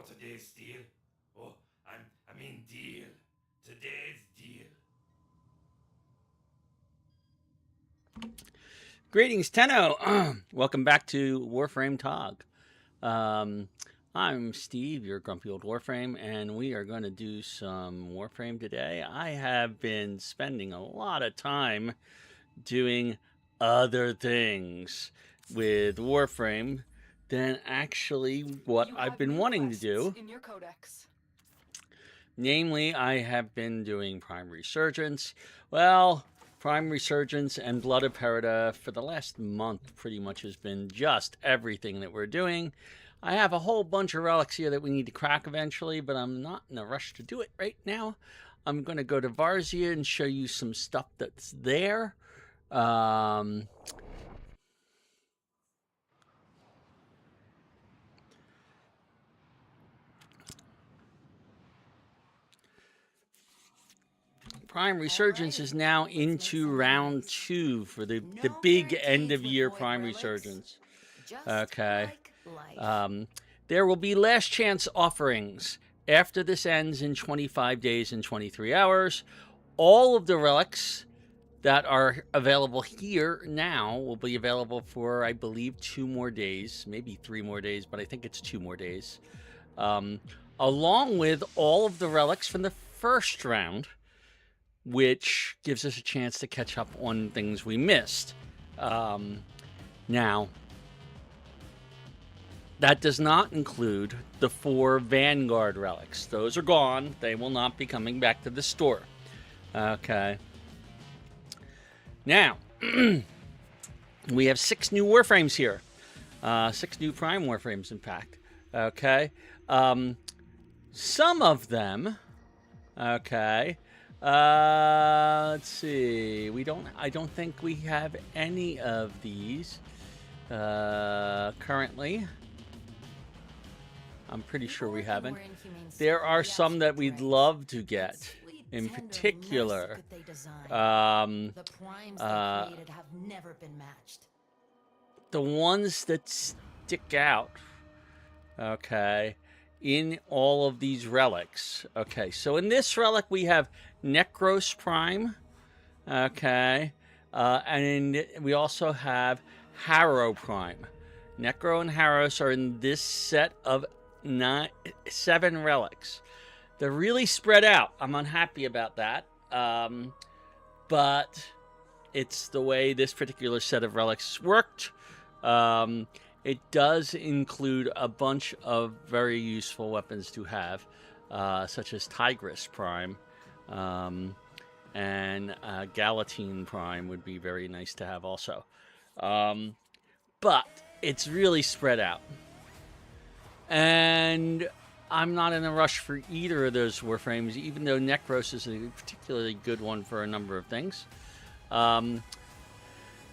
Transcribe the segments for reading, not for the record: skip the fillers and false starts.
for today's deal? Oh, I mean deal. Today's deal. Greetings, Tenno. Welcome back to Warframe TOG. I'm Steve, your grumpy old Warframe, and we are going to do some Warframe today. I have been spending a lot of time doing other things with Warframe than actually what I've been wanting to do. In your codex. Namely, I have been doing Prime Resurgence. Well, Prime Resurgence and Blood of Perida for the last month pretty much has been just everything that we're doing. I have a whole bunch of relics here that we need to crack eventually, but I'm not in a rush to do it right now. I'm going to go to Varzia and show you some stuff that's there. Prime Resurgence is now into round 2 for the big end of year Prime Resurgence. Okay. There will be last chance offerings after this ends in 25 days and 23 hours. All of the relics that are available here now will be available for, I believe, 2 more days, maybe 3 more days, but I think it's 2 more days. Along with all of the relics from the first round, which gives us a chance to catch up on things we missed. Now, that does not include the 4 Vanguard relics. Those are gone. They will not be coming back to the store. Okay. Now, we have 6 new Warframes here. 6 new Prime Warframes, in fact. Okay. Some of them, okay, let's see. I don't think we have any of these currently. I'm pretty sure we haven't. There are some that we'd love to get. In particular, the ones that stick out, okay, in all of these relics. Okay, so in this relic we have Necros Prime, okay, and we also have Harrow Prime. Necro and Harrows are in this set of 7 relics. They're really spread out. I'm unhappy about that, but it's the way this particular set of relics worked. It does include a bunch of very useful weapons to have, such as Tigris Prime, and Galatine Prime would be very nice to have also. But it's really spread out. And I'm not in a rush for either of those Warframes, even though Necros is a particularly good one for a number of things.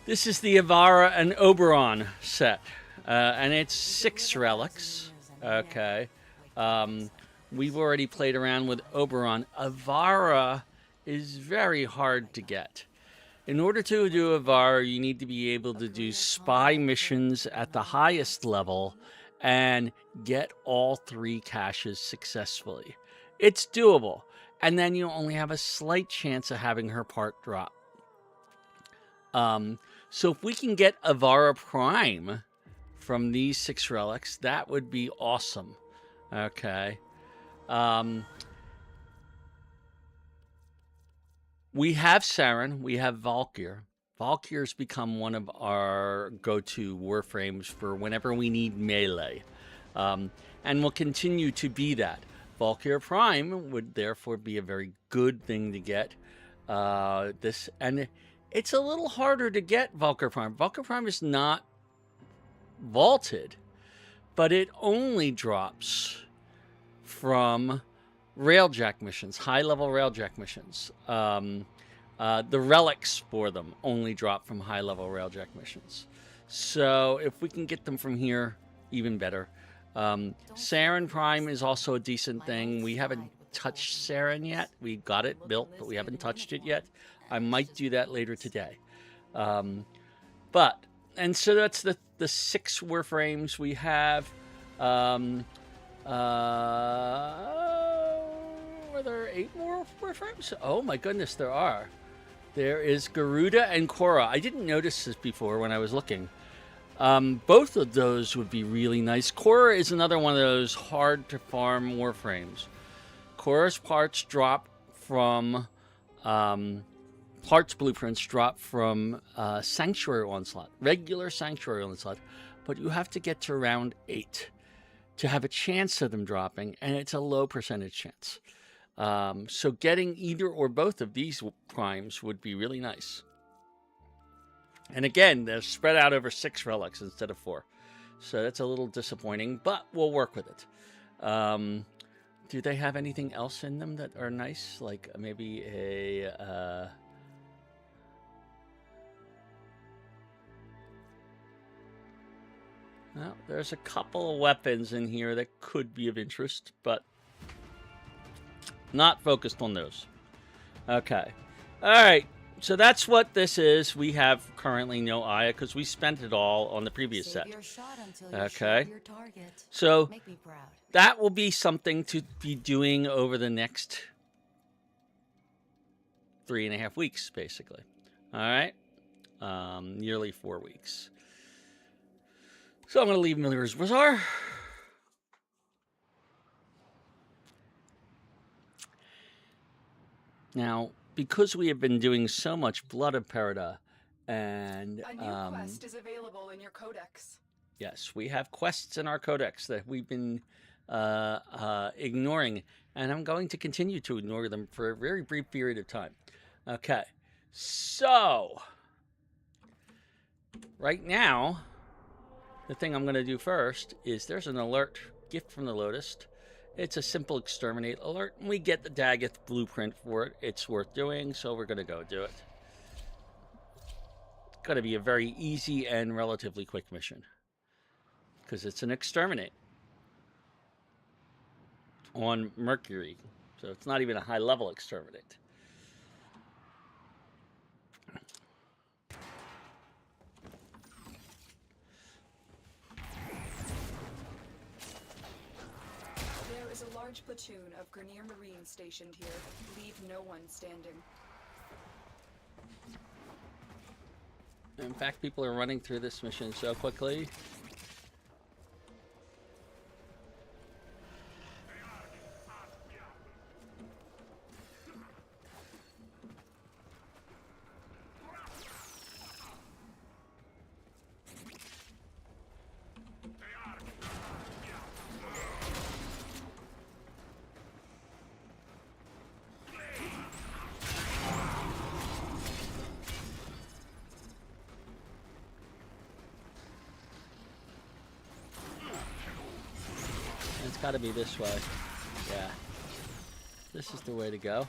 This is the Avara and Oberon set. And it's 6 relics. Okay. We've already played around with Oberon. Avara is very hard to get. In order to do Avara, you need to be able to do spy missions at the highest level and get all 3 caches successfully. It's doable. And then you only have a slight chance of having her part drop. So if we can get Avara Prime from these 6 relics, that would be awesome. Okay. We have Saren, we have Valkyr. Valkyr's become one of our go-to Warframes for whenever we need melee. And will continue to be that. Valkyr Prime would therefore be a very good thing to get. And it's a little harder to get Valkyr Prime. Valkyr Prime is not vaulted, but it only drops from railjack missions, high-level railjack missions. The relics for them only drop from high-level railjack missions. So if we can get them from here, even better. Saren Prime is also a decent thing. We haven't touched Saren yet. We got it built, but we haven't touched it yet. I might do that later today. And so that's the 6 Warframes we have. Are there 8 more Warframes? Oh my goodness, there are. There is Garuda and Korra. I didn't notice this before when I was looking. Both of those would be really nice. Korra is another one of those hard to farm Warframes. Korra's parts drop from parts blueprints drop from Sanctuary Onslaught, regular Sanctuary Onslaught, but you have to get to round 8 to have a chance of them dropping, and it's a low percentage chance. So getting either or both of these primes would be really nice. And again, they're spread out over 6 relics instead of 4. So that's a little disappointing, but we'll work with it. Do they have anything else in them that are nice? Like maybe a... Well, there's a couple of weapons in here that could be of interest, but not focused on those. Okay. All right. So that's what this is. We have currently no Aya because we spent it all on the previous set. Okay. So that will be something to be doing over the next 3.5 weeks, basically. All right. Nearly 4 weeks. So I'm going to leave Miller's Bazaar. Now, because we have been doing so much Blood of Perida, and a new quest is available in your codex. Yes, we have quests in our codex that we've been ignoring, and I'm going to continue to ignore them for a very brief period of time. Okay, so right now, the thing I'm going to do first is there's an alert gift from the Lotus. It's a simple exterminate alert, and we get the Daggett blueprint for it. It's worth doing, so we're going to go do it. It's going to be a very easy and relatively quick mission, because it's an exterminate on Mercury, so it's not even a high-level exterminate. Platoon of Grenier Marines stationed here. Leave no one standing. In fact, people are running through this mission so quickly. It's got to be this way. Yeah. This is the way to go.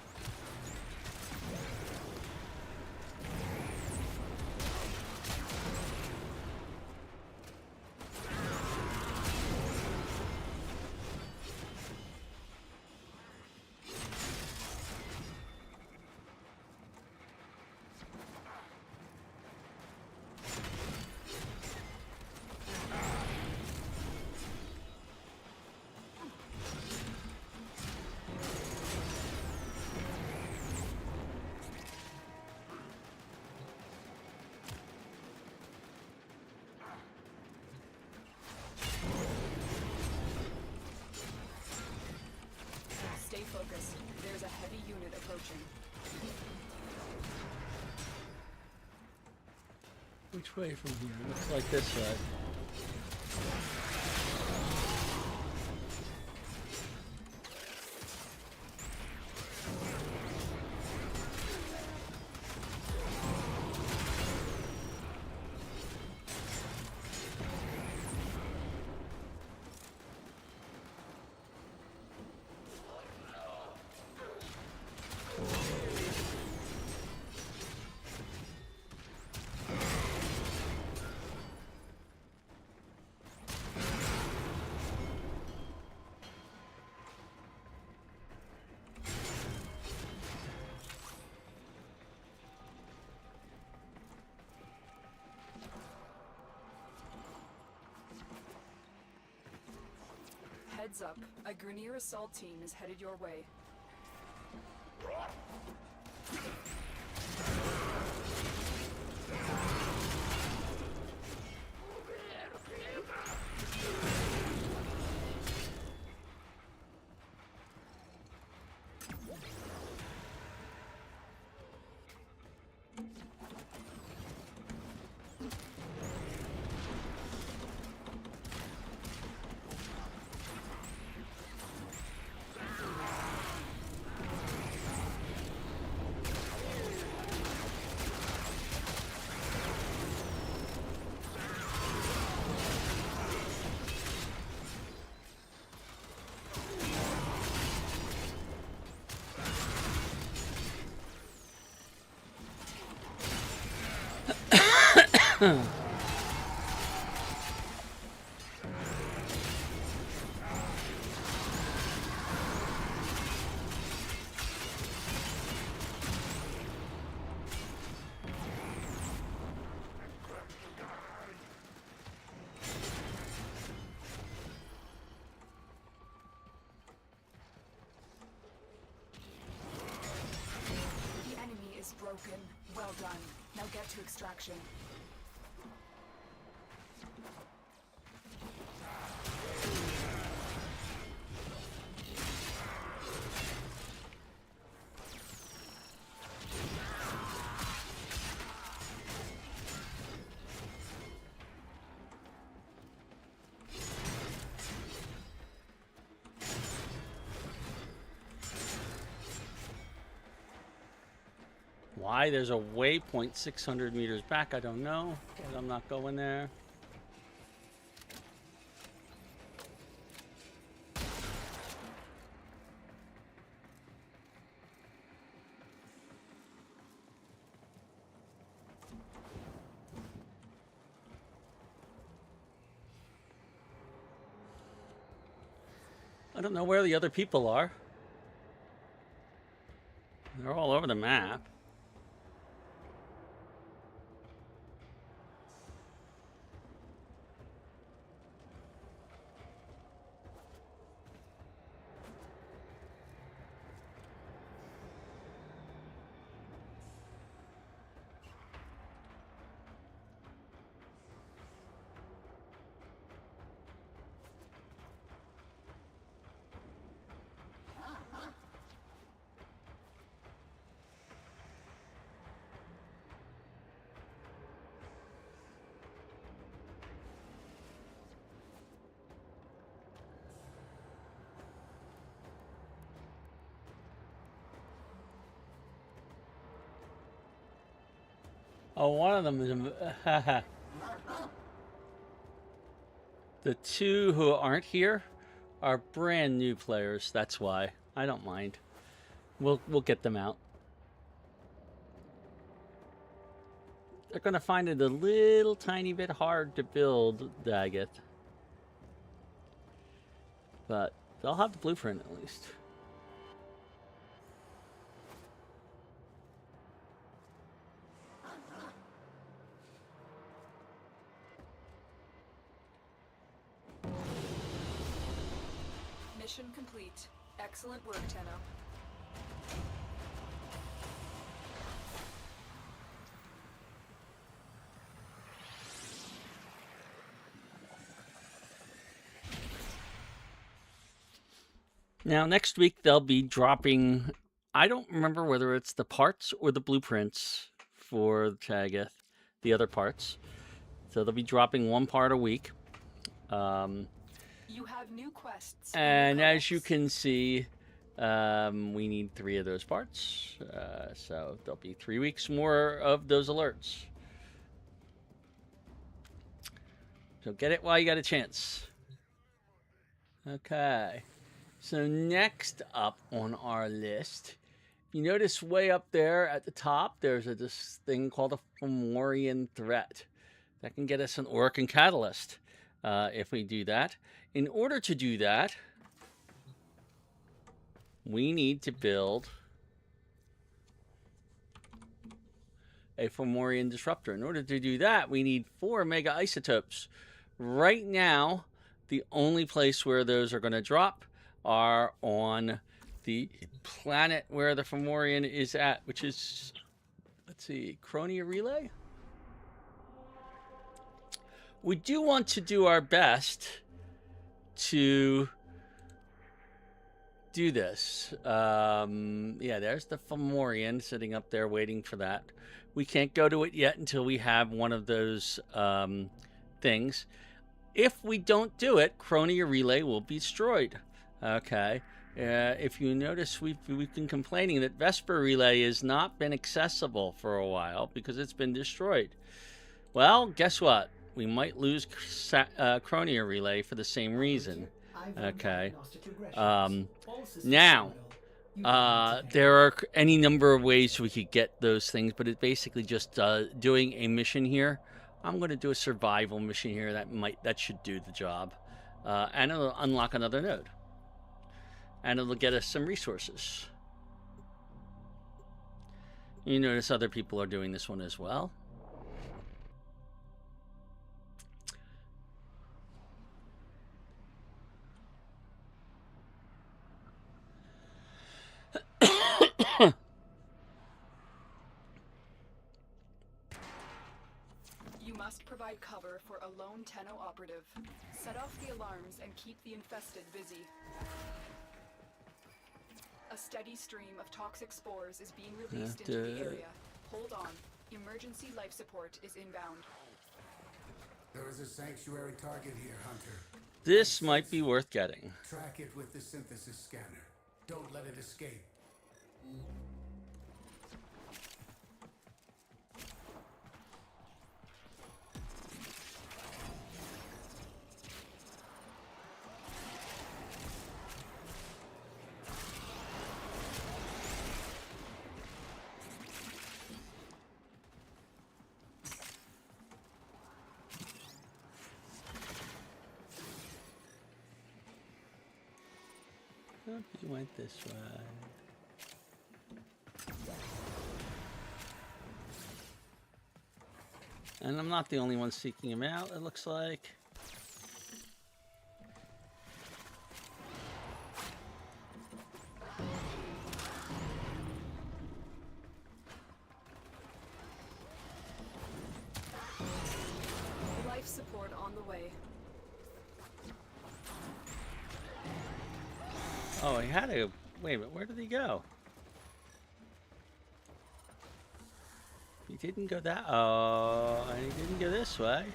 Focused. There's a heavy unit approaching. Which way from here? Looks like this way. Heads up, a Grineer assault team is headed your way. Broken. Well done. Now get to extraction. Why there's a waypoint 600 meters back, I don't know, but I'm not going there. I don't know where the other people are. They're all over the map. Oh, one of them is the two who aren't here are brand new players. That's why. I don't mind. We'll get them out. They're gonna find it a little tiny bit hard to build Daggett, but they'll have the blueprint at least. Mission complete. Excellent work, Tenno. Now, next week they'll be dropping, I don't remember whether it's the parts or the blueprints for Taggeth, the other parts. So they'll be dropping one part a week. You have new quests. And as you can see, we need 3 of those parts. So there'll be 3 weeks more of those alerts. So get it while you got a chance. Okay. So next up on our list, you notice way up there at the top, there's this thing called a Fomorian threat. That can get us an Orokin Catalyst if we do that. In order to do that, we need to build a Fomorian Disruptor. In order to do that, we need 4 mega isotopes. Right now, The only place where those are going to drop are on the planet where the Fomorian is at, which is, let's see, Chronia Relay? We do want to do our best to do this. Yeah, there's the Fomorian sitting up there waiting for that. We can't go to it yet until we have one of those things. If we don't do it, Chronia Relay will be destroyed. Okay. If you notice, we've been complaining that Vesper Relay has not been accessible for a while because it's been destroyed. Well, guess what? We might lose Chronia Relay for the same reason. Okay. Now, there are any number of ways we could get those things, but it's basically just doing a mission here. I'm going to do a survival mission here that should do the job, and it'll unlock another node, and it'll get us some resources. You notice other people are doing this one as well. Provide cover for a lone Tenno operative. Set off the alarms and keep the infested busy. A steady stream of toxic spores is being released into the area. Hold on. Emergency life support is inbound. There is a sanctuary target here, Hunter. This might be worth getting. Track it with the synthesis scanner. Don't let it escape. You went this way. And I'm not the only one seeking him out, it looks like. Life support on the way. Oh, he had to... Wait a minute, where did he go? He didn't go that... Oh, and he didn't go this way.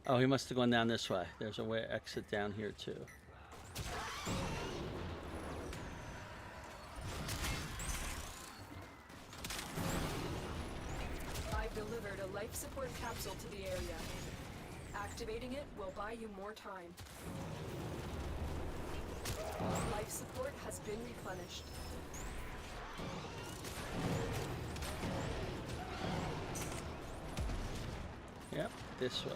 Oh, he must have gone down this way. There's a way exit down here, too. I've delivered a life support capsule to the area. Activating it will buy you more time. Life support has been replenished. Yep, this way.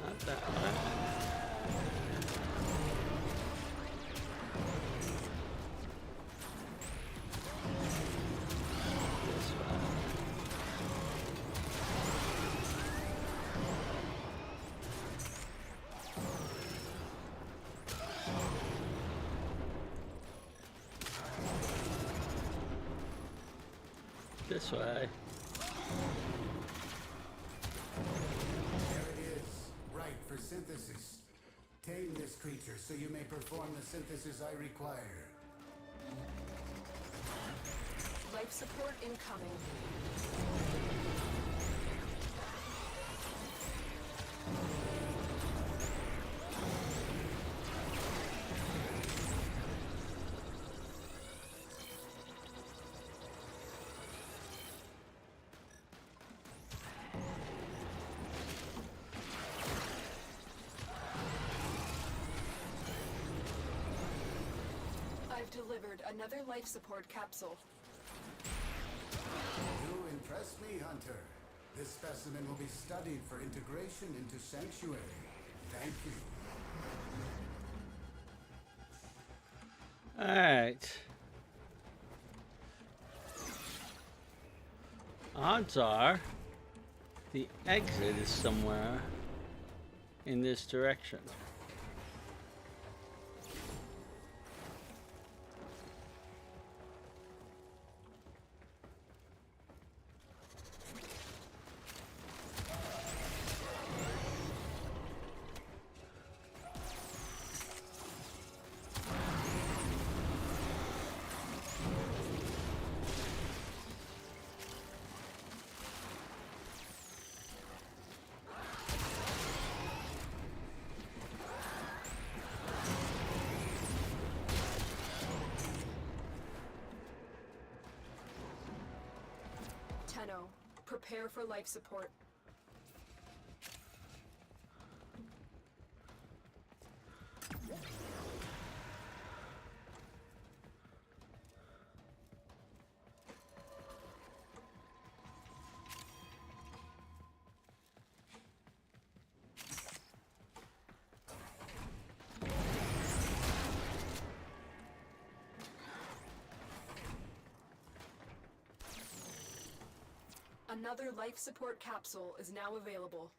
Not that way. This way. There it is. Right for synthesis. Tame this creature so you may perform the synthesis I require. Life support incoming. I've delivered another life support capsule. You impress me, Hunter. This specimen will be studied for integration into Sanctuary. Thank you. All right. Odds are the exit is somewhere in this direction. Prepare for life support. Another life support capsule is now available.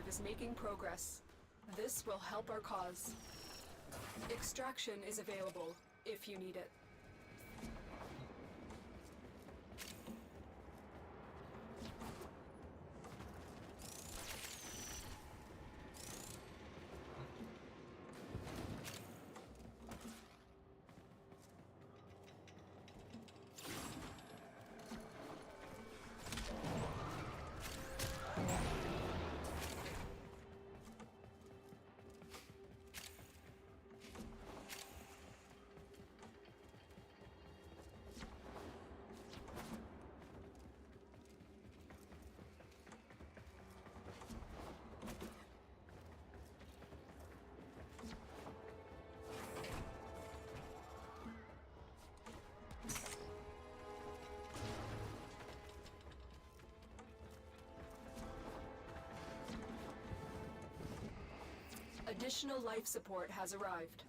Is making progress. This will help our cause. Extraction is available if you need it. Additional life support has arrived.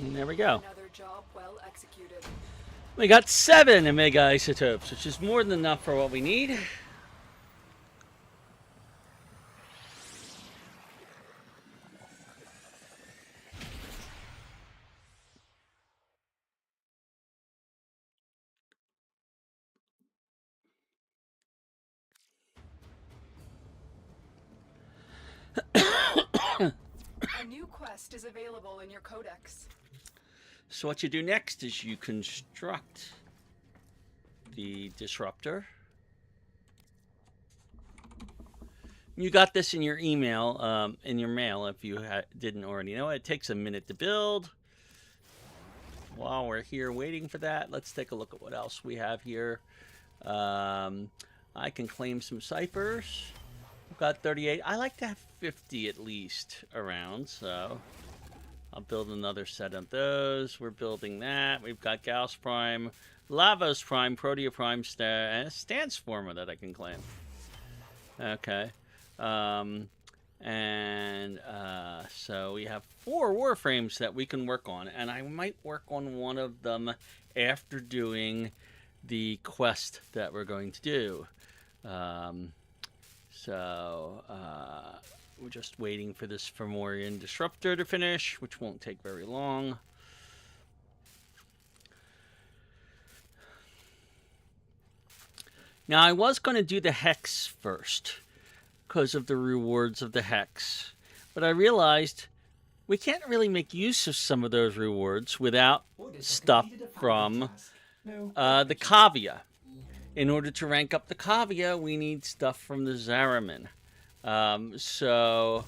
And there we go. Another job well executed. We got 7 Omega isotopes, which is more than enough for what we need. A new quest is available in your codex. So what you do next is you construct the disruptor. You got this in your email, in your mail if you didn't already know it. It takes a minute to build. While we're here waiting for that, let's take a look at what else we have here. I can claim some ciphers. I've got 38. I like to have 50 at least around, so I'll build another set of those. We're building that. We've got Gauss Prime, Lavos Prime, Protea Prime, and a Stance Former that I can claim. Okay. So we have 4 Warframes that we can work on, and I might work on one of them after doing the quest that we're going to do. We're just waiting for this Fomorian Disruptor to finish, which won't take very long. Now, I was going to do the hex first because of the rewards of the hex, but I realized we can't really make use of some of those rewards without stuff from the cavia. In order to rank up the cavia, we need stuff from the Zariman. So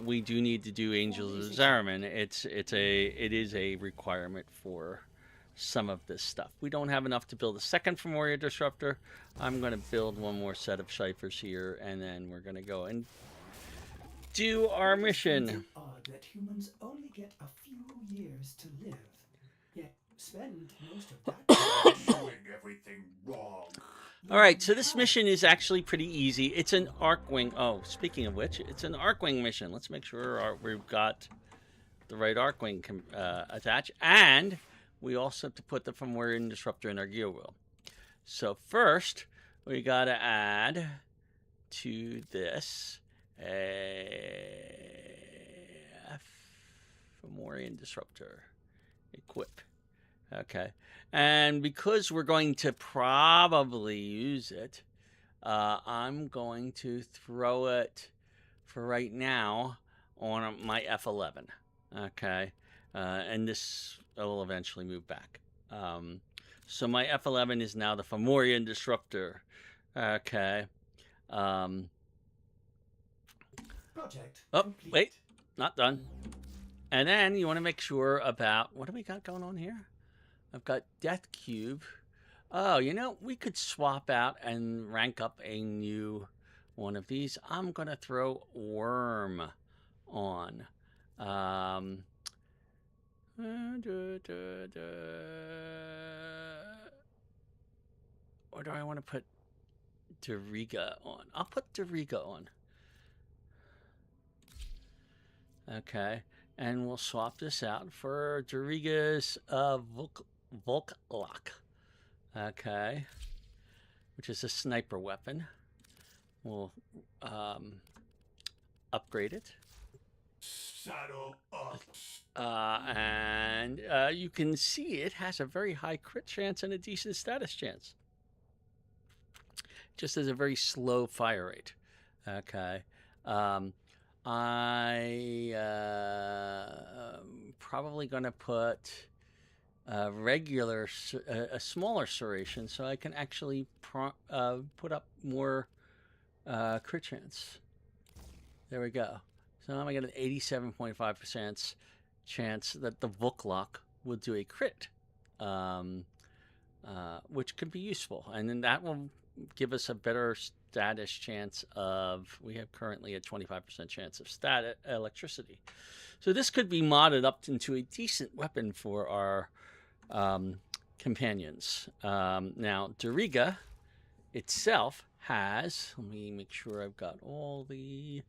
we do need to do Angels of Zariman. It is a requirement for some of this stuff. We don't have enough to build a second Femoria Disruptor. I'm going to build one more set of ciphers here, and then we're going to go and do our mission. Odd that humans only get a few years to live, yet spend most of that time doing everything wrong. All right, so this mission is actually pretty easy. It's an Arcwing. Oh, speaking of which, it's an Arcwing mission. Let's make sure we've got the right Arcwing attached, and we also have to put the Fomorian Disruptor in our gear wheel. So first, we got to add to this a Fomorian Disruptor. Equip. Okay. And because we're going to probably use it, I'm going to throw it for right now on my F11. Okay. And this will eventually move back. So my F11 is now the Fomorian Disruptor. Okay. Project Oh, complete. wait. Not done. And then you want to make sure about... What do we got going on here? I've got Death Cube. Oh, you know, we could swap out and rank up a new one of these. I'm going to throw Worm on. Or do I want to put Dariga on? I'll put Dariga on. Okay. And we'll swap this out for Dariga's Volklock. Okay. Which is a sniper weapon. We'll upgrade it. Saddle up. And you can see it has a very high crit chance and a decent status chance. Just as a very slow fire rate. Okay. Probably going to put a smaller serration so I can actually put up more crit chance. There we go. So now I get an 87.5% chance that the Volklock will do a crit, which could be useful. And then that will give us a better status chance of... We have currently a 25% chance of electricity. So this could be modded up into a decent weapon for our companions. Now, Dariga itself has... Let me make sure I've got all the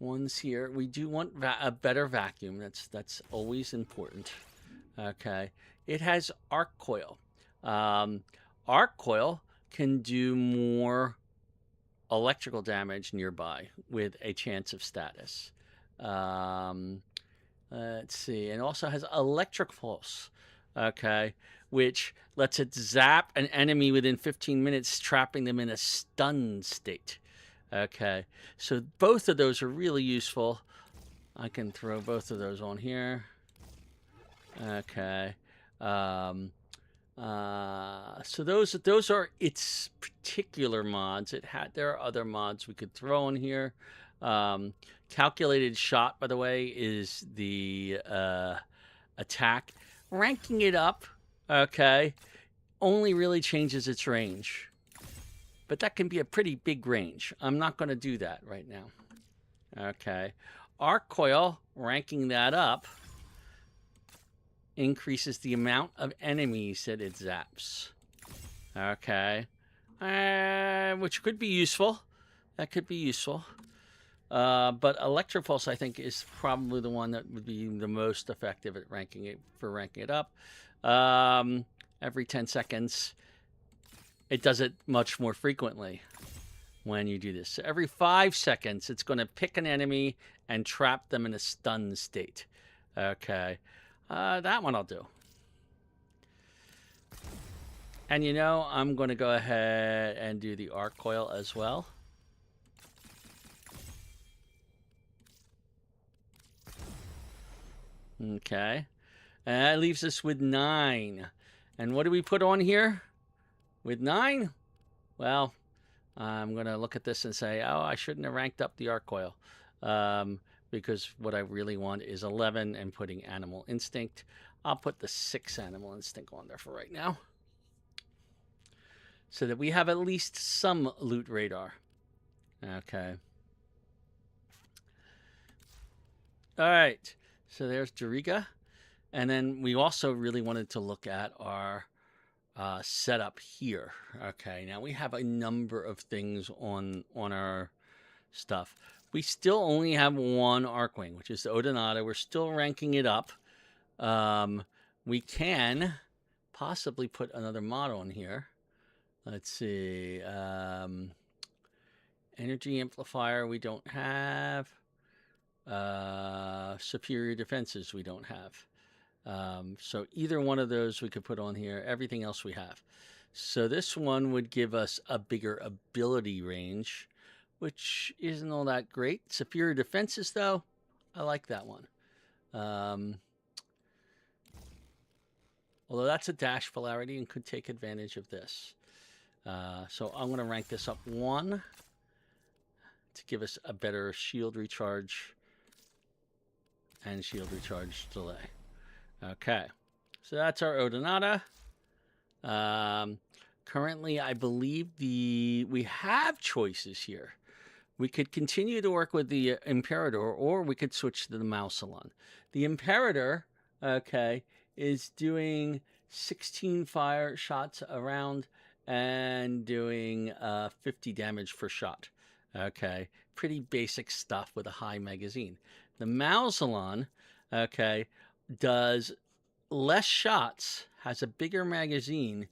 ones here. We do want a better vacuum. That's always important. Okay. It has arc coil. Arc coil can do more electrical damage nearby with a chance of status. Let's see. And also has electric pulse. Okay. Which lets it zap an enemy within 15 minutes, trapping them in a stun state. Okay, so both of those are really useful. I can throw both of those on here. Okay. So those are its particular mods. There are other mods we could throw on here. Calculated shot, by the way, is the attack. Ranking it up, okay, only really changes its range. But that can be a pretty big range. I'm not going to do that right now. Okay. Arc coil, ranking that up, increases the amount of enemies that it zaps. Okay. Which could be useful. That could be useful. But Electro Pulse, I think, is probably the one that would be the most effective at ranking it up. Every 10 seconds. It does it much more frequently when you do this. So every 5 seconds, it's going to pick an enemy and trap them in a stun state. Okay. That one I'll do. And you know, I'm going to go ahead and do the arc coil as well. Okay. And that leaves us with 9. And what do we put on here? With 9? Well, I'm going to look at this and say, oh, I shouldn't have ranked up the arc coil. Because what I really want is 11 and putting animal instinct. I'll put the 6 animal instinct on there for right now, so that we have at least some loot radar. Okay. All right. So there's Doriga. And then we also really wanted to look at our setup here. Okay. Now we have a number of things on our stuff. We still only have one Arcwing, which is the Odonata. We're still ranking it up. We can possibly put another model in here. Let's see. Energy amplifier we don't have. Superior defenses we don't have. So either one of those we could put on here. Everything else we have. So this one would give us a bigger ability range, which isn't all that great. Superior defenses, though, I like that one. Although that's a dash polarity and could take advantage of this. So I'm going to rank this up 1 to give us a better shield recharge and shield recharge delay. Okay, so that's our Odonata. Currently, I believe we have choices here. We could continue to work with the Imperator, or we could switch to the Mousalon. The Imperator, okay, is doing 16 fire shots around and doing 50 damage per shot. Okay, pretty basic stuff with a high magazine. The Mousalon, okay, does less shots, has a bigger magazine,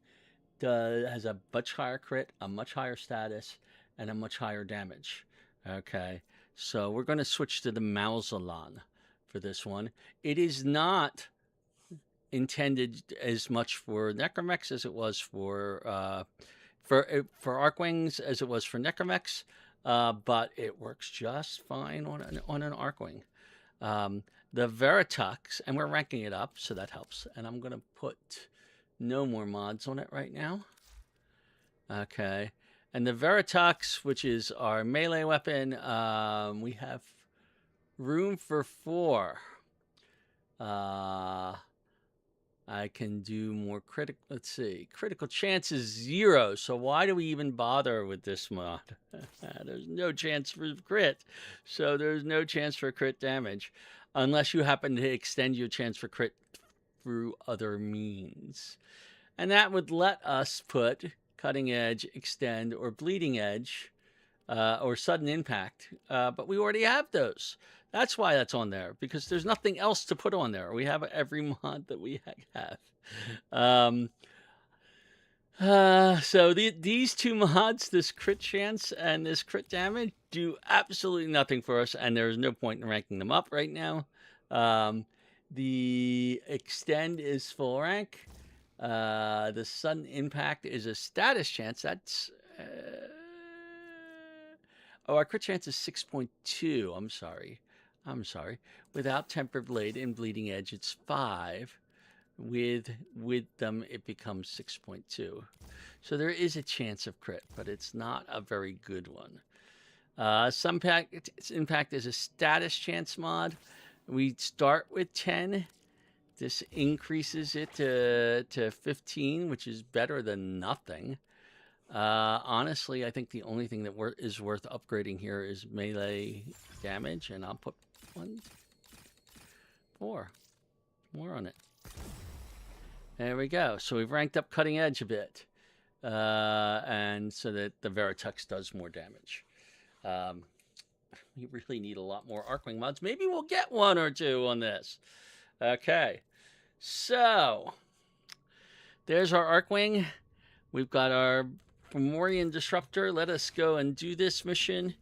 has a much higher crit, a much higher status, and a much higher damage. Okay, so we're going to switch to the Mousalon for this one. It is not intended as much for Necromechs as it was for Arcwings as it was for Necromechs, but it works just fine on an Arcwing. The Veritux, and we're ranking it up, so that helps. And I'm going to put no more mods on it right now. Okay. And the Veritux, which is our melee weapon, we have room for 4. I can do more critical. Let's see. Critical chance is 0. So why do we even bother with this mod? There's no chance for crit. So there's no chance for crit damage. Unless you happen to extend your chance for crit through other means. And that would let us put cutting edge, extend, or bleeding edge, or sudden impact. But we already have those. That's why that's on there, because there's nothing else to put on there. We have every mod that we have. So these 2 mods, this crit chance and this crit damage, do absolutely nothing for us, and there's no point in ranking them up right now. The extend is full rank. The sudden impact is a status chance. That's our crit chance is 6.2. I'm sorry. Without tempered blade and bleeding edge, it's 5. With them, it becomes 6.2. So there is a chance of crit, but it's not a very good one. Some impact is a status chance mod. We start with 10. This increases it to 15, which is better than nothing. Honestly, I think the only thing that is worth upgrading here is melee damage, and I'll put 4 more on it. There we go. So we've ranked up cutting edge a bit, and so that the Veritux does more damage. We really need a lot more Arcwing mods. Maybe we'll get 1 or 2 on this. Okay, so there's our Arcwing. We've got our Fomorian Disruptor. Let us go and do this mission.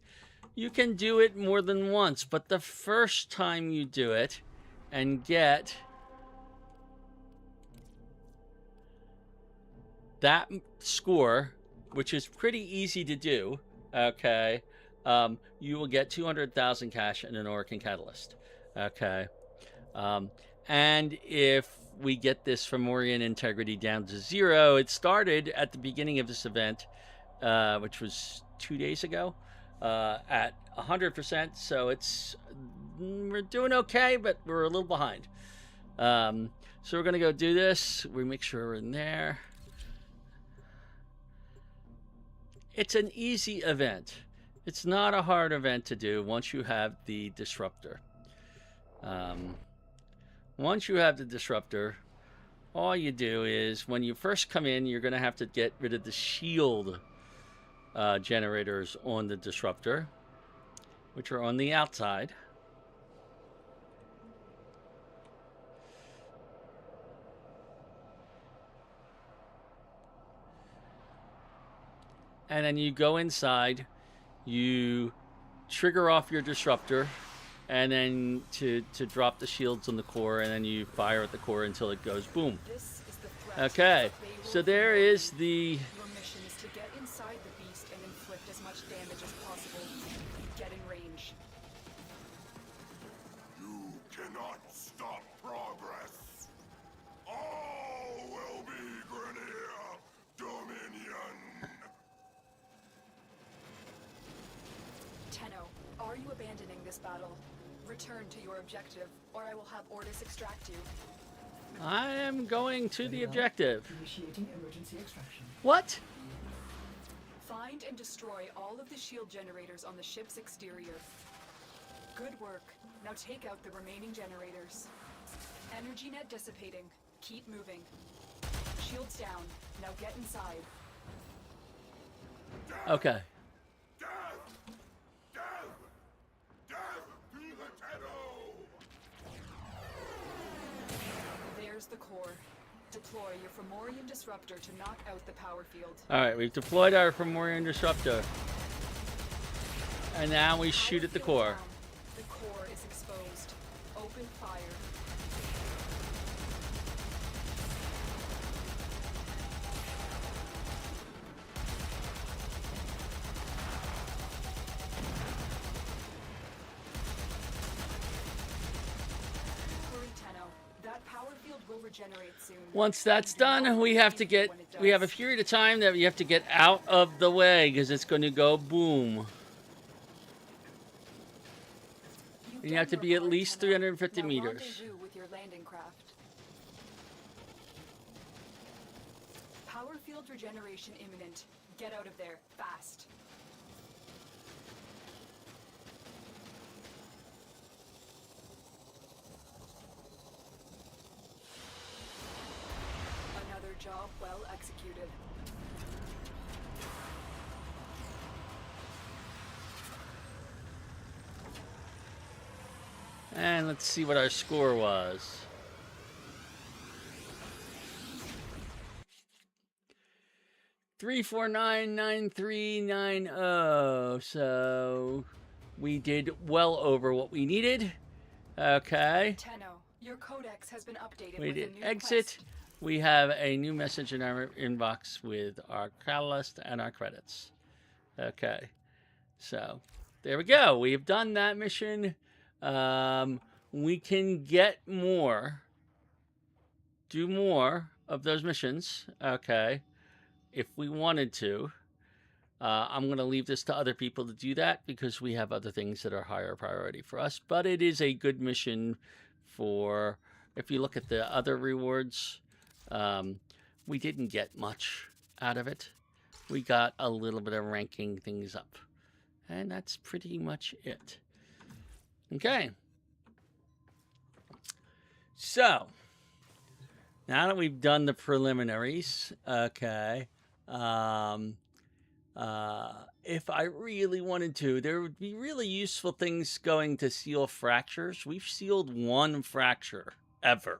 You can do it more than once, but the first time you do it and get that score, which is pretty easy to do, okay, you will get 200,000 cash and an Oracle Catalyst. Okay. And if we get this Fomorian integrity down to 0, it started at the beginning of this event, which was 2 days ago, at 100%. So we're doing okay, but we're a little behind. So we're going to go do this. We make sure we're in there. It's an easy event. It's not a hard event to do once you have the disruptor. Once you have the disruptor, all you do is when you first come in, you're going to have to get rid of the shield generators on the disruptor, which are on the outside. And then you go inside, you trigger off your disruptor, and then to drop the shields on the core, and then you fire at the core until it goes boom. This is the threat. Okay, They will so there fail. is the... Your mission is to get inside the beast and inflict as much damage as possible. Get in range. You cannot stop progress. All will be Grenier Dominion. Tenno, are you abandoning this battle? Return to your objective, or I will have Ordis extract you. I am going to the objective. Initiating emergency extraction. What? Find and destroy all of the shield generators on the ship's exterior. Good work. Now take out the remaining generators. Energy net dissipating. Keep moving. Shields down. Now get inside. Okay. Death! Death! Death to the Tenno! There's the core. Deploy your Fomorian disruptor to knock out the power field. All right, we've deployed our Fomorian disruptor. And now we shoot at the Power core. field down. The core is exposed. Open fire. Hurry, Tenno. That power field will regenerate soon. Once that's done, we have a period of time that we have to get out of the way because it's going to go boom. You've You have done to your be at part, least Tenno. 350 Now meters. rendezvous with your landing craft. Power field regeneration imminent. Get out of there, fast. Another job well executed. And let's see what our score was. $3499390. So we did well over what we needed. Okay. Tenno, your codex has been updated We with did a new exit. quest. We have a new message in our inbox with our catalyst and our credits. Okay. So there we go. We have done that mission. We can get more. Do more of those missions. Okay. If we wanted to. I'm going to leave this to other people to do that because we have other things that are higher priority for us. But it is a good mission for, if you look at the other rewards, we didn't get much out of it. We got a little bit of ranking things up. And that's pretty much it. Okay. So, now that we've done the preliminaries, okay, if I really wanted to, there would be really useful things going to seal fractures. We've sealed one fracture ever.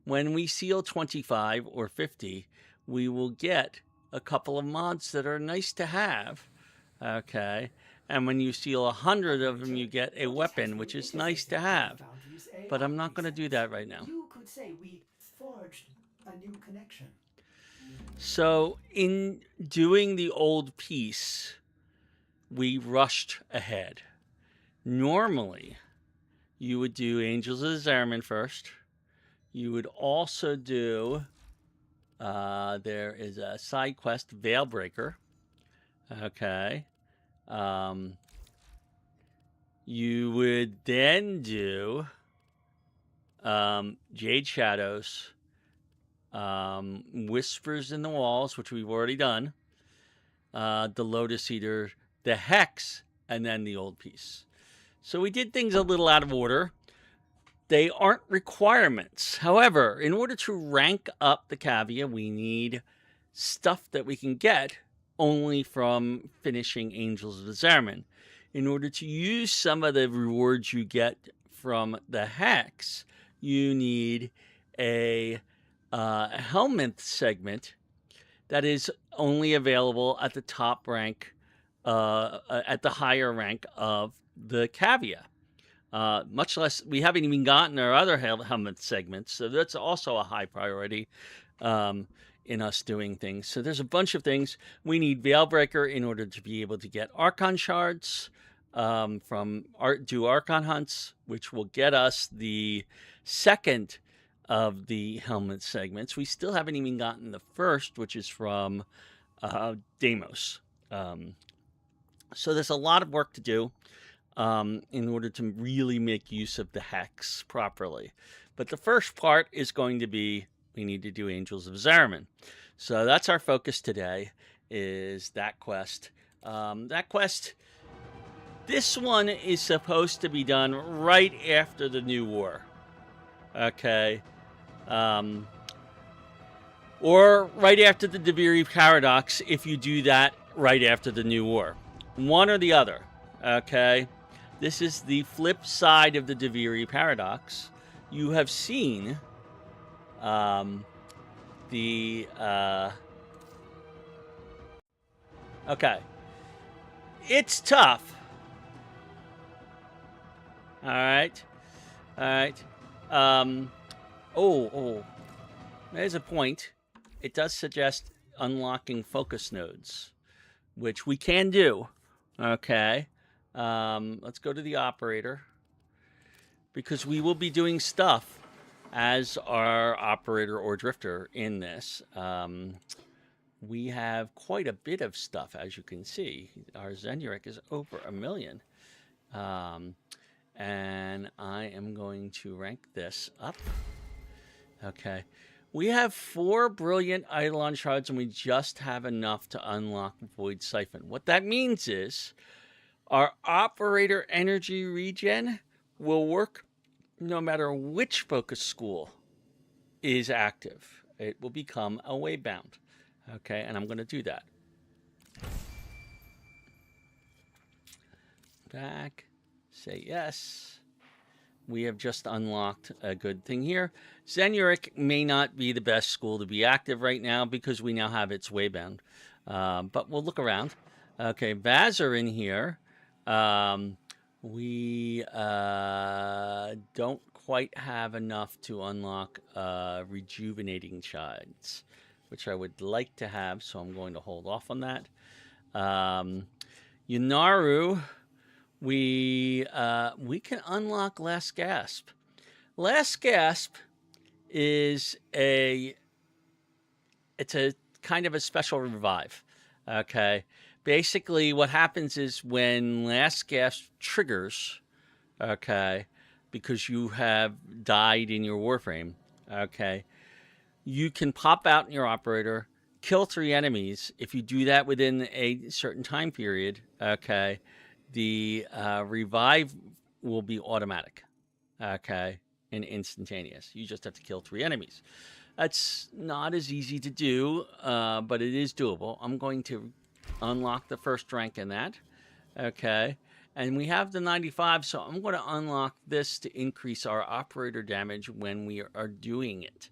When we seal 25 or 50, we will get a couple of mods that are nice to have. Okay. And when you seal 100 of them, you get a weapon, which is nice to have. But I'm not going to do that right now. You could say we forged a new connection. So in doing the old piece, we rushed ahead. Normally, you would do Angels of the Zariman first. You would also do, there is a side quest, Veilbreaker. Okay. You would then do Jade Shadows, Whispers in the Walls, which we've already done, the Lotus Eater, the Hex, and then the old piece. So we did things a little out of order. They aren't requirements. However, in order to rank up the Cavia, we need stuff that we can get only from finishing Angels of the Zariman. In order to use some of the rewards you get from the Hex, you need a helmet segment that is only available at the top rank, at the higher rank of the Cavia. Much less, we haven't even gotten our other helmet segments, so that's also a high priority in us doing things. So there's a bunch of things. We need Veilbreaker in order to be able to get Archon shards do Archon hunts, which will get us the second of the helmet segments. We still haven't even gotten the first, which is from Deimos. So there's a lot of work to do in order to really make use of the Hex properly. But the first part is going to be, we need to do Angels of Zariman. So that's our focus today, is that quest. This one is supposed to be done right after the New War. Okay. Or right after the Deviri Paradox, if you do that right after the New War. One or the other. Okay. This is the flip side of the Deviri Paradox. You have seen okay. It's tough. All right. There's a point. It does suggest unlocking focus nodes, which we can do. Okay. Let's go to the operator, because we will be doing stuff as our operator or drifter in this. We have quite a bit of stuff, as you can see. Our Zenurik is over 1 million. And I am going to rank this up. Okay. We have 4 brilliant Eidolon shards, and we just have enough to unlock Void Siphon. What that means is our operator energy regen will work no matter which focus school is active. It will become a waybound. Okay, and I'm going to do that. Back. Say yes. We have just unlocked a good thing here. Zenurik may not be the best school to be active right now because we now have its waybound. But we'll look around. Okay, Vazar in here. We don't quite have enough to unlock rejuvenating shards, which I would like to have, so I'm going to hold off on that. Yunaru, we can unlock Last Gasp. Last Gasp is it's a kind of a special revive. Okay. Basically, what happens is when Last Gasp triggers, okay, because you have died in your Warframe, okay, you can pop out in your operator, kill 3 enemies. If you do that within a certain time period, okay, the revive will be automatic, okay, and instantaneous. You just have to kill 3 enemies. That's not as easy to do, but it is doable. I'm going to unlock the first rank in that, okay, and we have the 95, so I'm going to unlock this to increase our operator damage when we are doing it,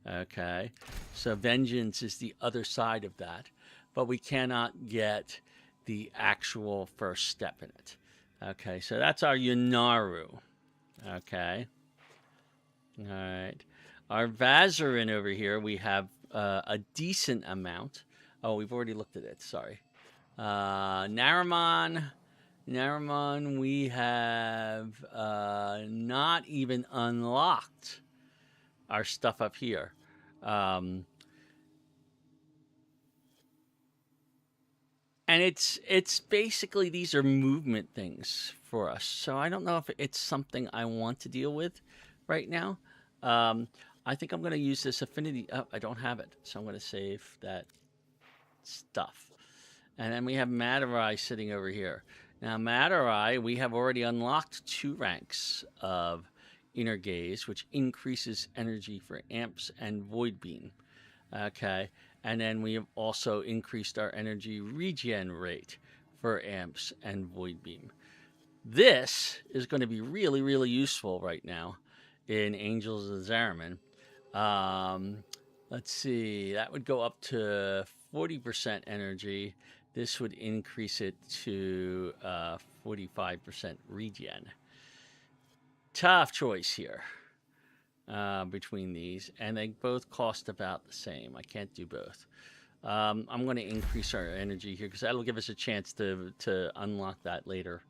okay. So Vengeance is the other side of that, but we cannot get the actual first step in it. Okay, so that's our Yunaru. Okay. All right. Our Vazarin over here, we have a decent amount. Oh, we've already looked at it. Sorry. Nariman, we have not even unlocked our stuff up here. And it's basically, these are movement things for us. So I don't know if it's something I want to deal with right now. I think I'm going to use this affinity. Oh, I don't have it, so I'm going to save that stuff. And then we have Madarai sitting over here. Now, Madarai, we have already unlocked 2 ranks of Inner Gaze, which increases energy for amps and Void Beam. Okay. And then we have also increased our energy regen rate for amps and Void Beam. This is going to be really, really useful right now in Angels of Zariman. Let's see, that would go up to 40% energy. This would increase it to 45% regen. Tough choice here between these, and they both cost about the same. I can't do both. I'm going to increase our energy here because that'll give us a chance to unlock that later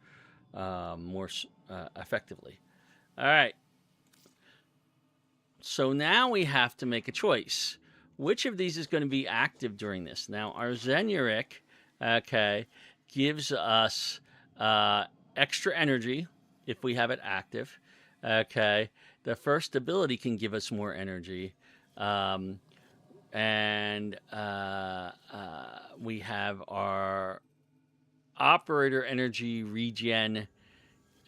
more effectively. All right. So now we have to make a choice. Which of these is going to be active during this? Now, our Zenuric, okay, gives us extra energy if we have it active. Okay. The first ability can give us more energy. And we have our operator energy regen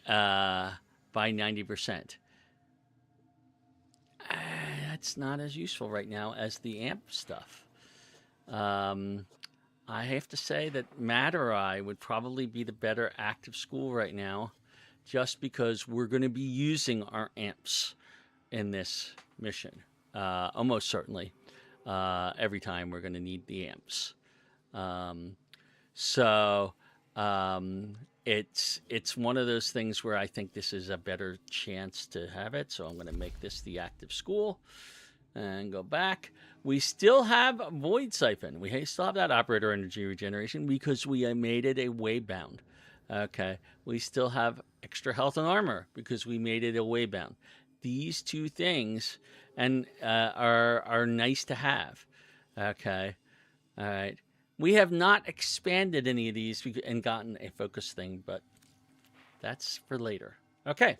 by 90%. That's not as useful right now as the amp stuff. I have to say that Madarai would probably be the better active school right now, just because we're going to be using our amps in this mission. Almost certainly. Every time we're going to need the amps. It's one of those things where I think this is a better chance to have it. So I'm going to make this the active school and go back. We still have Void Siphon. We still have that operator energy regeneration because we made it a waybound. Okay. We still have extra health and armor because we made it a waybound. These 2 things are nice to have. Okay. All right. We have not expanded any of these and gotten a focus thing, but that's for later. Okay.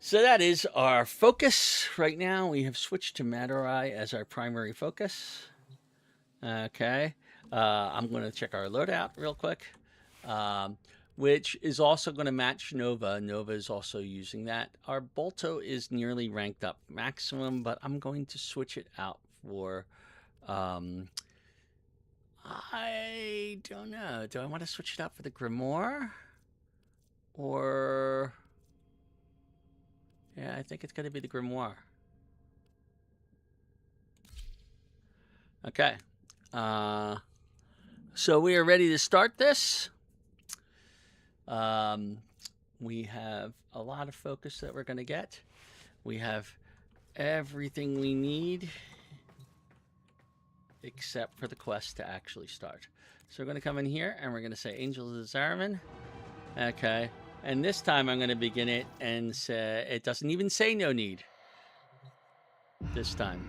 So that is our focus. Right now, we have switched to Madarai as our primary focus. Okay. I'm going to check our loadout real quick, which is also going to match Nova. Nova is also using that. Our Bolto is nearly ranked up maximum, but I'm going to switch it out for... I don't know. Do I want to switch it out for the Grimoire? Or... yeah, I think it's going to be the Grimoire. Okay. So we are ready to start this. We have a lot of focus that we're going to get. We have everything we need except for the quest to actually start. So we're going to come in here and we're going to say Angels of Zariman. Okay. And this time I'm going to begin it and say, it doesn't even say no need this time.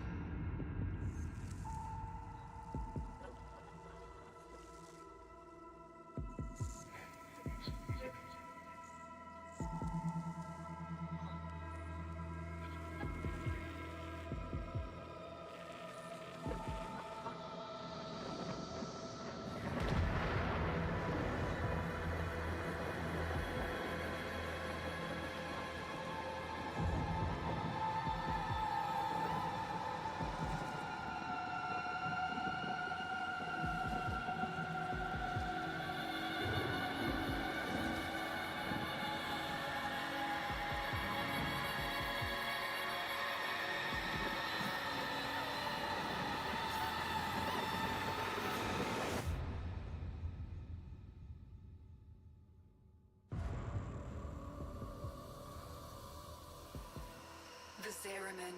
The Zariman.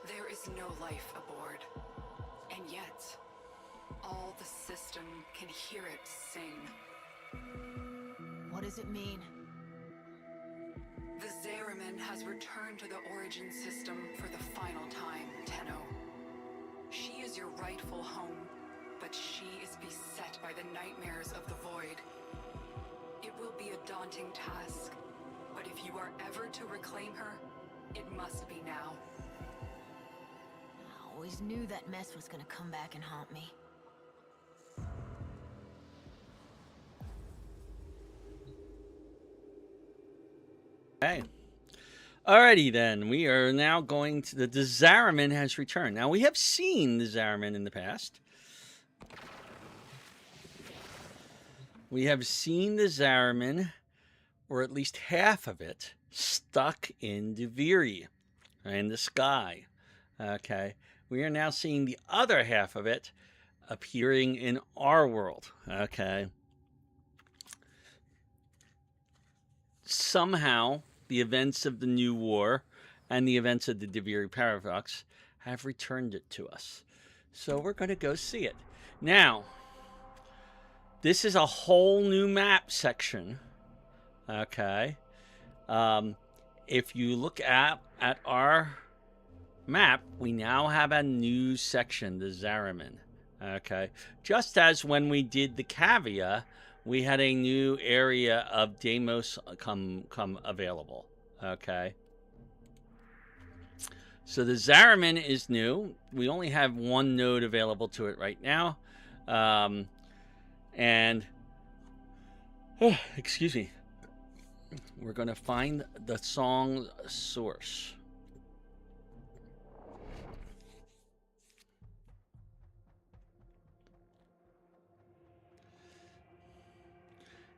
There is no life aboard. And yet, all the system can hear it sing. What does it mean? The Zariman has returned to the origin system for the final time, Tenno. She is your rightful home, but she is beset by the nightmares of the Void. It will be a daunting task, but if you are ever to reclaim her, it must be now. I always knew that mess was gonna come back and haunt me. Okay. Alrighty then, we are now going to the Zariman has returned. Now we have seen the Zariman in the past. We have seen the Zariman, or at least half of it, stuck in Deviri, in the sky. Okay, we are now seeing the other half of it appearing in our world. Okay. Somehow, the events of the New War and the events of the Deviri Paradox have returned it to us. So we're going to go see it. Now, this is a whole new map section. Okay. If you look at our map, we now have a new section, the Zariman. Okay. Just as when we did the Cavia, we had a new area of Deimos come available. Okay. So the Zariman is new. We only have one node available to it right now. Excuse me. We're going to find the song source.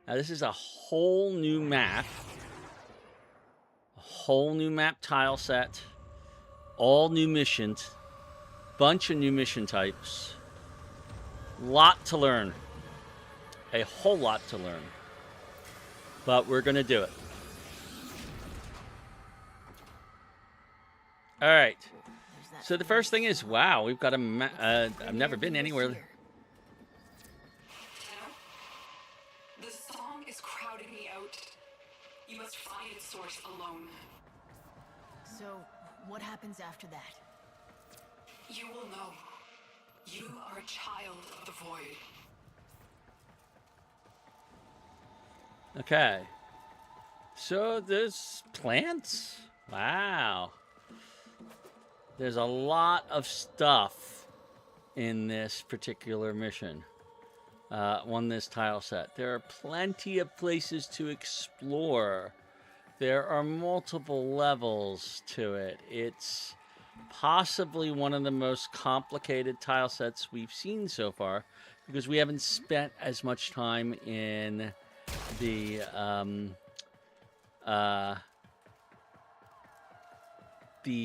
Now, this is a whole new map. A whole new map tile set. All new missions. Bunch of new mission types. Lot to learn. A whole lot to learn. But we're going to do it. All right. So the first thing is, wow, we've got a I've never been anywhere. The song is crowding me out. You must find its source alone. So, what happens after that? You will know. You are a child of the Void. Okay. So there's plants? Wow. There's a lot of stuff in this particular mission. On this tile set. There are plenty of places to explore. There are multiple levels to it. It's possibly one of the most complicated tile sets we've seen so far because we haven't spent as much time in the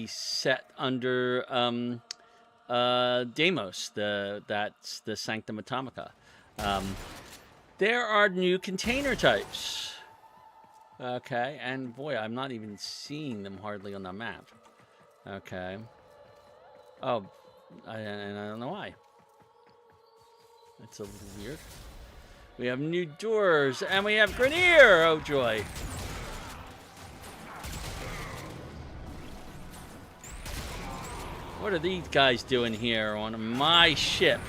set under Deimos, that's the Sanctum Atomica. There are new container types. Okay, and boy, I'm not even seeing them hardly on the map. Okay. Oh, and I don't know why. It's a little weird. We have new doors, and we have Grenier! Oh, joy. What are these guys doing here on my ship?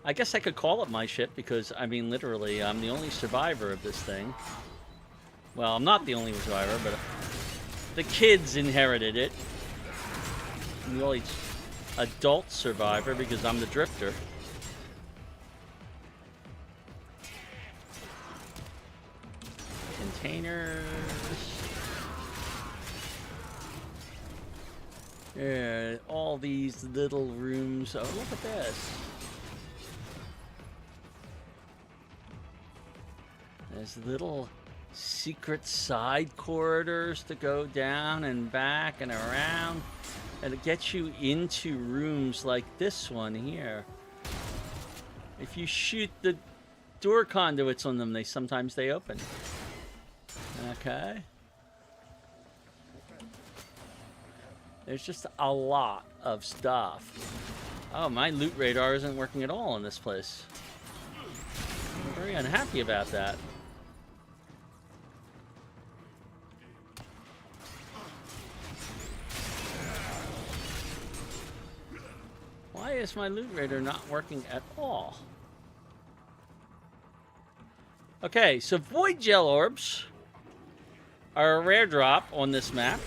I guess I could call it my ship because, I mean, literally, I'm the only survivor of this thing. Well, I'm not the only survivor, but the kids inherited it. I'm the only adult survivor because I'm the drifter. Containers. Yeah, all these little rooms. Oh, look at this. There's little secret side corridors to go down and back and around. And it gets you into rooms like this one here. If you shoot the door conduits on them, sometimes they open. Okay. There's just a lot of stuff. Oh, my loot radar isn't working at all in this place. I'm very unhappy about that. Why is my loot radar not working at all? Okay, so void gel orbs are a rare drop on this map.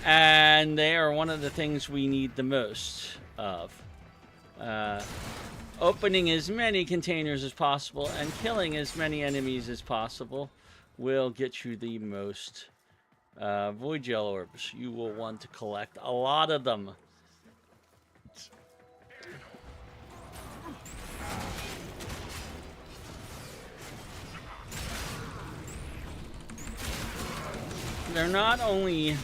And they are one of the things we need the most of. Opening as many containers as possible and killing as many enemies as possible will get you the most void gel orbs. You will want to collect a lot of them. They're not only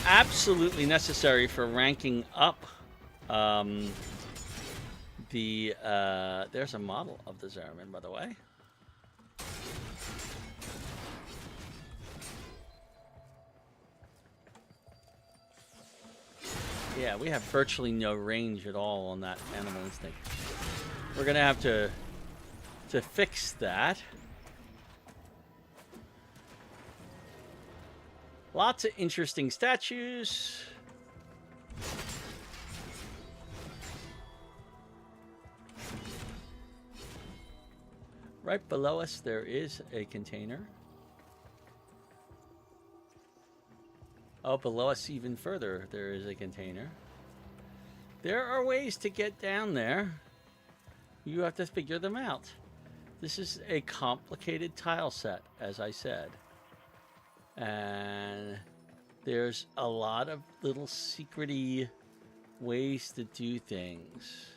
absolutely necessary for ranking up there's a model of the Zariman, by the way. Yeah, we have virtually no range at all on that animal instinct. We're gonna have to fix that. Lots of interesting statues. Right below us, there is a container. Oh, below us even further, there is a container. There are ways to get down there. You have to figure them out. This is a complicated tile set, as I said. And there's a lot of little secret-y ways to do things.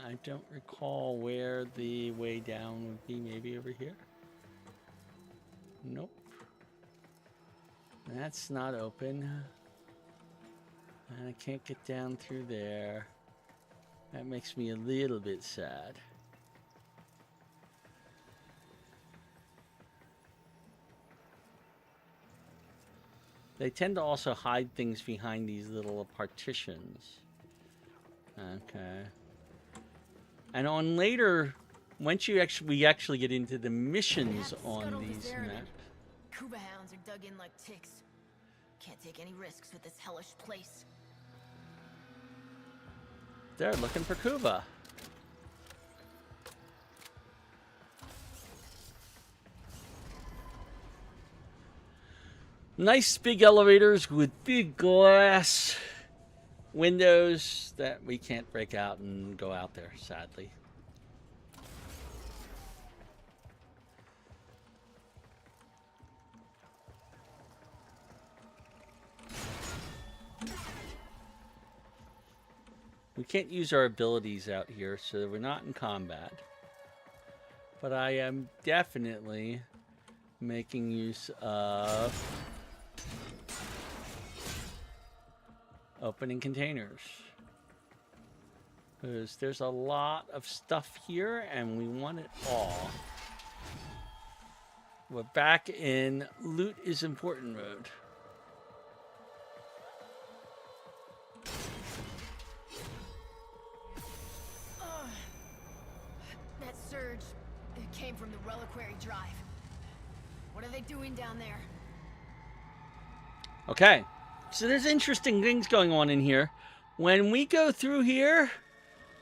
I don't recall where the way down would be. Maybe over here? Nope. That's not open. And I can't get down through there. That makes me a little bit sad. They tend to also hide things behind these little partitions. Okay. And on later, once we actually get into the missions on these maps. Kuba hounds are dug in like ticks. Can't take any risks with this hellish place. They're looking for Kuba. Nice big elevators with big glass windows that we can't break out and go out there, sadly. We can't use our abilities out here, so we're not in combat. But I am definitely making use of opening containers. Because there's a lot of stuff here and we want it all. We're back in loot is important mode. That surge, it came from the reliquary drive. What are they doing down there? Okay, so there's interesting things going on in here. When we go through here,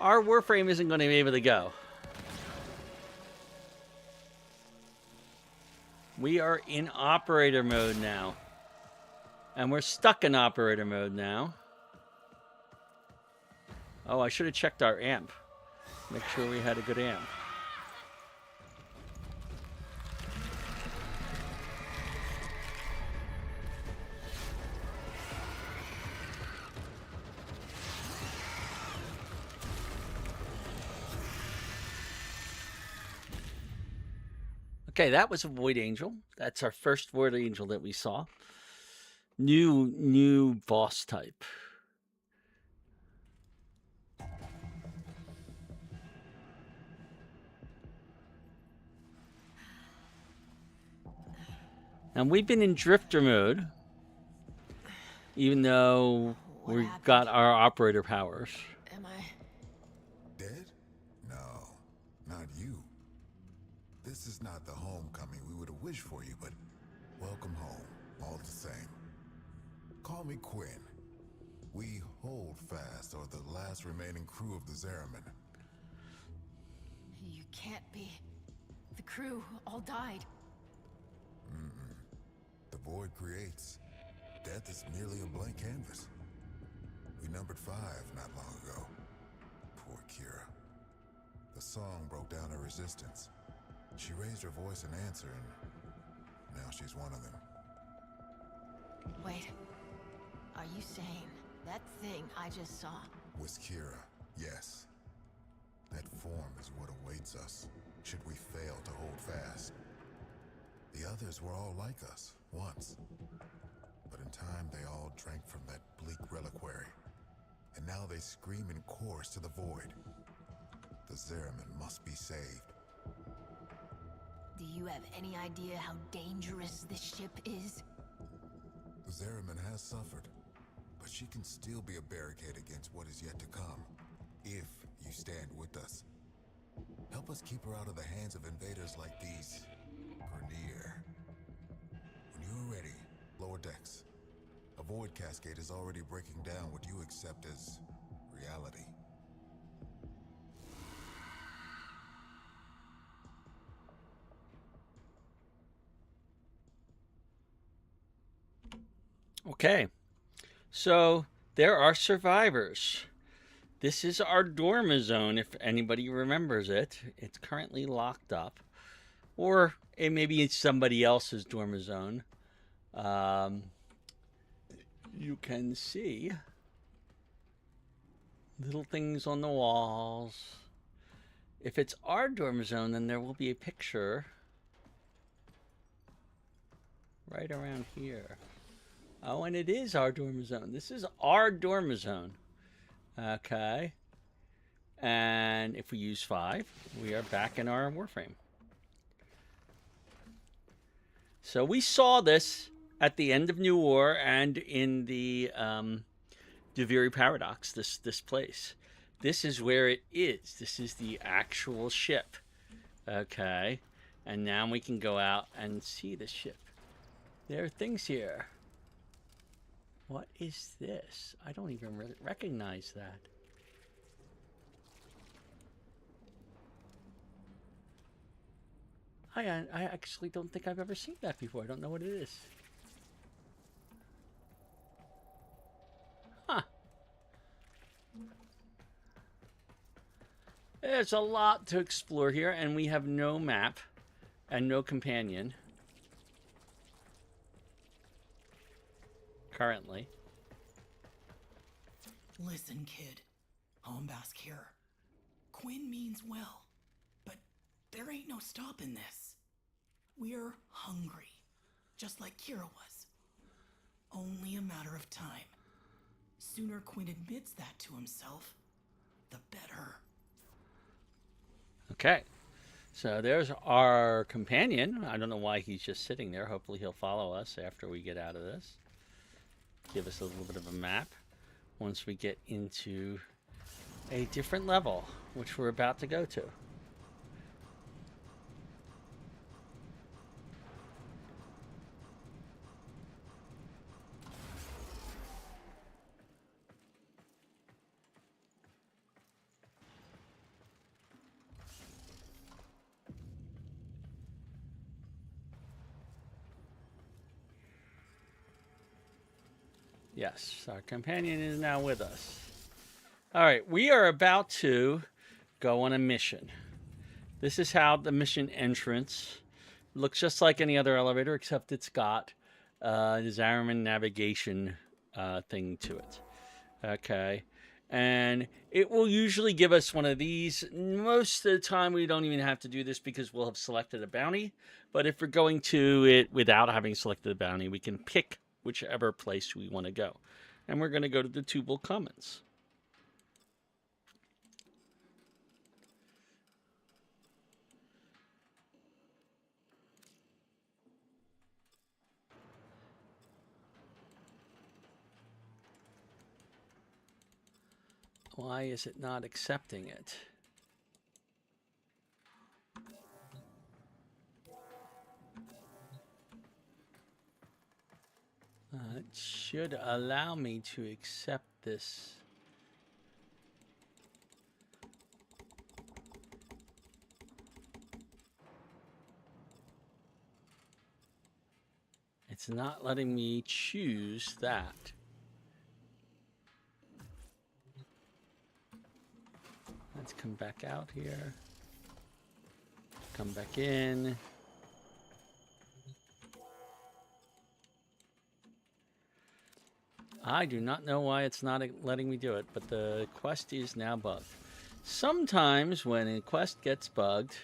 our Warframe isn't going to be able to go. We are in operator mode now. And we're stuck in operator mode now. Oh, I should have checked our amp. Make sure we had a good amp. Okay, that was a Void Angel. That's our first Void Angel that we saw. New boss type. And we've been in drifter mode, even though What we've happened? got our operator powers. Am I? Dead? No, not you. This is not the homecoming we would have wished for you, but welcome home, all the same. Call me Quinn. We hold fast are the last remaining crew of the Zariman. You can't be. The crew all died. The void creates. Death is merely a blank canvas. We numbered 5 not long ago. Poor Kira. The song broke down her resistance. She raised her voice in answer, and now she's one of them. Wait. Are you saying that thing I just saw? Was Kira, yes. That form is what awaits us, should we fail to hold fast. The others were all like us, once. But in time, they all drank from that bleak reliquary. And now they scream in chorus to the void. The Zariman must be saved. Do you have any idea how dangerous this ship is? The Zariman has suffered, but she can still be a barricade against what is yet to come, if you stand with us. Help us keep her out of the hands of invaders like these Grenier. When you're ready, lower decks. A void cascade is already breaking down what you accept as reality. Okay, so there are survivors. This is our dorm zone, if anybody remembers it. It's currently locked up. Or maybe it's somebody else's dorm zone. You can see little things on the walls. If it's our dorm zone, then there will be a picture right around here. Oh, and it is our dorm zone. This is our dorm zone. Okay. And if we use 5, we are back in our Warframe. So we saw this at the end of New War and in the Deviri Paradox, this place. This is where it is. This is the actual ship. Okay. And now we can go out and see the ship. There are things here. What is this? I don't even recognize that. I actually don't think I've ever seen that before. I don't know what it is. Huh. There's a lot to explore here, and we have no map and no companion. Currently. Listen, kid. Hombask here. Quinn means well, but there ain't no stopping this. We're hungry, just like Kira was. Only a matter of time. Sooner Quinn admits that to himself, the better. Okay. So there's our companion. I don't know why he's just sitting there. Hopefully he'll follow us after we get out of this. Give us a little bit of a map once we get into a different level, which we're about to go to. Yes, our companion is now with us. All right, we are about to go on a mission. This is how the mission entrance looks, just like any other elevator, except it's got the Zariman navigation thing to it. Okay, and it will usually give us one of these. Most of the time, we don't even have to do this because we'll have selected a bounty. But if we're going to it without having selected a bounty, we can pick whichever place we want to go. And we're going to go to the Tubal Commons. Why is it not accepting it? It should allow me to accept this. It's not letting me choose that. Let's come back out here. Come back in. I do not know why it's not letting me do it, but the quest is now bugged. Sometimes when a quest gets bugged,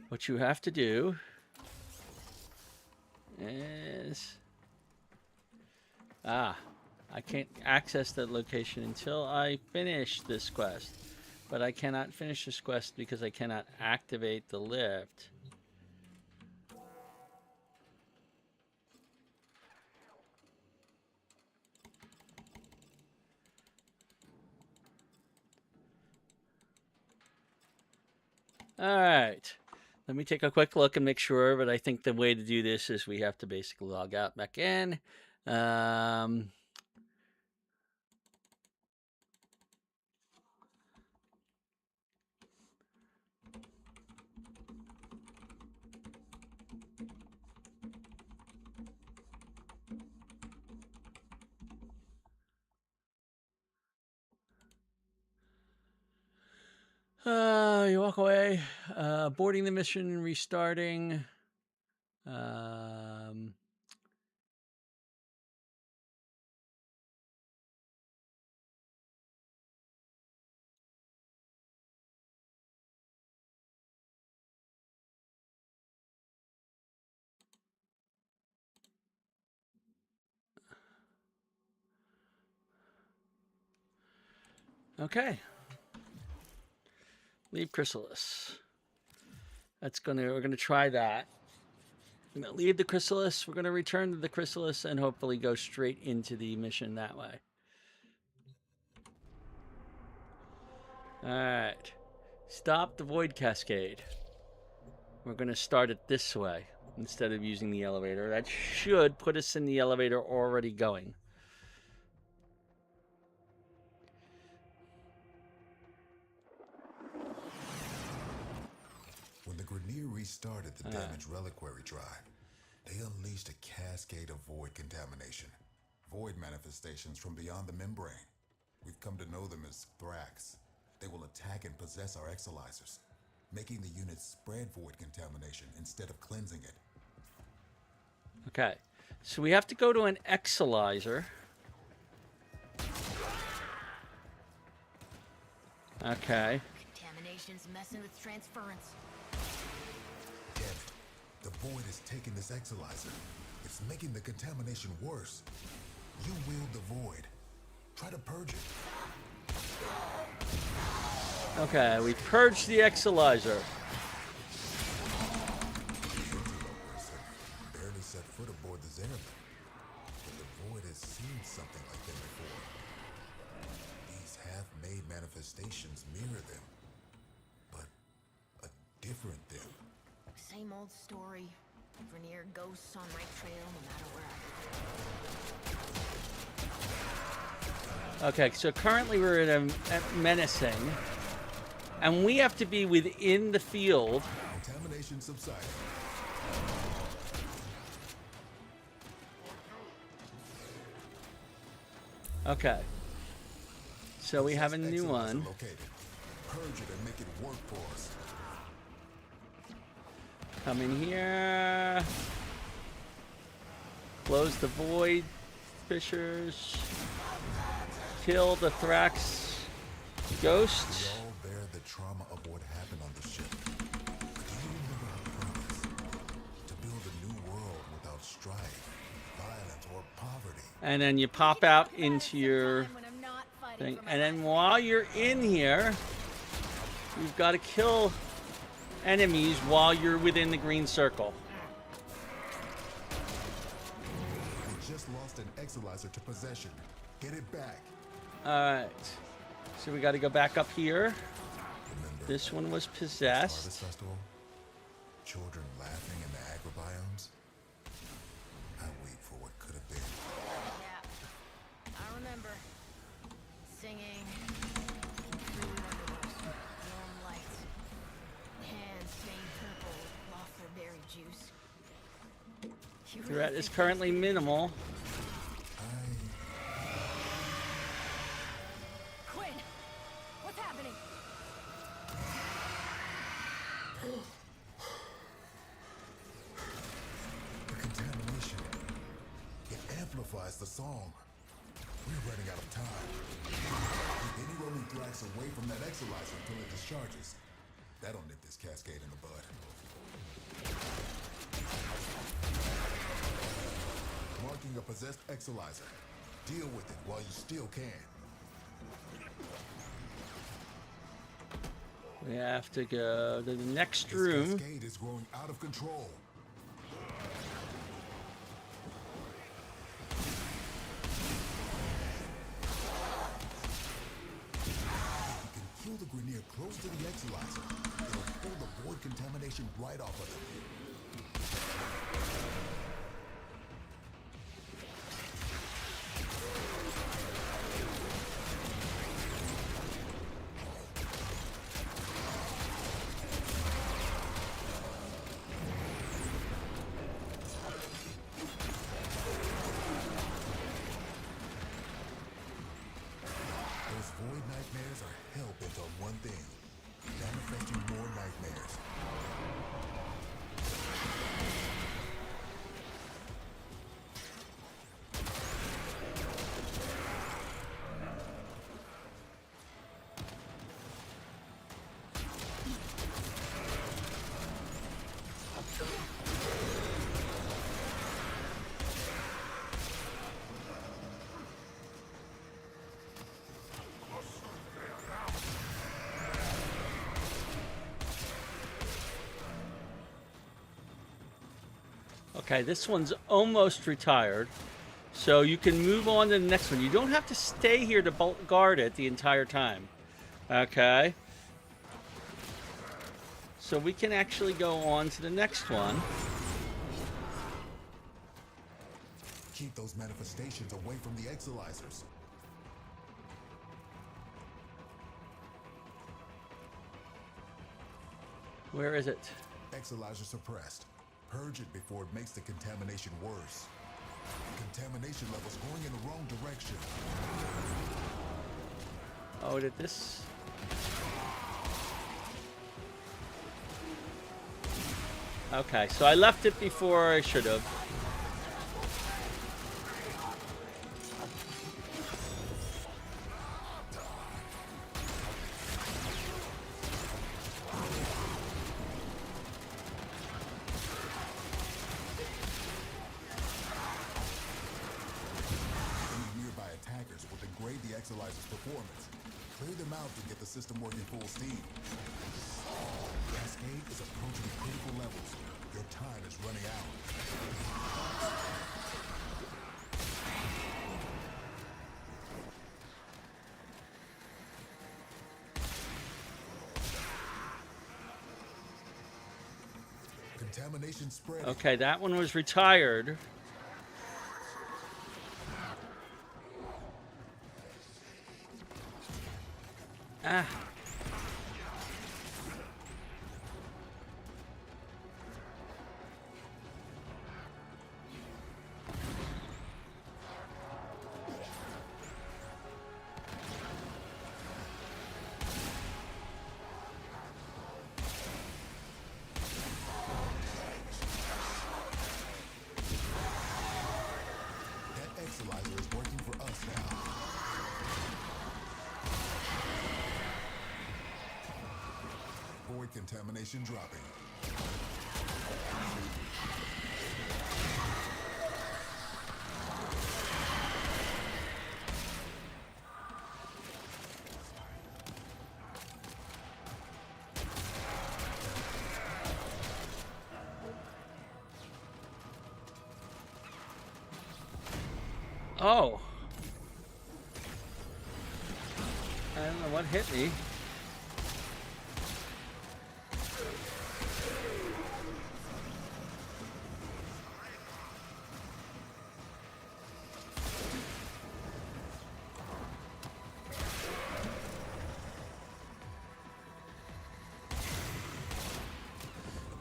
what you have to do is... I can't access that location until I finish this quest. But I cannot finish this quest because I cannot activate the lift. Alright. Let me take a quick look and make sure, but I think the way to do this is we have to basically log out, back in. You walk away, boarding the mission and restarting. Okay. Leave Chrysalis. We're gonna try that. I'm gonna leave the Chrysalis. We're gonna return to the Chrysalis and hopefully go straight into the mission that way. Alright. Stop the Void Cascade. We're gonna start it this way instead of using the elevator. That should put us in the elevator already going. When the Grineer restarted the damaged reliquary drive, they unleashed a cascade of void contamination. Void manifestations from beyond the membrane. We've come to know them as Thrax. They will attack and possess our exolizers, making the unit spread void contamination instead of cleansing it. Okay, so we have to go to an exolizer. Okay. Contamination's messing with transference. Dev, the void is taking this exolizer. It's making the contamination worse. You wield the void. Try to purge it. Okay, we purged the exolizer. Barely set foot aboard the Zariman, but the void has seen something like them before. These half-made manifestations mirror them, but a different them. Same old story. Grineer ghosts on my trail no matter where I go. Okay, so currently we're in a menacing, and we have to be within the field. Contamination subsided. Okay. So we have a new one. Located. Purge it and make it work for us. Come in here. Close the void fissures. Kill the Thrax ghost. We all bear the trauma of what happened on the ship. But do you remember our promise? To build a new world without strife, violence, or poverty. And then you pop out into your When I'm not fighting thing. for my And then life. while you're in here, you've got to kill enemies while you're within the green circle. We just lost an exolizer to possession. Get it back. Alright. So we got to go back up here. Remember This one was Harvest possessed. Festival? Children laughing in the agrobiomes? I wait for what could have been. Yeah, I remember. Singing. Through warm light. Hands stained purple, lost their berry juice. You really Threat is think currently minimal. Quinn! What's happening? The contamination. It amplifies the song. We're running out of time. Keep any rolling thrax away from that exolyzer until it discharges. That'll nip this cascade in the bud. Marking a possessed exolyzer. Deal with it while you still can. We have to go to the next This room. cascade is growing out of control. If you can kill the Grenier close to the exolyzer, it'll pull the void contamination right off of them. Those void nightmares are hell-bent on one thing. Manifesting more nightmares. Okay, this one's almost retired. So you can move on to the next one. You don't have to stay here to guard it the entire time. Okay. So we can actually go on to the next one. Keep those manifestations away from the exolyzers. Where is it? Exolyzer suppressed. Purge it before it makes the contamination worse. Contamination levels going in the wrong direction. Oh, did this? Okay, so I left it before I should have. Any nearby attackers will degrade the exolyzer's performance. Clear them out to get the system working full steam. Cascade is approaching critical levels. Your time is running out. Contamination spread. Okay, that one was retired. Ah. That exolyzer is working for us now. Void contamination dropping. Oh. I don't know hit me.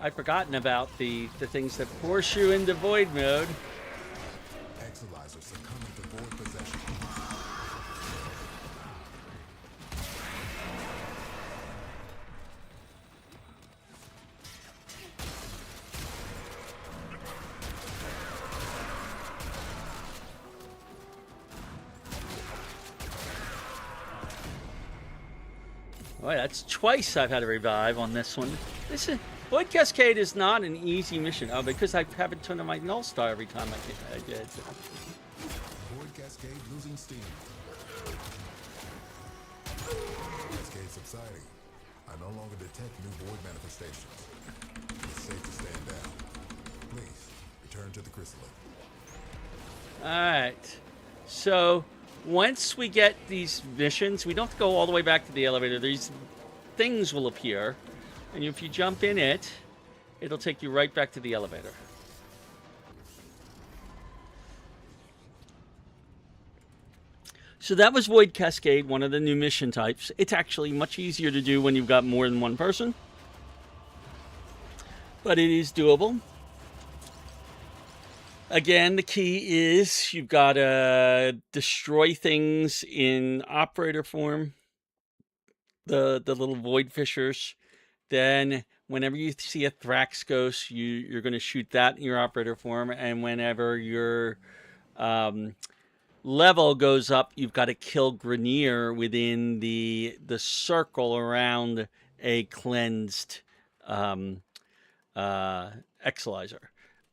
I've forgotten about the things that force you into void mode. Exalizer succumbing to void possession. Boy, that's twice I've had a revive on this one. This is Void Cascade is not an easy mission. Oh, because I haven't turned on my Null Star every time I did. Void Cascade losing steam. Cascade subsiding. I no longer detect new void manifestations. It's safe to stand down. Please, return to the chrysalis. Alright. So, once we get these missions, we don't have to go all the way back to the elevator. These things will appear. And if you jump in it, it'll take you right back to the elevator. So that was Void Cascade, one of the new mission types. It's actually much easier to do when you've got more than one person. But it is doable. Again, the key is you've got to destroy things in operator form. The little void fissures. Then, whenever you see a Thraxgos, you're going to shoot that in your operator form. And whenever your level goes up, you've got to kill Grenier within the circle around a cleansed Exalizer.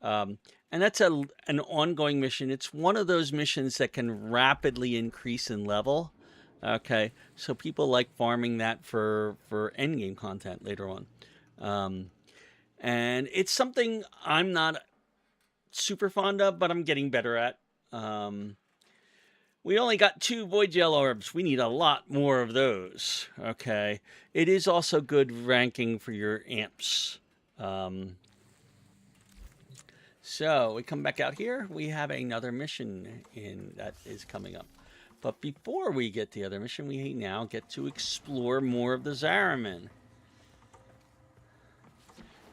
And that's an ongoing mission. It's one of those missions that can rapidly increase in level. Okay, so people like farming that for endgame content later on. And it's something I'm not super fond of, but I'm getting better at. We only got 2 Void Gel Orbs. We need a lot more of those. Okay, it is also good ranking for your amps. So we come back out here. We have another mission that is coming up. But before we get the other mission, we now get to explore more of the Zariman.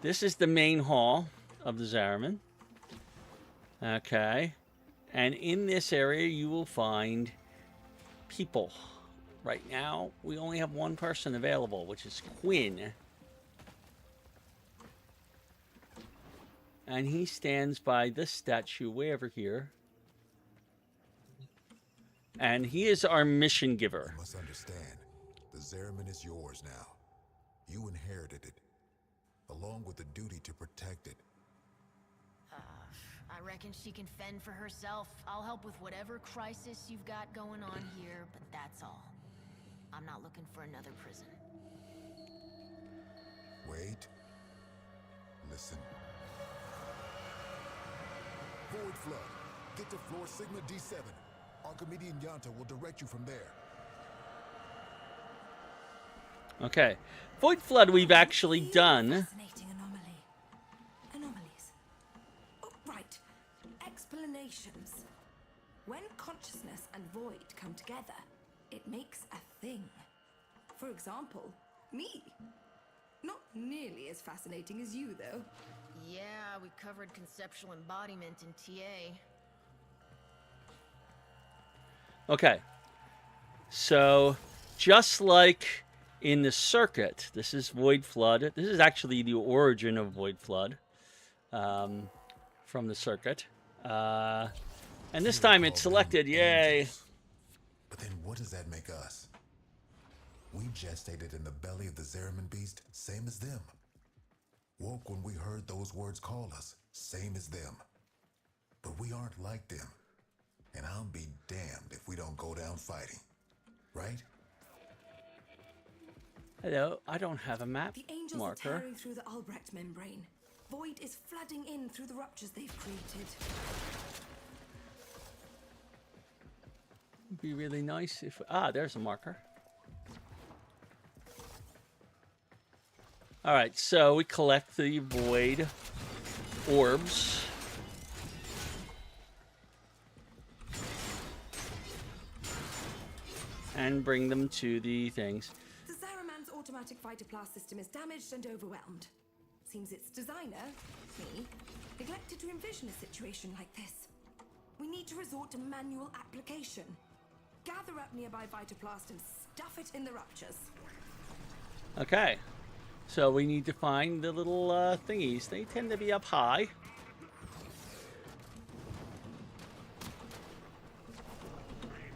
This is the main hall of the Zariman. Okay. And in this area, you will find people. Right now, we only have one person available, which is Quinn. And he stands by this statue way over here. And he is our mission giver. You must understand, the Zariman is yours now. You inherited it, along with the duty to protect it. I reckon she can fend for herself. I'll help with whatever crisis you've got going on here, but that's all. I'm not looking for another prison. Wait. Listen. Void Flood. Get to floor Sigma D7. Archimedean Yanta will direct you from there. Okay. Void Flood we've actually done. Fascinating anomaly. Anomalies. Oh, right. Explanations. When consciousness and void come together, it makes a thing. For example, me. Not nearly as fascinating as you, though. Yeah, we covered conceptual embodiment in TA. Okay. So, just like in the circuit, this is Void Flood. This is actually the origin of Void Flood from the circuit. And this time it's selected. Yay. But then what does that make us? We gestated in the belly of the Zariman beast, same as them. Woke when we heard those words call us, same as them. But we aren't like them. And I'll be damned if we don't go down fighting. Right? Hello, I don't have a map The angels marker. are tearing through the Albrecht membrane. Void is flooding in through the ruptures they've created. It'd be really nice if... there's a marker. All right, so we collect the void orbs. And bring them to the things. The Zariman's automatic fighter blast system is damaged and overwhelmed. Seems its designer, me, neglected to envision a situation like this. We need to resort to manual application. Gather up nearby Vitaplast and stuff it in the ruptures. Okay. So we need to find the little thingies. They tend to be up high.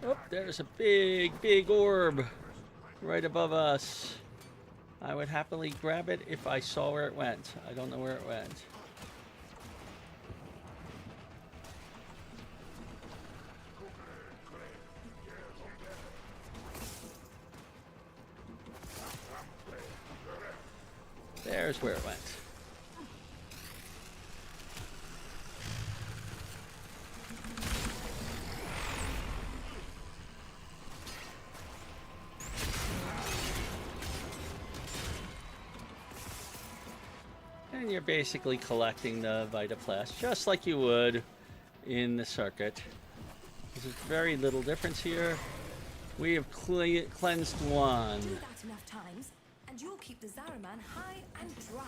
Oh, there's a big, big orb right above us. I would happily grab it if I saw where it went. I don't know where it went. There's where it went. And you're basically collecting the Vitaplast just like you would in the circuit. There's very little difference here. We have cleansed one. Do that enough times, and you'll keep the Zariman high and dry.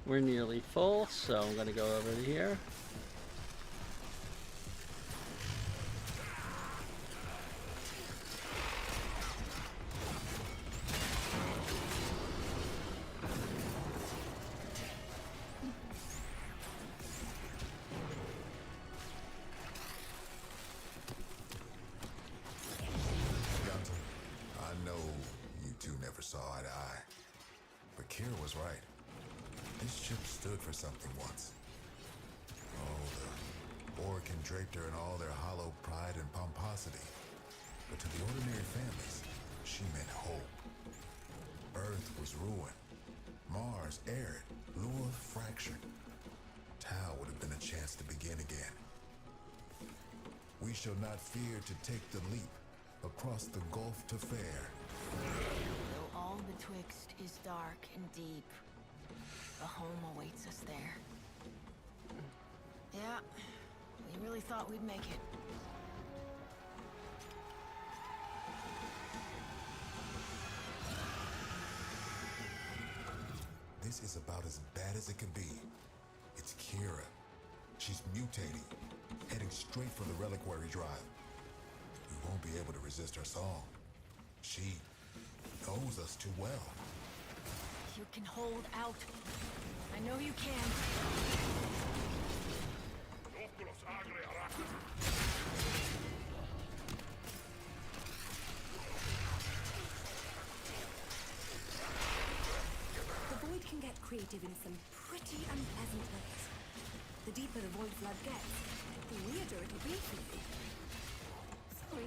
We're nearly full, so I'm going to go over to here. I know you two never saw eye to eye, but Kira was right. This ship stood for something once. Oh, the Orc and draped her in all their hollow pride and pomposity. But to the ordinary families, she meant hope. Earth was ruined. Mars arid. Lua fractured. Tau would have been a chance to begin again. We shall not fear to take the leap across the gulf to fair. Though all betwixt is dark and deep, the home awaits us there. Yeah, we really thought we'd make it. This is about as bad as it can be. It's Kira. She's mutating, heading straight for the reliquary drive. We won't be able to resist her song. She knows us too well. You can hold out. I know you can. The void can get creative in some pretty unpleasant ways. The deeper the void flood gets, the weirder it'll be for you. Sorry.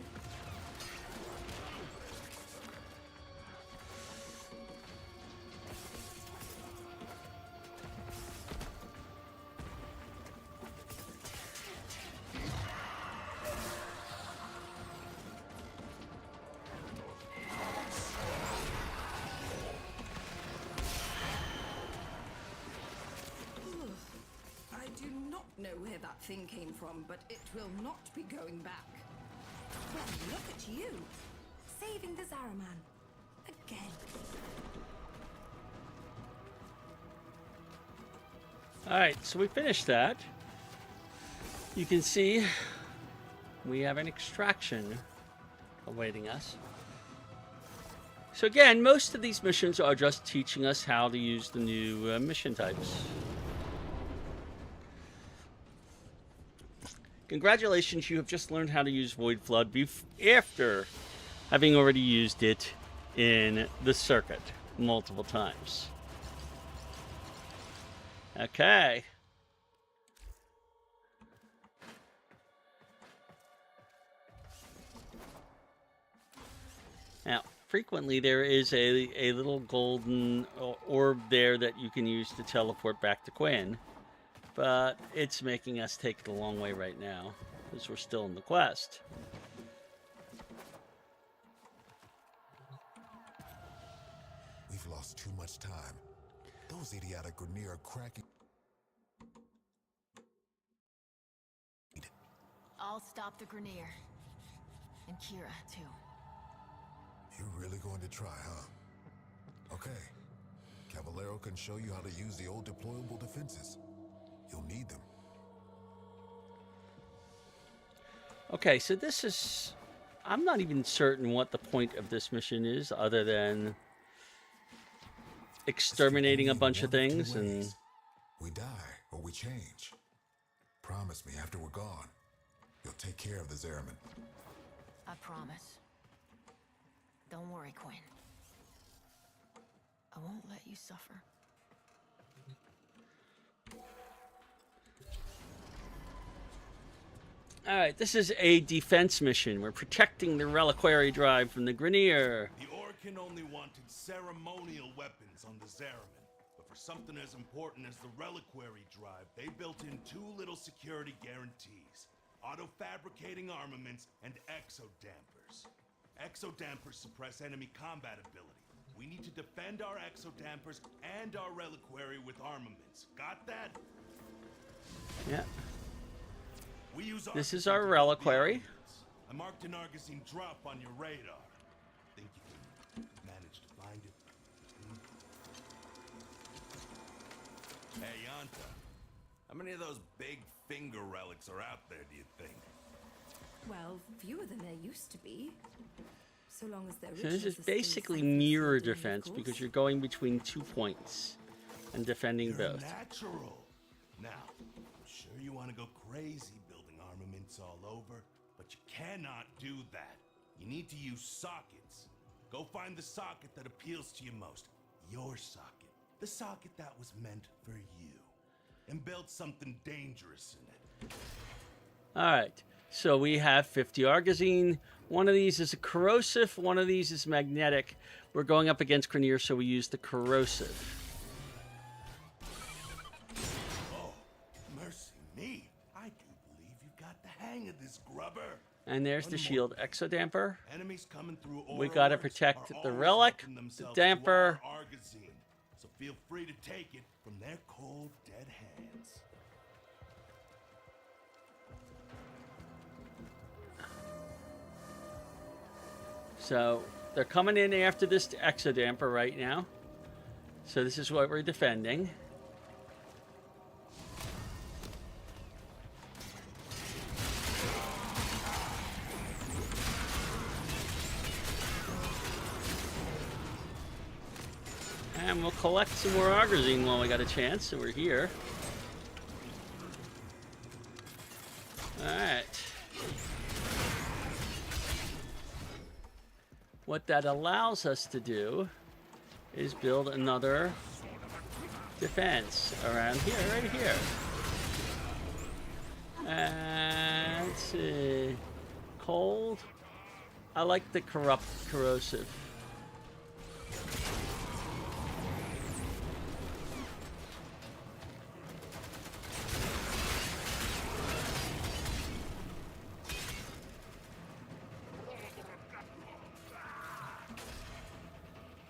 I do not know where that thing came from, but it will not be going back. Well, look at you, saving the Zariman. Again. Alright, so we finished that. You can see we have an extraction awaiting us. So again, most of these missions are just teaching us how to use the new mission types. Congratulations, you have just learned how to use Void Flood after having already used it in the circuit multiple times. Okay. Now, frequently there is a little golden orb there that you can use to teleport back to Quinn, but it's making us take it a long way right now because we're still in the quest. We've lost too much time. Those idiotic Grenier are cracking. I'll stop the Grenier. And Kira, too. You're really going to try, huh? Okay. Caballero can show you how to use the old deployable defenses. You'll need them. Okay, so this is... I'm not even certain what the point of this mission is, other than exterminating a bunch of things and... We die, or we change. Promise me after we're gone, you'll take care of the Zariman. I promise. Don't worry, Quinn. I won't let you suffer. Alright, this is a defense mission. We're protecting the reliquary drive from the Grenier. The Orkin only wanted ceremonial weapons on the Zariman, but for something as important as the reliquary drive, they built in 2 little security guarantees: auto-fabricating armaments and exodampers. Exodampers suppress enemy combat ability. We need to defend our exodampers and our reliquary with armaments. Got that? Yeah. We use This is Argosine our to build the reliquary. armaments. I marked an Argosine drop on your radar. Think you can manage to find it? Hey, Yanta. How many of those big finger relics are out there, do you think? Well, fewer than there used to be. So long as they're So this is basically mirror defense because you're going between 2 points and defending You're both. natural. Now, I'm sure you want to go crazy building armaments all over, but you cannot do that. You need to use sockets. Go find the socket that appeals to you most. Your socket. The socket that was meant for you. And build something dangerous in it. Alright, so we have 50 Argosine. One of these is a corrosive, one of these is magnetic. We're going up against Grenier, so we use the corrosive. Oh, mercy me. I do believe you've got the hang of this, grubber. And there's the shield exodamper. Enemies coming through We gotta aura protect are the always relic, helping the themselves damper. to our Argosine, so feel free to take it from their cold, dead hands. So they're coming in after this exodamper right now. So this is what we're defending. And we'll collect some more Argosine while we got a chance, so we're here. Alright. What that allows us to do is build another defense around here, right here. And let's see. Cold. I like the corrosive.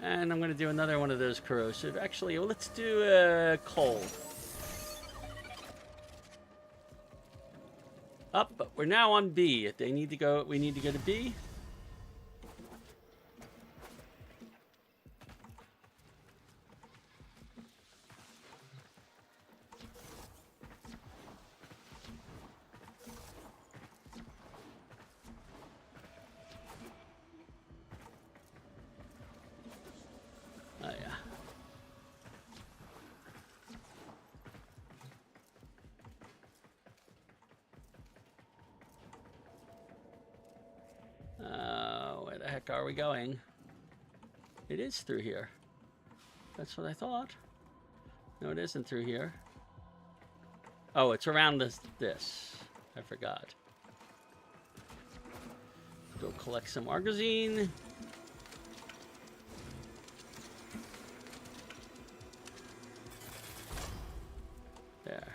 And I'm going to do another one of those corrosive. Actually, well, let's do cold. Up, but we're now on B. If they need to go, we need to go to B. Oh, yeah. Where the heck are we going? It is through here. That's what I thought. No, it isn't through here. Oh, it's around this. I forgot. Go collect some argazine. There.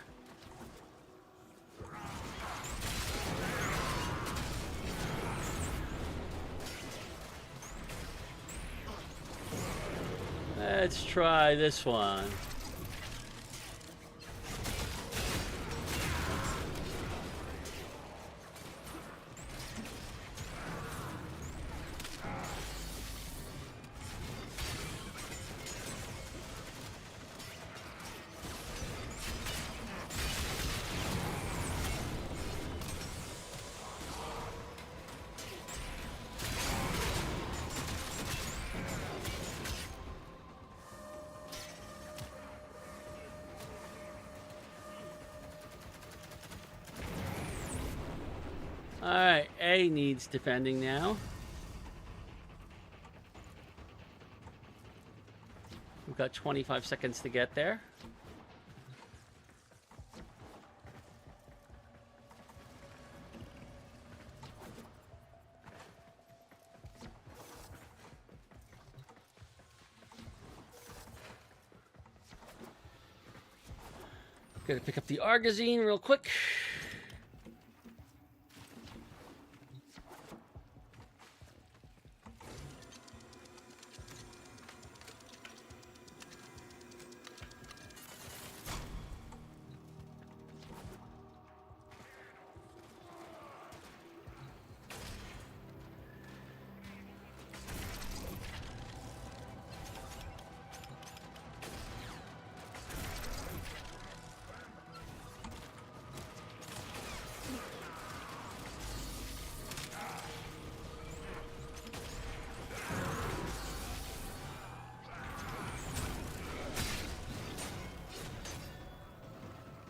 Let's try this one. Alright, A needs defending now. We've got 25 seconds to get there. Gotta pick up the argazine real quick.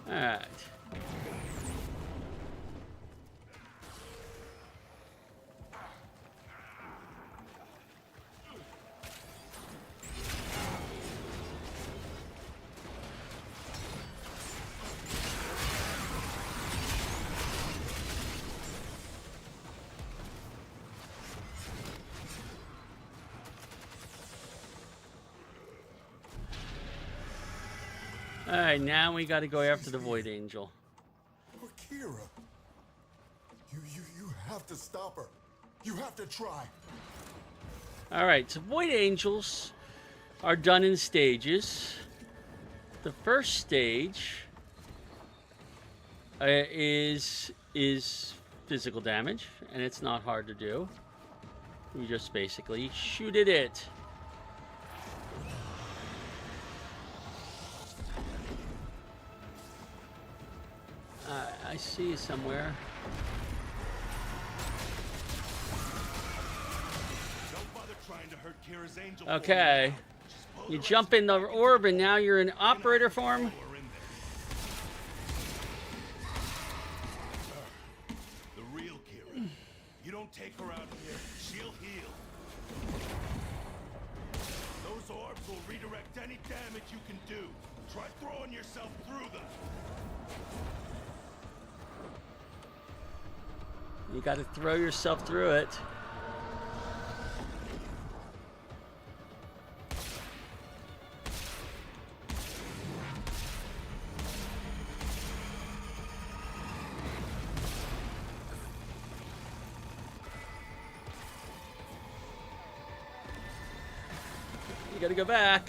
Alright. Alright, now we gotta go after the Void Angel. Kira, you have to stop her. You have to try. Alright, so Void Angels are done in stages. The first stage is physical damage, and it's not hard to do. You just basically shoot at it. I see you somewhere. Don't bother trying to hurt Kira's angel. Okay. You jump in the orb and now you're in operator form. The real Kira. You don't take her out here, she'll heal. Those orbs will redirect any damage you can do. Try throwing yourself through them. You got to throw yourself through it. You got to go back.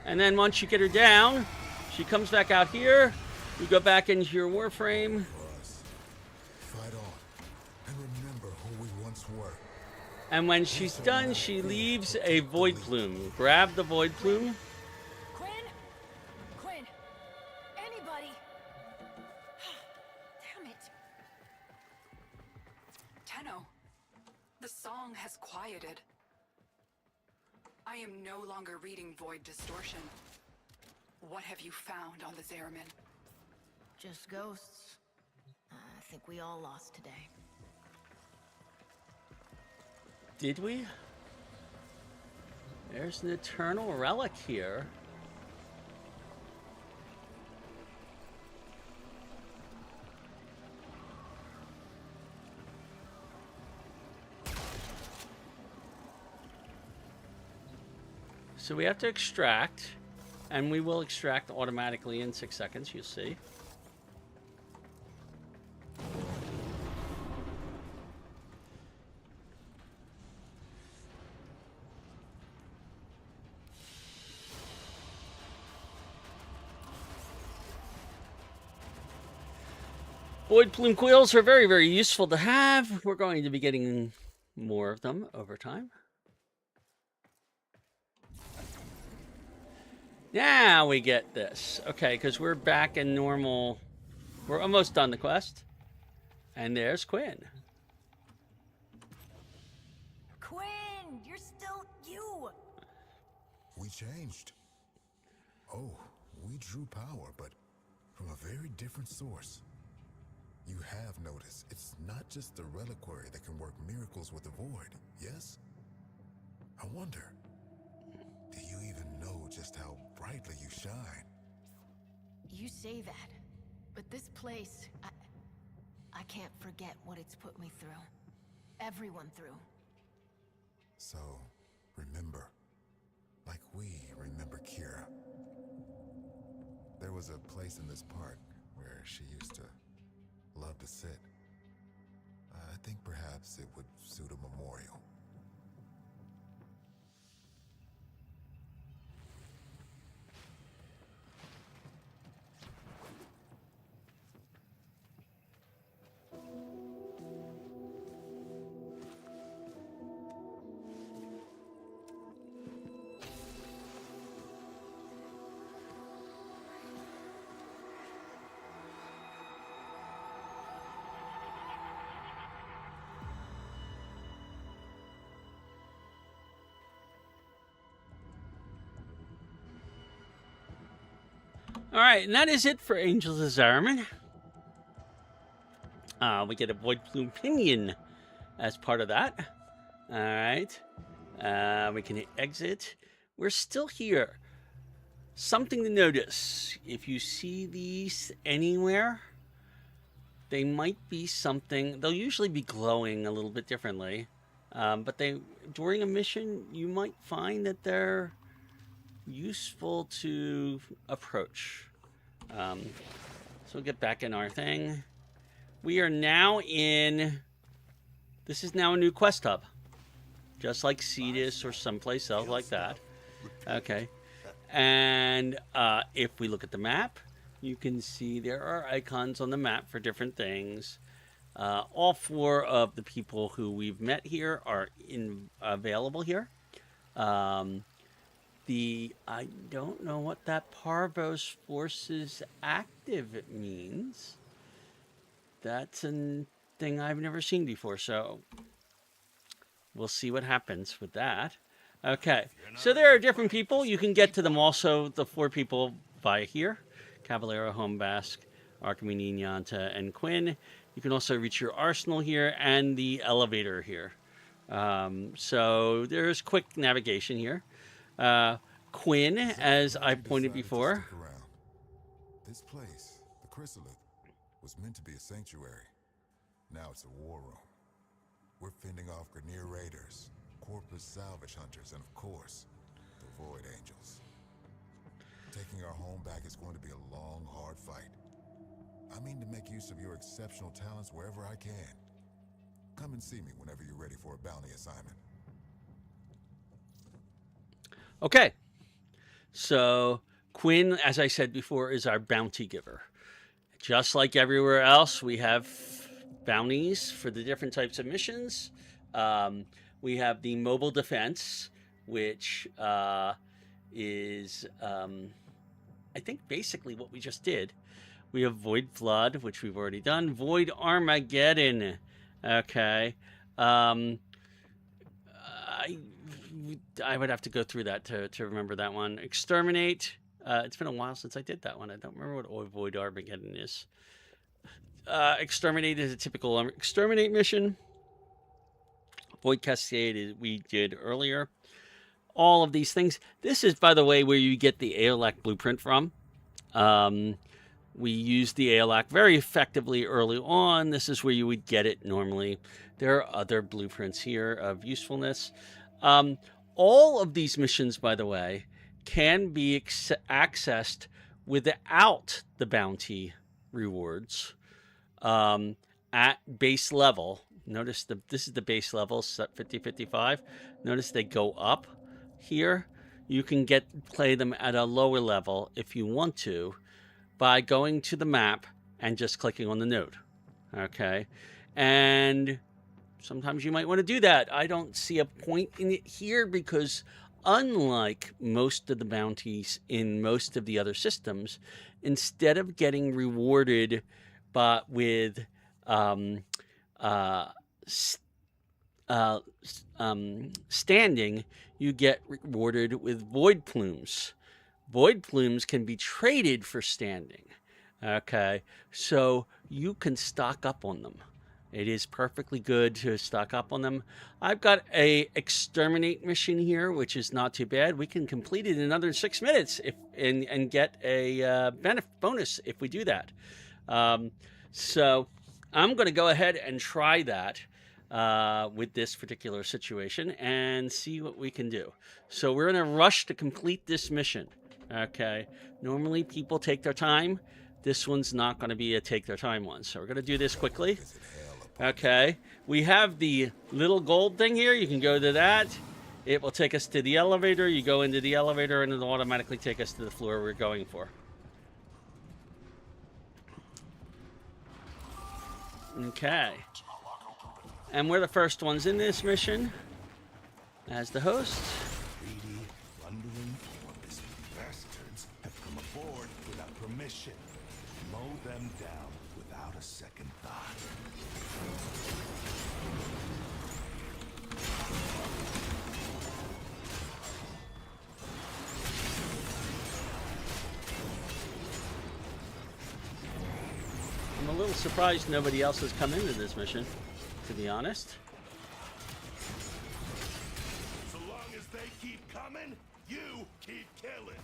And then once you get her down, she comes back out here. You go back into your Warframe. Fight on, and remember who we once were. And when she's done, she leaves a Void Plume. Grab the Void Plume. Quinn! Anybody! Damn it. Tenno, the song has quieted. I am no longer reading Void Distortion. What have you found on the Zariman? Just ghosts. I think we all lost today. Did we? There's an eternal relic here. So we have to extract, and we will extract automatically in 6 seconds, you'll see. Void plume coils are very, very useful to have. We're going to be getting more of them over time. Now we get this. Okay, because we're back in normal. We're almost done the quest. And there's Quinn. Quinn, you're still you. We changed. Oh, we drew power, but from a very different source. You have noticed, it's not just the reliquary that can work miracles with the void, yes? I wonder, do you even know just how brightly you shine? You say that, but this place, I can't forget what it's put me through. Everyone through. So, remember, like we remember Kira. There was a place in this park where she used to love to sit. I think perhaps it would suit a memorial. All right, and that is it for Angels of Zariman. We get a Void Plume Pinion as part of that. All right. We can hit exit. We're still here. Something to notice. If you see these anywhere, they might be something. They'll usually be glowing a little bit differently. But during a mission, you might find that they're useful to approach. So we'll get back in our thing. We are now in. This is now a new quest hub, just like Cetus or someplace else like that. Okay, and if we look at the map, you can see there are icons on the map for different things. All 4 of the people who we've met here are available here. I don't know what that Parvos Forces active means. That's a thing I've never seen before, so we'll see what happens with that. Okay, so there are different people. You can get to them also, the 4 people via here. Caballero, Homebask, Archimini, Nyanta, and Quinn. You can also reach your arsenal here and the elevator here. So there's quick navigation here. Quinn, as I pointed before. This place, the Chrysalith, was meant to be a sanctuary. Now it's a war room. We're fending off Grineer raiders, Corpus salvage hunters, and of course, the Void Angels. Taking our home back is going to be a long, hard fight. I mean to make use of your exceptional talents wherever I can. Come and see me whenever you're ready for a bounty assignment. Okay, so Quinn, as I said before, is our bounty giver. Just like everywhere else, we have bounties for the different types of missions. We have the mobile defense, which is, I think, basically what we just did. We have Void Flood, which we've already done. Void Armageddon. Okay. I would have to go through that to remember that one. Exterminate. It's been a while since I did that one. I don't remember what Void Armageddon is. Exterminate is a typical exterminate mission. Void Cascade we did earlier. All of these things. This is, by the way, where you get the Aeolac blueprint from. We used the Aeolac very effectively early on. This is where you would get it normally. There are other blueprints here of usefulness. All of these missions, by the way, can be accessed without the bounty rewards at base level. Notice this is the base level, set 50-55. Notice they go up here. You can play them at a lower level if you want to by going to the map and just clicking on the node. Okay, and sometimes you might want to do that. I don't see a point in it here because unlike most of the bounties in most of the other systems, instead of getting rewarded with standing, you get rewarded with void plumes. Void plumes can be traded for standing. Okay, so you can stock up on them. It is perfectly good to stock up on them. I've got a exterminate mission here, which is not too bad. We can complete it in another 6 minutes and get a bonus if we do that. So I'm going to go ahead and try that with this particular situation and see what we can do. So we're in a rush to complete this mission. Okay, normally people take their time. This one's not going to be a take their time one. So we're going to do this quickly. Okay, we have the little gold thing here. You can go to that. It will take us to the elevator. You go into the elevator and it'll automatically take us to the floor we're going for. Okay. And we're the first ones in this mission as the host. Greedy, plundering, these bastards have come aboard without permission. Mow them down without a second thought. I'm a little surprised nobody else has come into this mission, to be honest. So long as they keep coming, you keep killing.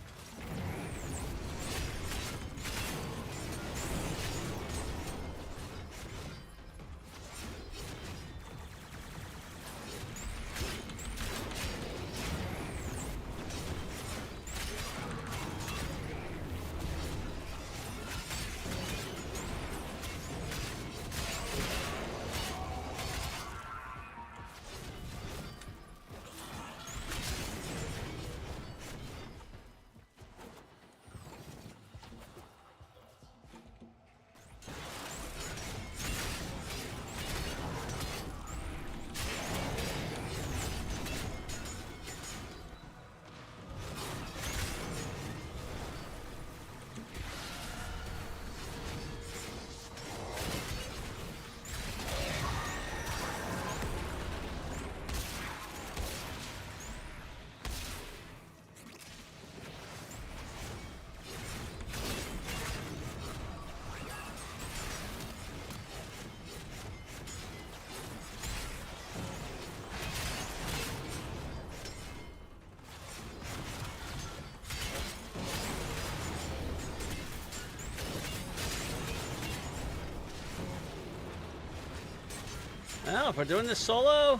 Well, if we're doing this solo,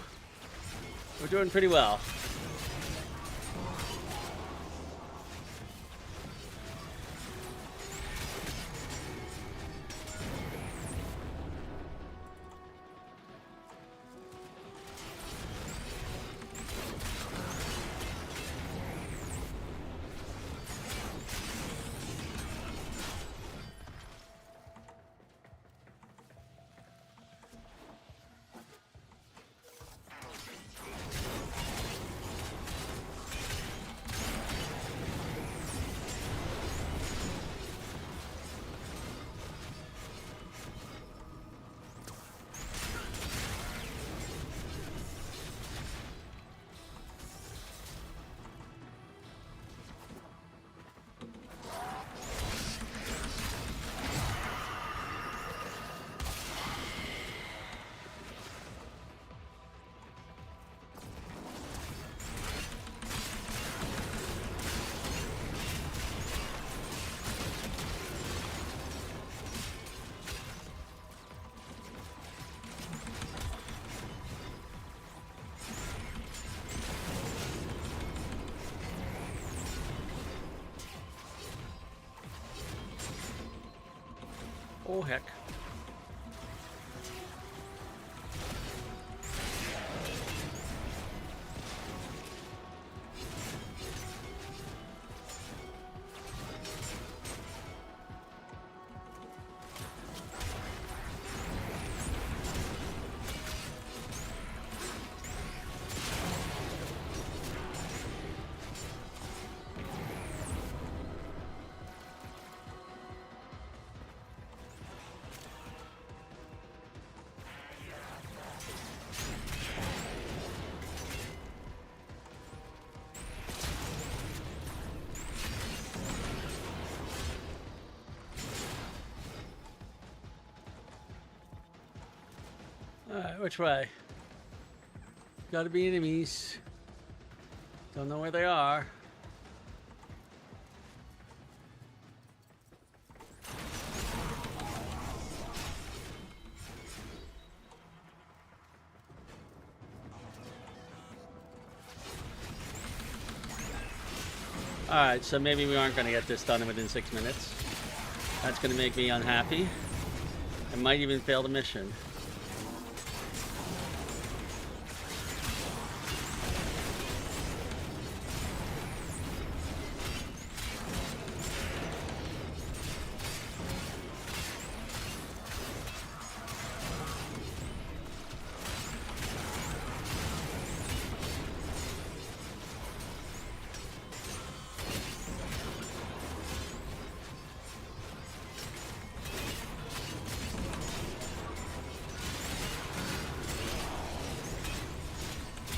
we're doing pretty well. Oh, heck. Alright, which way? Gotta be enemies. Don't know where they are. Alright, so maybe we aren't going to get this done within 6 minutes. That's going to make me unhappy. I might even fail the mission.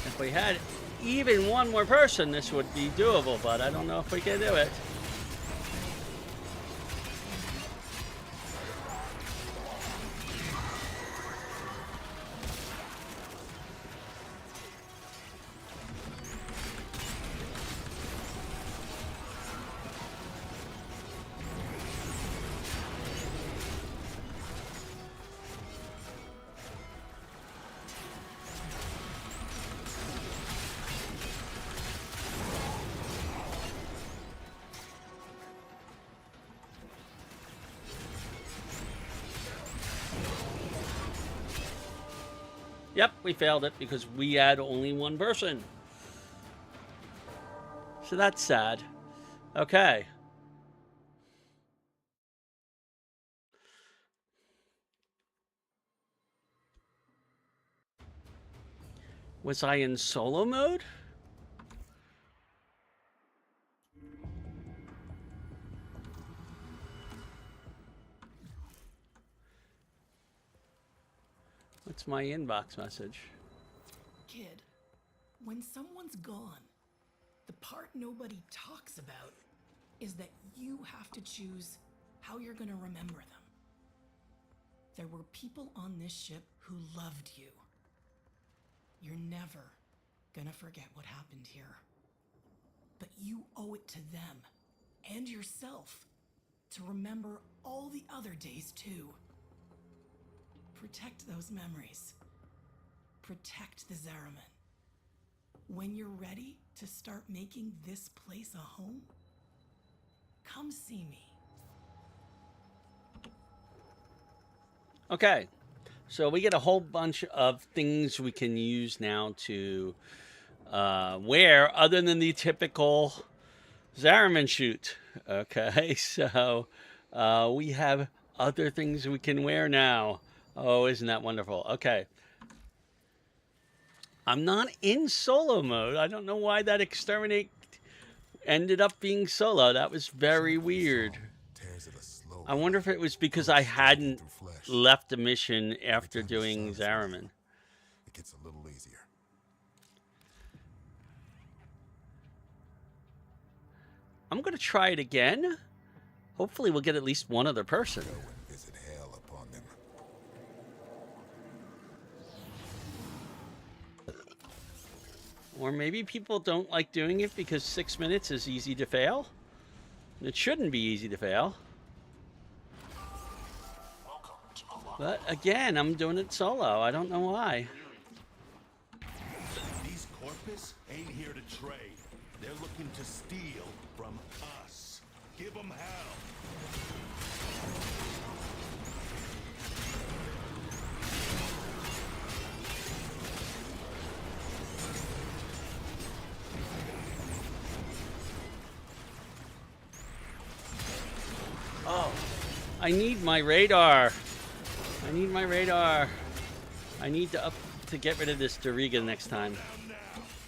If we had even one more person, this would be doable, but I don't know if we can do it. Yep, we failed it because we had only one person. So that's sad. Okay. Was I in solo mode? What's my inbox message? Kid, when someone's gone, the part nobody talks about is that you have to choose how you're gonna remember them. There were people on this ship who loved you. You're never gonna forget what happened here. But you owe it to them and yourself to remember all the other days too. Protect those memories. Protect the Zariman. When you're ready to start making this place a home, come see me. Okay, so we get a whole bunch of things we can use now to wear other than the typical Zariman shoot. Okay, so we have other things we can wear now. Oh, isn't that wonderful? Okay. I'm not in solo mode. I don't know why that exterminate ended up being solo. That was very weird. I wonder if it was because I hadn't left the mission after doing Zariman. It gets a little easier. I'm going to try it again. Hopefully we'll get at least one other person. Visit hell upon them. Or maybe people don't like doing it because 6 minutes is easy to fail. It shouldn't be easy to fail. But again, I'm doing it solo. I don't know why. These Corpus ain't here to trade. They're looking to steal from us. Give them hell. I need my radar. I need my radar. I need to get rid of this Doriga next time. Down now.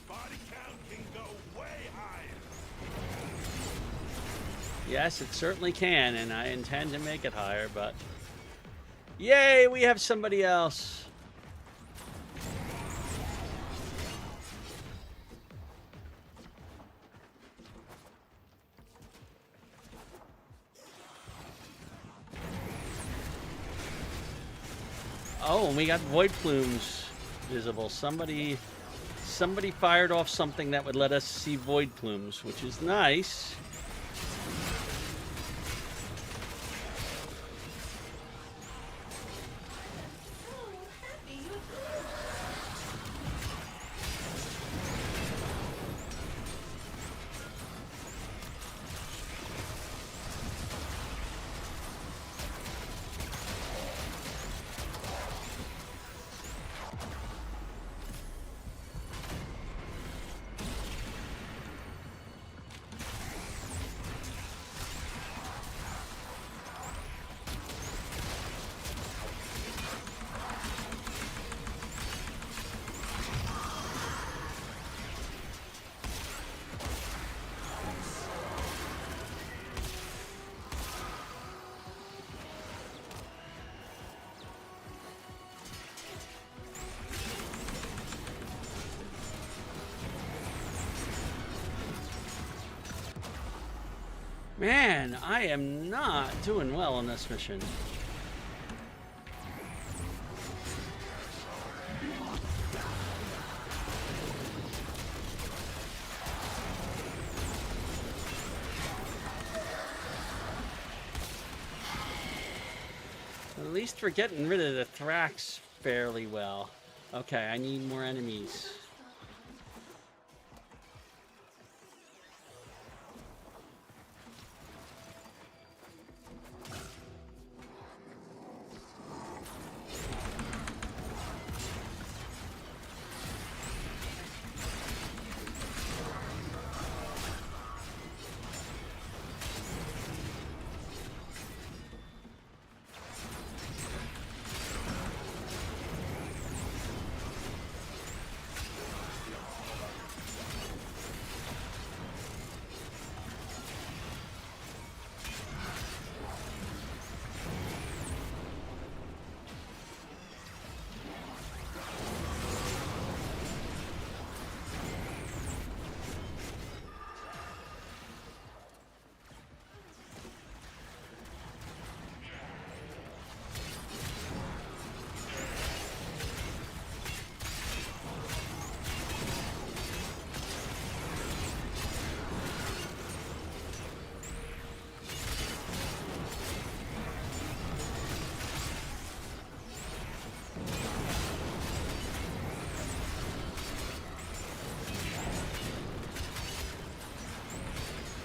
Body count can go way higher. Yes, it certainly can, and I intend to make it higher, but... Yay, we have somebody else. Oh, and we got void plumes visible. Somebody fired off something that would let us see void plumes, which is nice. Man, I am not doing well on this mission. At least we're getting rid of the Thrax fairly well. Okay, I need more enemies.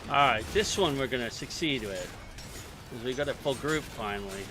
Alright, this one we're gonna succeed with. Because we got a full group finally.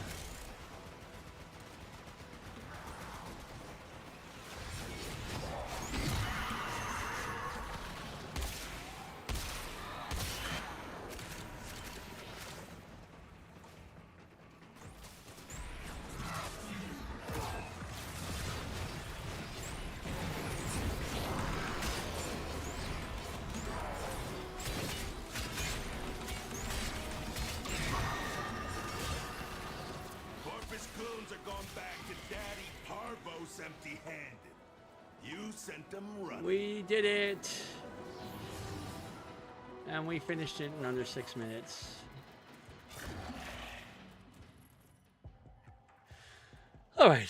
Empty-handed. You sent them running. We did it. And we finished it in under 6 minutes. All right.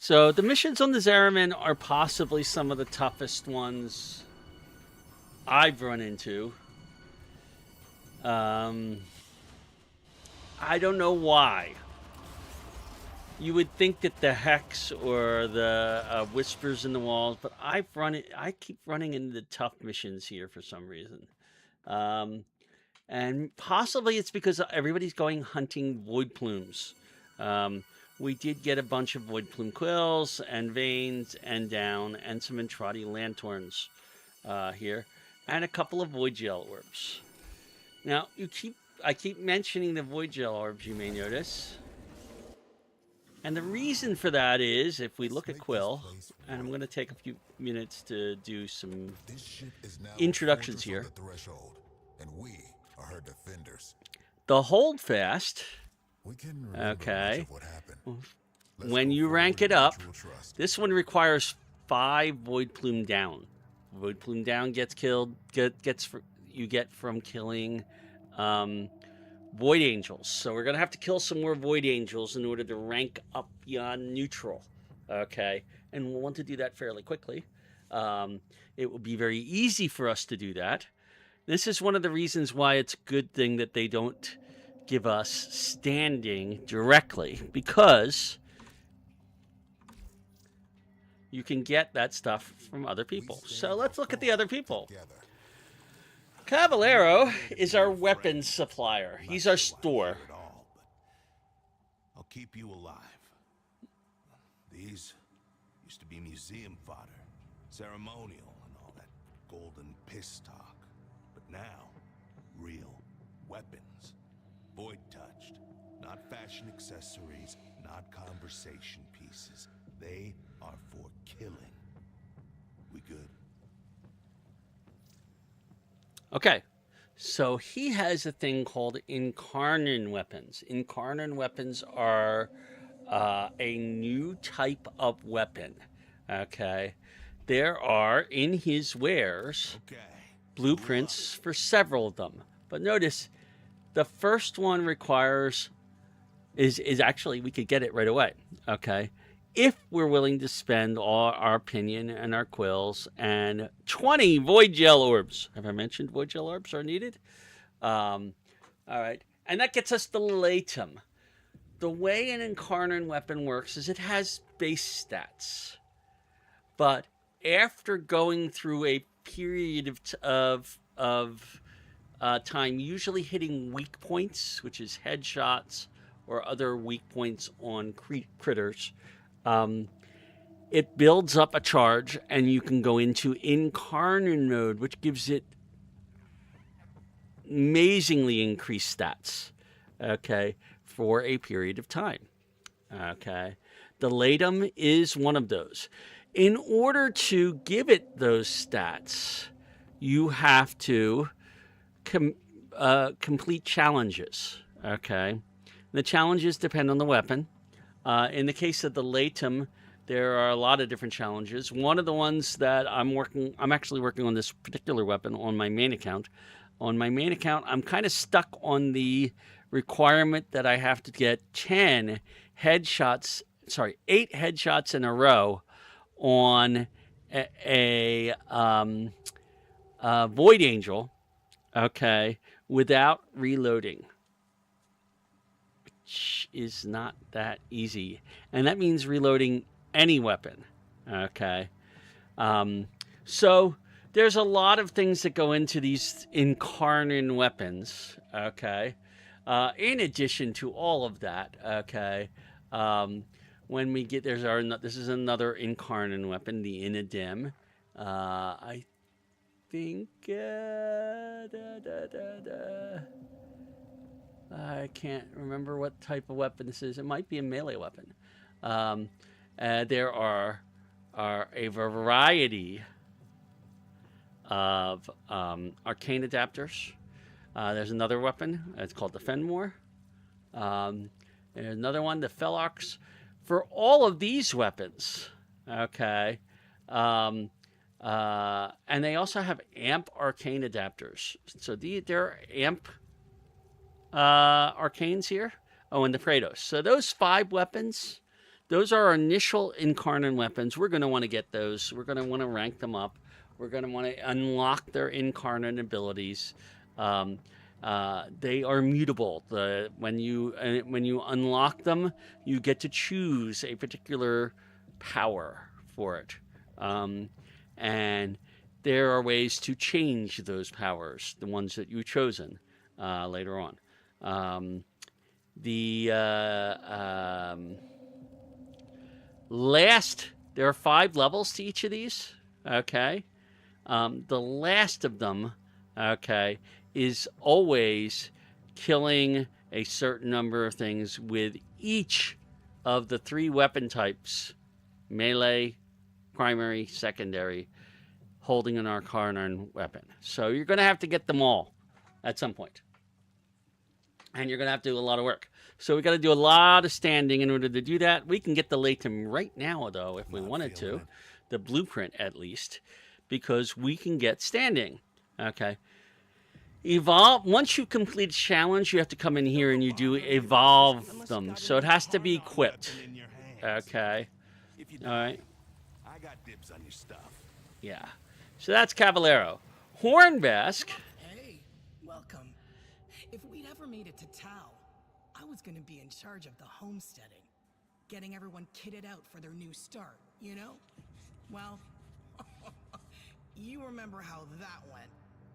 So the missions on the Zariman are possibly some of the toughest ones I've run into. I don't know why. You would think that the Hex or the Whispers in the Walls, but I keep running into the tough missions here for some reason. And possibly it's because everybody's going hunting void plumes. We did get a bunch of void plume quills and veins and down and some Entrati lanthorns here, and a couple of void gel orbs. Now I keep mentioning the void gel orbs, you may notice. And the reason for that is, if we look at Quill, and I'm going to take a few minutes to do some introductions here. And we are her defenders. The holdfast, We can remember okay, much of what happened. Let's when go you forward rank in it up, mutual trust. this one requires 5 void plume down. Void plume down gets killed. You get from killing void angels. So we're gonna have to kill some more void angels in order to rank up beyond neutral. Okay, and we'll want to do that fairly quickly. It will be very easy for us to do that. This is one of the reasons why it's a good thing that they don't give us standing directly, because you can get that stuff from other people. So let's look at the other people. Together. Caballero is our weapons supplier. He's our store. At all, but I'll keep you alive. These used to be museum fodder, ceremonial, and all that golden piss talk. But now, real weapons. Void touched. Not fashion accessories, not conversation pieces. They are for killing. We good? Okay, so he has a thing called Incarnon weapons. Incarnon weapons are a new type of weapon. Okay, there are in his wares Okay. blueprints for several of them. But notice, the first one requires is actually, we could get it right away. Okay, if we're willing to spend all our opinion and our quills and 20 void gel orbs. Have I mentioned void gel orbs are needed? All right, and that gets us the Latum. The way an Incarnon weapon works is it has base stats, but after going through a period of time, usually hitting weak points, which is headshots or other weak points on critters, it builds up a charge, and you can go into Incarnon mode, which gives it amazingly increased stats, okay, for a period of time. Okay, the Latum is one of those. In order to give it those stats, you have to complete challenges. Okay, the challenges depend on the weapon. In the case of the Latum, there are a lot of different challenges. One of the ones that I'm actually working on this particular weapon on my main account. On my main account, I'm kind of stuck on the requirement that I have to get 8 headshots in a row on a Void Angel, okay, without reloading, which is not that easy. And that means reloading any weapon, okay? So there's a lot of things that go into these Incarnon weapons, okay? In addition to all of that, okay, when we get, this is another Incarnon weapon, the Inadim. I think, I can't remember what type of weapon this is. It might be a melee weapon. There are a variety of arcane adapters. There's another weapon. It's called the Fenmore. There's another one, the Felox. For all of these weapons, okay, and they also have amp arcane adapters. So there are amp arcanes here. Oh, and the Kratos. So those 5 weapons, those are our initial Incarnon weapons. We're going to want to get those. We're going to want to rank them up. We're going to want to unlock their Incarnon abilities. They are mutable. When you unlock them, you get to choose a particular power for it, and there are ways to change those powers, the ones that you've chosen later on. There are 5 levels to each of these. Okay. The last of them, okay, is always killing a certain number of things with each of the 3 weapon types, melee, primary, secondary, holding an Arcana weapon. So you're going to have to get them all at some point. And you're going to have to do a lot of work. So we got to do a lot of standing in order to do that. We can get the Latham right now, though, if we wanted to. The blueprint, at least. Because we can get standing. Okay. Evolve. Once you complete a challenge, you have to come in here and you do evolve them. So it has to be equipped. Okay. All right. I got dibs on your stuff. Yeah. So that's Caballero. Hornbask. Hey, welcome. If we'd ever made it to Tau, I was gonna be in charge of the homesteading. Getting everyone kitted out for their new start, you know? Well, you remember how that went.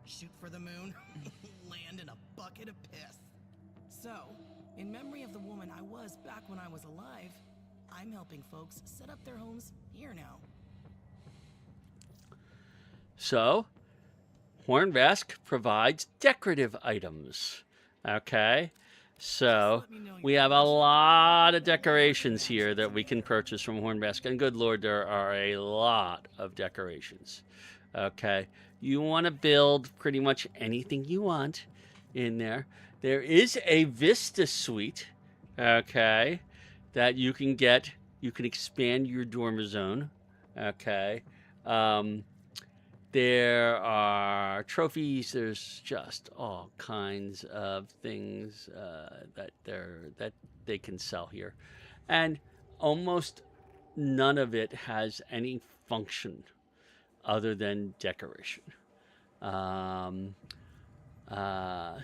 Shoot for the moon, land in a bucket of piss. So, in memory of the woman I was back when I was alive, I'm helping folks set up their homes here now. So, Hornbask provides decorative items. Okay? So, we have a lot of decorations here that we can purchase from Hornbask. And good lord, there are a lot of decorations. Okay? You want to build pretty much anything you want in there. There is a Vista Suite, okay, that you can get. You can expand your dormer zone, okay. There are trophies. There's just all kinds of things that they can sell here, and almost none of it has any function other than decoration.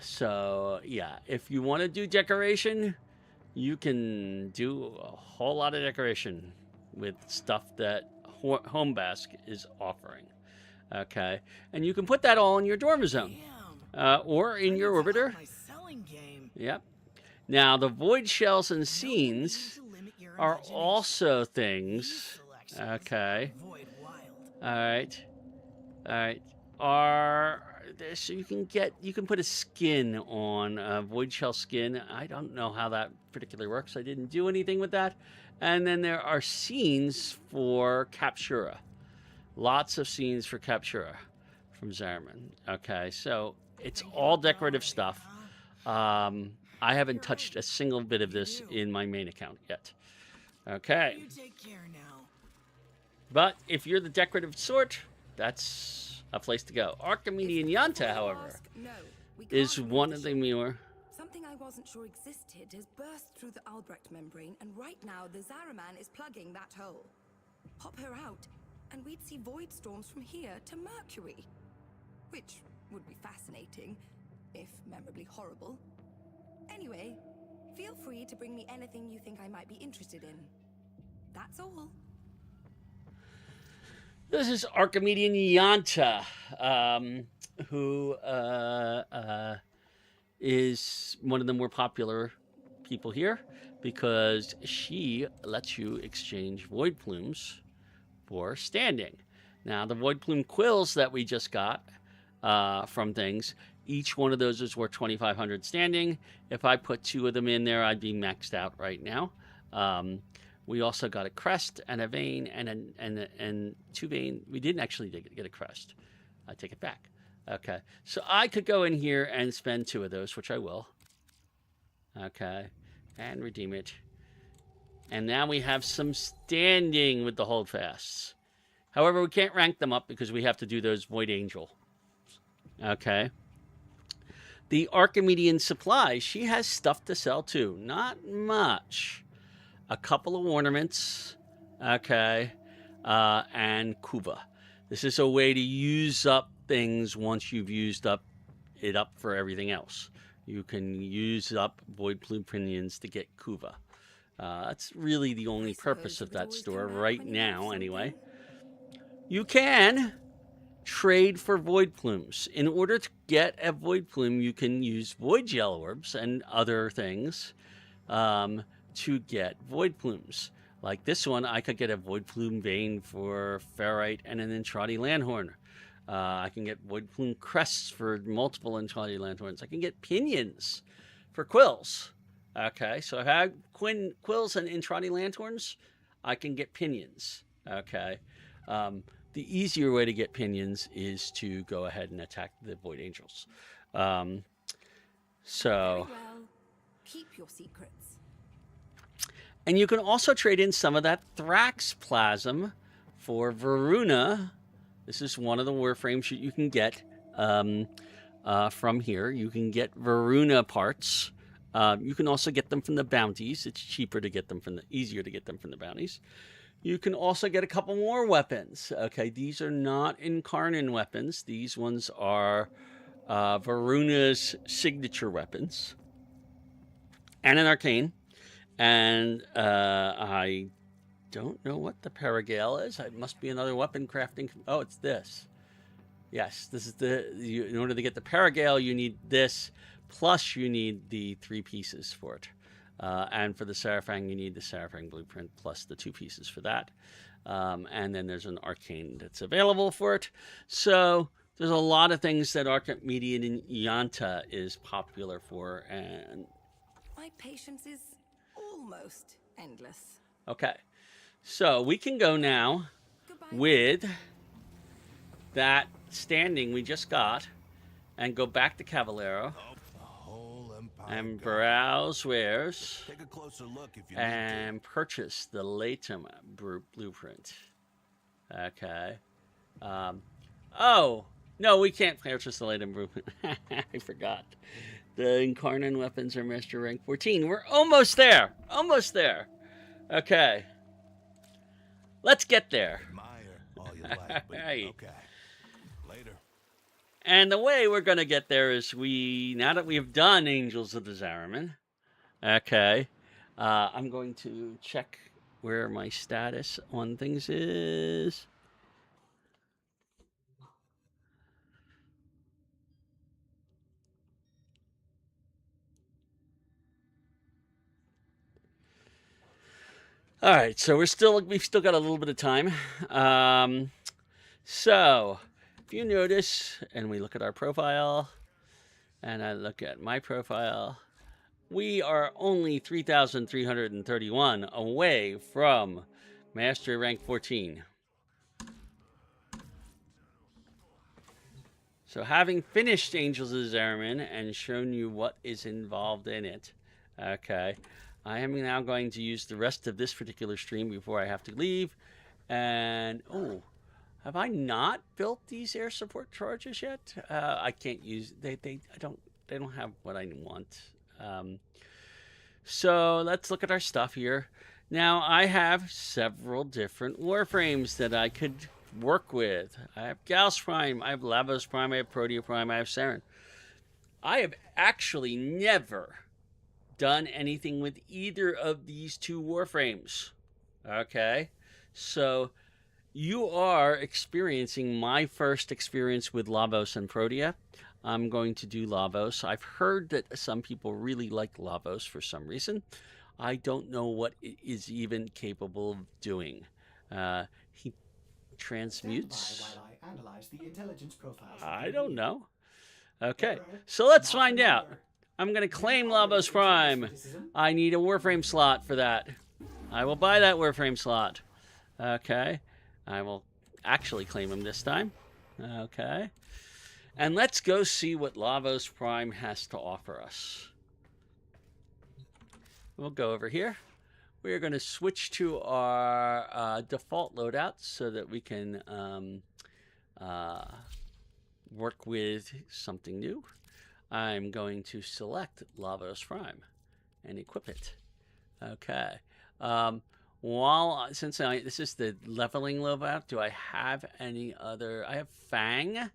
So yeah, if you want to do decoration, you can do a whole lot of decoration with stuff that Hornbask is offering. Okay, and you can put that all in your dormer zone, or in your orbiter. Yep. Now the void shells and scenes are also things. Okay. All right. All right. So you can put a skin on a void shell skin. I don't know how that particularly works. I didn't do anything with that. And then there are scenes for Captura. Lots of scenes for Captura from Zariman. Okay, so it's all decorative stuff. I haven't touched a single bit of this in my main account yet. Okay. But if you're the decorative sort, that's a place to go. Archimedean Yanta, however, is one of the more... Something I wasn't sure existed has burst through the Albrecht membrane, and right now the Zariman is plugging that hole. Pop her out, and we'd see void storms from here to Mercury. Which would be fascinating, if memorably horrible. Anyway, feel free to bring me anything you think I might be interested in. That's all. This is Archimedean Yanta, who is one of the more popular people here because she lets you exchange void plumes for standing. Now, the void plume quills that we just got from things, each one of those is worth 2,500 standing. If I put 2 of them in there, I'd be maxed out right now. We also got a crest and a vein and 2 vein. We didn't actually get a crest. I take it back. Okay, so I could go in here and spend 2 of those, which I will. Okay, and redeem it. And now we have some standing with the holdfasts. However, we can't rank them up because we have to do those Void Angel. Okay. The Archimedean Supply, she has stuff to sell too. Not much. A couple of ornaments. Okay. And Kuba. This is a way to use up things once you've used it up for everything else. You can use up Void Plume Pinions to get Kuba. That's really the only purpose of that store right now, anyway. You can trade for void plumes. In order to get a void plume, you can use void gel orbs and other things to get void plumes. Like this one, I could get a void plume vein for ferrite and an Entrati Landhorn. I can get void plume crests for multiple Entrati Landhorns. I can get pinions for quills. Okay, so if I have quills and Entrati Lanthorns, I can get pinions. Okay, the easier way to get pinions is to go ahead and attack the Void Angels. Very well. Keep your secrets. And you can also trade in some of that Thrax plasm for Varuna. This is one of the Warframes that you can get from here. You can get Varuna parts. You can also get them from the bounties. It's cheaper to get them easier to get them from the bounties. You can also get a couple more weapons. Okay, these are not Incarnan weapons. These ones are Varuna's signature weapons. And an arcane. And I don't know what the Paragale is. It must be another weapon crafting. Oh, it's this. Yes, this is in order to get the Paragale, you need this. Plus, you need the 3 pieces for it. And for the Sarafang, you need the Sarafang blueprint plus the 2 pieces for that. And then there's an arcane that's available for it. So there's a lot of things that Archimedian and Yanta is popular for. And My patience is almost endless. okay, so we can go now with that standing we just got and go back to Cavallero. And browse wares. Take a closer look if you and purchase the Latum blueprint. Okay. Oh, no, we can't purchase the Latum blueprint. I forgot. The Incarnan weapons are master rank 14. We're almost there. Almost there. Okay. Let's get there. admire all you like, but Right. okay. Later. And the way we're going to get there is now that we've done Angels of the Zariman, okay, I'm going to check where my status on things is. All right, so we've still got a little bit of time. So if you notice, and we look at our profile, and I look at my profile, we are only 3,331 away from Master Rank 14. So having finished Angels of Zariman and shown you what is involved in it, okay, I am now going to use the rest of this particular stream before I have to leave. And, oh, have I not built these air support charges yet? I can't use, they don't have what I want. So let's look at our stuff here. Now I have several different Warframes that I could work with. I have Gauss Prime, I have Lavos Prime, I have Protea Prime, I have Saren. I have actually never done anything with either of these 2 Warframes. Okay, so you are experiencing my first experience with Lavos and Protea. I'm going to do Lavos. I've heard that some people really like Lavos for some reason. I don't know what it is even capable of doing. He transmutes. Stand by while I analyze the intelligence profiles. I don't know. Okay, so let's find out. I'm going to claim Lavos Prime. I need a Warframe slot for that. I will buy that Warframe slot. Okay. I will actually claim him this time. Okay. And let's go see what Lavos Prime has to offer us. We'll go over here. We're going to switch to our default loadout so that we can work with something new. I'm going to select Lavos Prime and equip it. Okay. Since this is the leveling loadout, do I have any other? I have Fang.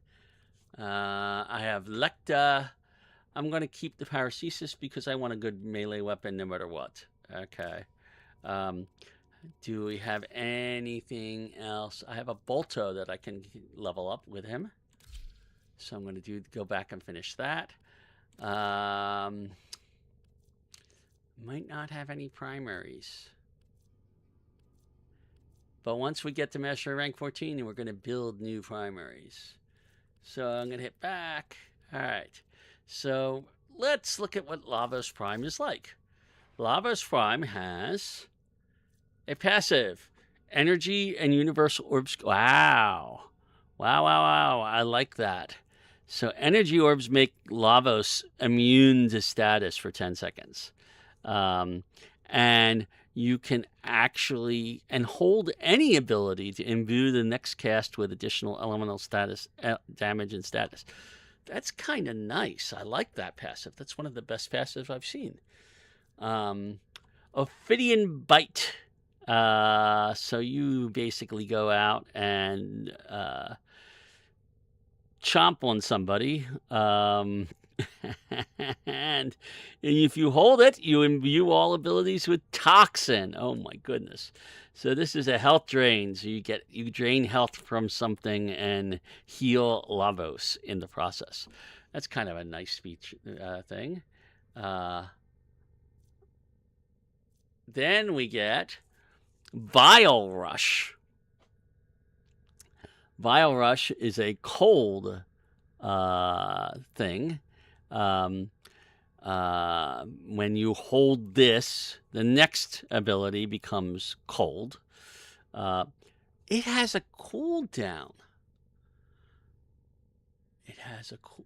I have Lecta. I'm going to keep the Paracesis because I want a good melee weapon no matter what. Okay. Do we have anything else? I have a Bolto that I can level up with him. So I'm going to go back and finish that. Might not have any primaries. But once we get to Master Rank 14, we're going to build new primaries. So I'm going to hit back. All right. So let's look at what Lavos Prime is like. Lavos Prime has a passive. Energy and universal orbs. Wow. Wow. I like that. So energy orbs make Lavos immune to status for 10 seconds. And you can actually hold any ability to imbue the next cast with additional elemental status, damage and status. That's kind of nice. I like that passive. That's one of the best passives I've seen. Ophidian Bite. So you basically go out and chomp on somebody. And if you hold it, you imbue all abilities with toxin. Oh my goodness. So this is a health drain. So you drain health from something and heal Lavos in the process. That's kind of a nice speech thing. Then we get Vile Rush. Vile Rush is a cold thing. When you hold this, the next ability becomes cold. It has a cooldown. It has a cool.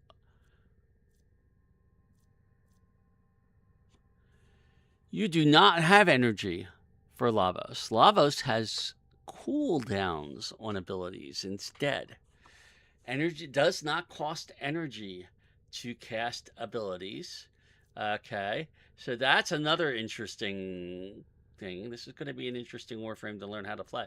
You do not have energy for Lavos. Lavos has cooldowns on abilities instead. Energy does not cost energy to cast abilities. Okay, so that's another interesting thing. This is going to be an interesting Warframe to learn how to play.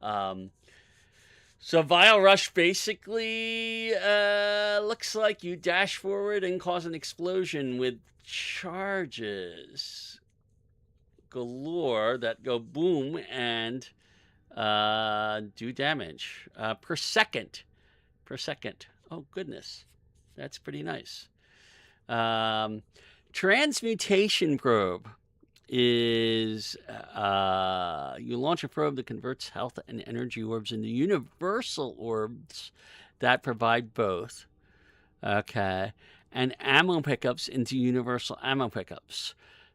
So Vile Rush basically looks like you dash forward and cause an explosion with charges galore that go boom and do damage per second. Oh goodness, that's pretty nice. Transmutation Probe is you launch a probe that converts health and energy orbs into universal orbs that provide both. Okay, and ammo pickups into universal ammo pickups.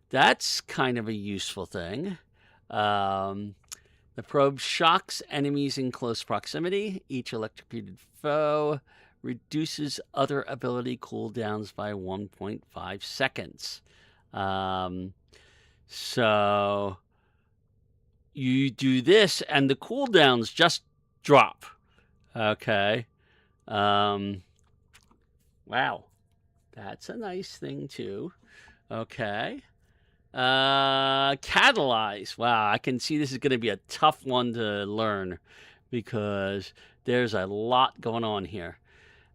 That's kind of a useful thing. The probe shocks enemies in close proximity. Each electrocuted foe reduces other ability cooldowns by 1.5 seconds. So you do this and the cooldowns just drop. Okay. Wow. That's a nice thing too. Okay. Catalyze. Wow, I can see this is going to be a tough one to learn because there's a lot going on here.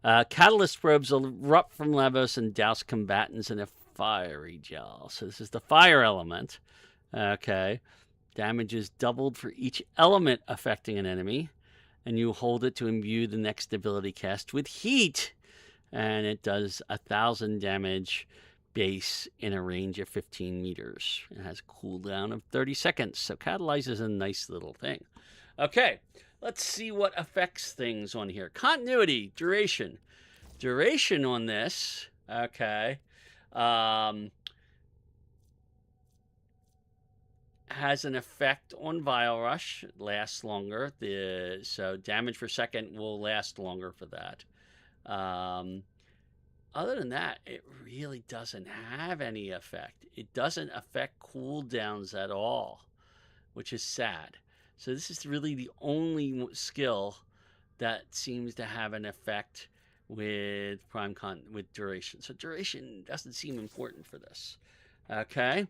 Catalyst probes erupt from Lavos and douse combatants in a fiery gel. So this is the fire element. Okay. Damage is doubled for each element affecting an enemy. And you hold it to imbue the next ability cast with heat. And it does 1,000 damage base in a range of 15 meters. It has a cooldown of 30 seconds. So Catalyze is a nice little thing. Okay. Let's see what affects things on here. Continuity, duration. Duration on this, okay, has an effect on Vile Rush. It lasts longer. So damage per second will last longer for that. Other than that, it really doesn't have any effect. It doesn't affect cooldowns at all, which is sad. So this is really the only skill that seems to have an effect with with duration. So duration doesn't seem important for this. Okay.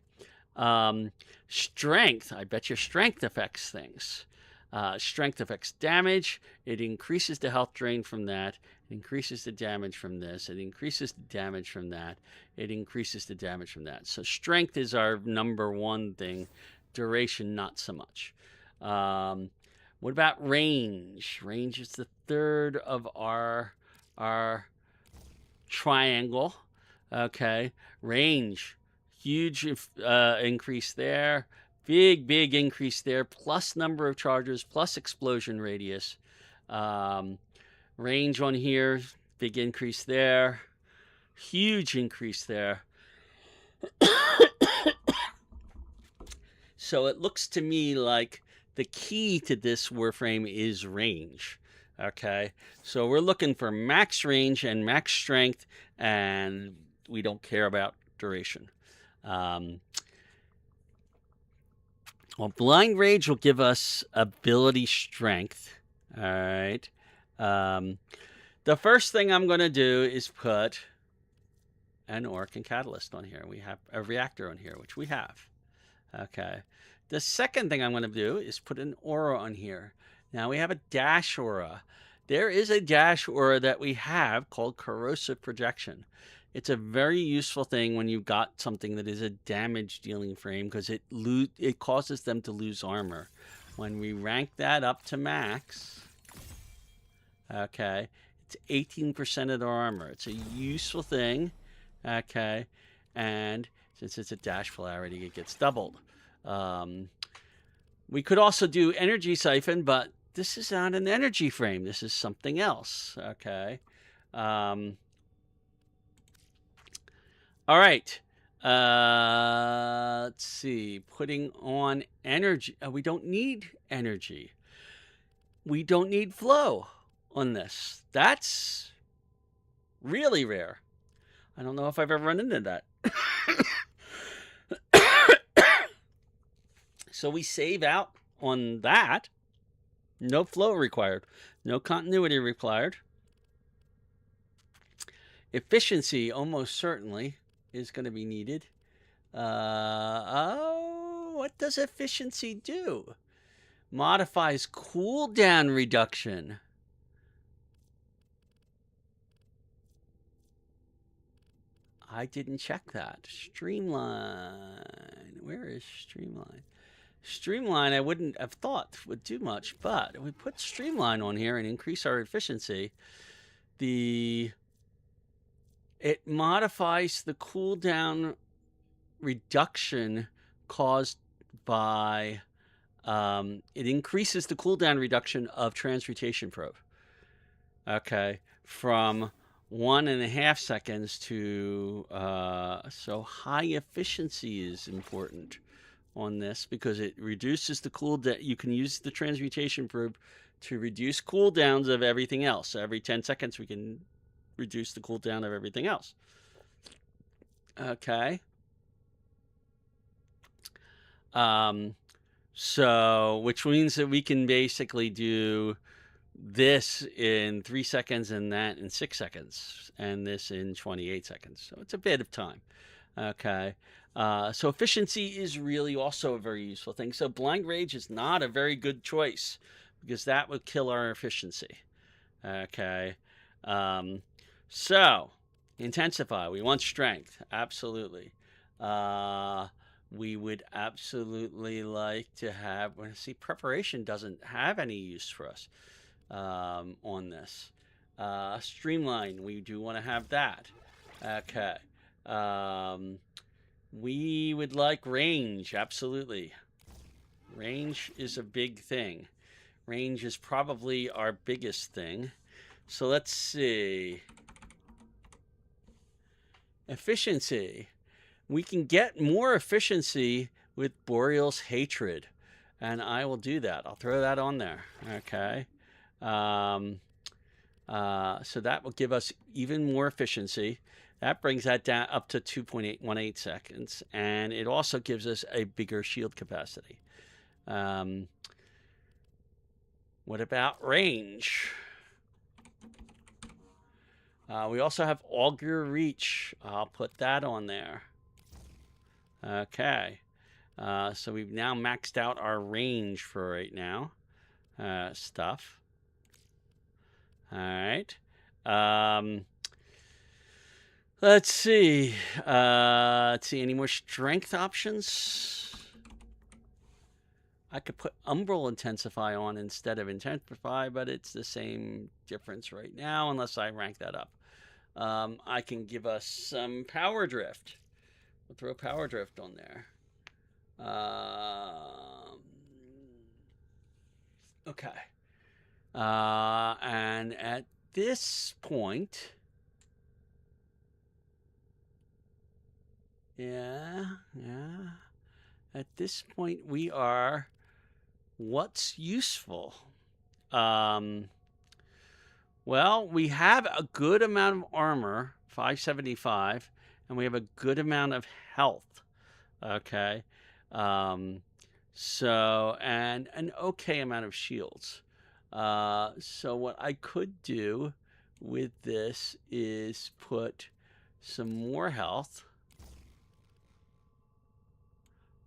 Strength. I bet your strength affects things. Strength affects damage. It increases the health drain from that. It increases the damage from this. It increases the damage from that. It increases the damage from that. So strength is our number one thing Duration, not so much. What about range? Range is the third of our triangle. Okay, range, huge increase there. Big increase there. Plus number of charges, plus explosion radius. Range on here, big increase there. Huge increase there. So it looks to me like the key to this Warframe is range. Okay, so we're looking for max range and max strength, and we don't care about duration. Well, blind rage will give us ability strength. All right. The first thing I'm going to do is put an Orc and Catalyst on here. We have a reactor on here, which we have. Okay. The second thing I'm going to do is put an aura on here. Now we have a dash aura. There is a dash aura that we have called corrosive projection. It's a very useful thing when you've got something that is a damage dealing frame, because it causes them to lose armor. When we rank that up to max, okay, it's 18% of their armor. It's a useful thing, okay, and since it's a dash polarity, it gets doubled. We could also do energy siphon, but this is not an energy frame. This is something else, okay? All right. Let's see. Putting on energy. We don't need energy. We don't need flow on this. That's really rare. I don't know if I've ever run into that. So we save out on that. No flow required. No continuity required. Efficiency almost certainly is going to be needed. What does efficiency do? Modifies cooldown reduction. I didn't check that. Streamline. Where is Streamline? Streamline, I wouldn't have thought would do much, but if we put Streamline on here and increase our efficiency, it modifies the cooldown reduction caused by, it increases the cooldown reduction of transmutation probe. Okay, from 1.5 seconds to, so high efficiency is important on this because it reduces the cooldown. You can use the transmutation probe to reduce cooldowns of everything else. So every 10 seconds we can reduce the cooldown of everything else. Okay. So, which means that we can basically do this in 3 seconds and that in 6 seconds and this in 28 seconds. So it's a bit of time. Okay. So efficiency is really also a very useful thing. So blind rage is not a very good choice because that would kill our efficiency. Okay. So intensify. We want strength. Absolutely. We would absolutely like to have, see, preparation doesn't have any use for us on this. Streamline. We do want to have that. Okay. We would like range, absolutely. Range is a big thing. Range is probably our biggest thing. So let's see. Efficiency. We can get more efficiency with Boreal's Hatred. And I will do that. I'll throw that on there. Okay. So that will give us even more efficiency. That brings that down up to 2.818 seconds. And it also gives us a bigger shield capacity. What about range? We also have Augur Reach. I'll put that on there. Okay. So we've now maxed out our range for right now. Stuff. All right. Let's see. Any more strength options? I could put Umbral Intensify on instead of Intensify, but it's the same difference right now unless I rank that up. I can give us some Power Drift. We'll throw Power Drift on there. Okay. And at this point, yeah. At this point, we are what's useful. Well, we have a good amount of armor, 575, and we have a good amount of health. Okay. So, and an okay amount of shields. So what I could do with this is put some more health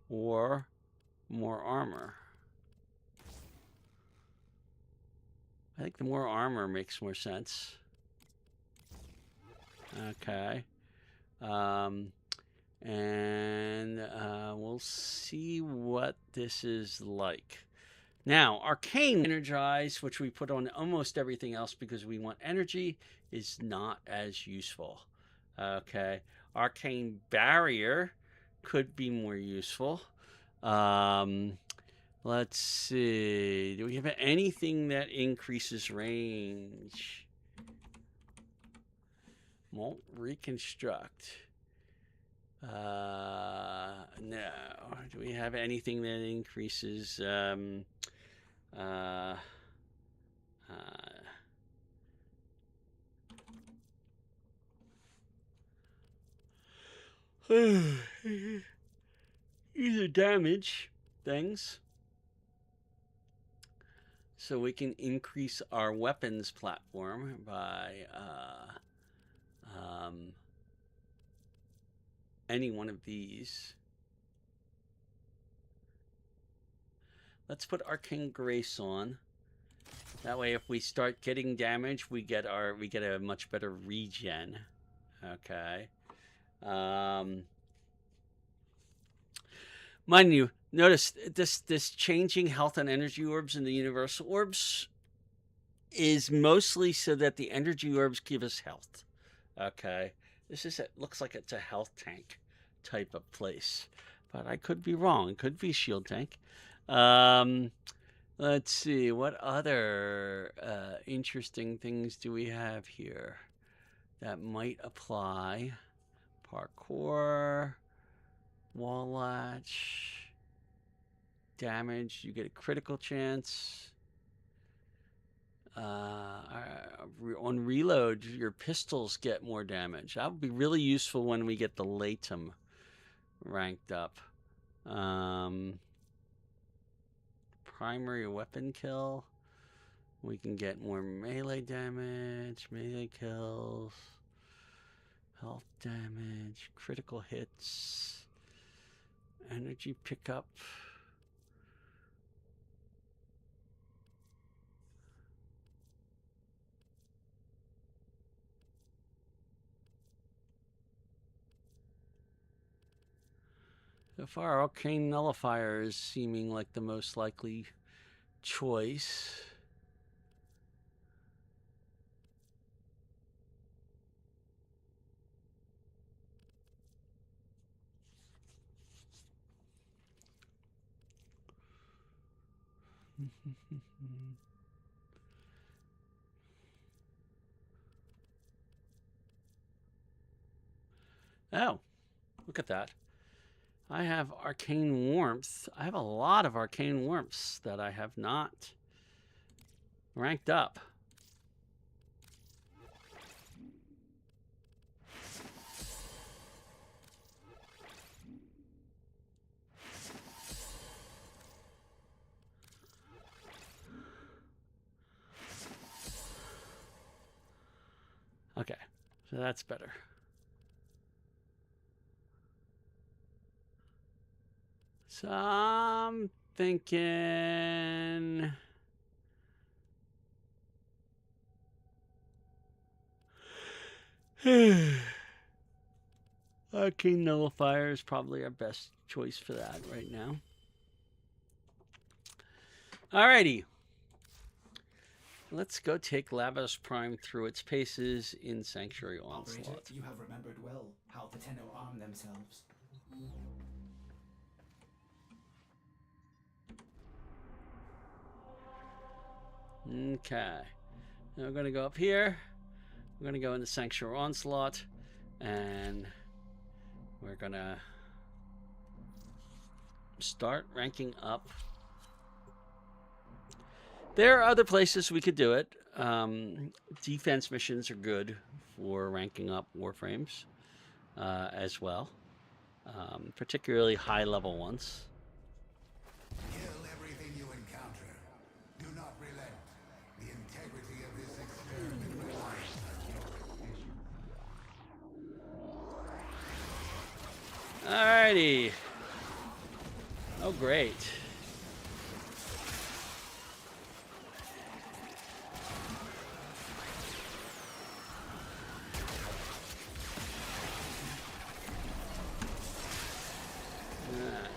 or more armor. I think the more armor makes more sense. Okay. And we'll see what this is like. Now, Arcane Energize, which we put on almost everything else because we want energy, is not as useful. Okay. Arcane Barrier could be more useful. Let's see. Do we have anything that increases range? Won't reconstruct. No. Do we have anything that increases these are damage things. So we can increase our weapons platform by any one of these. Let's put Arcane Grace on. That way, if we start getting damage, we get a much better regen. Okay. Mind you, notice this changing health and energy orbs in the universal orbs is mostly so that the energy orbs give us health. Okay. It looks like it's a health tank type of place, but I could be wrong. It could be shield tank. Let's see, what other interesting things do we have here that might apply? Parkour, wall latch, damage. You get a critical chance. On reload, your pistols get more damage. That would be really useful when we get the Latum ranked up. Primary weapon kill. We can get more melee damage, melee kills, health damage, critical hits, energy pickup. So far, Arcane Nullifier is seeming like the most likely choice. Oh, look at that. I have Arcane Warmth. I have a lot of Arcane Warmths that I have not ranked up. Okay, so that's better. So I'm thinking Arcane Nullifier is probably our best choice for that right now. Alrighty. Let's go take Lavos Prime through its paces in Sanctuary Operator, Onslaught. you have remembered well how the Tenno arm themselves. Okay. Now we're going to go up here. We're going to go into Sanctuary Onslaught. And we're going to start ranking up. There are other places we could do it. Defense missions are good for ranking up Warframes as well. Particularly high-level ones. Kill everything you encounter. Do not relent. The integrity of this experiment relies on you. Alrighty. Oh, great.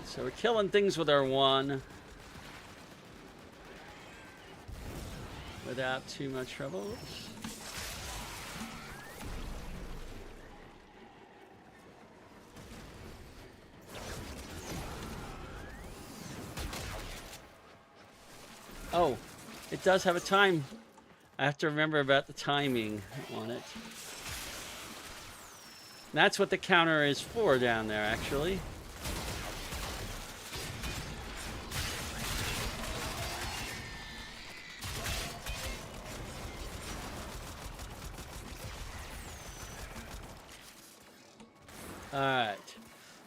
So we're killing things with our one without too much trouble. Oh, it does have a time. I have to remember about the timing on it. That's what the counter is for down there, actually. Alright,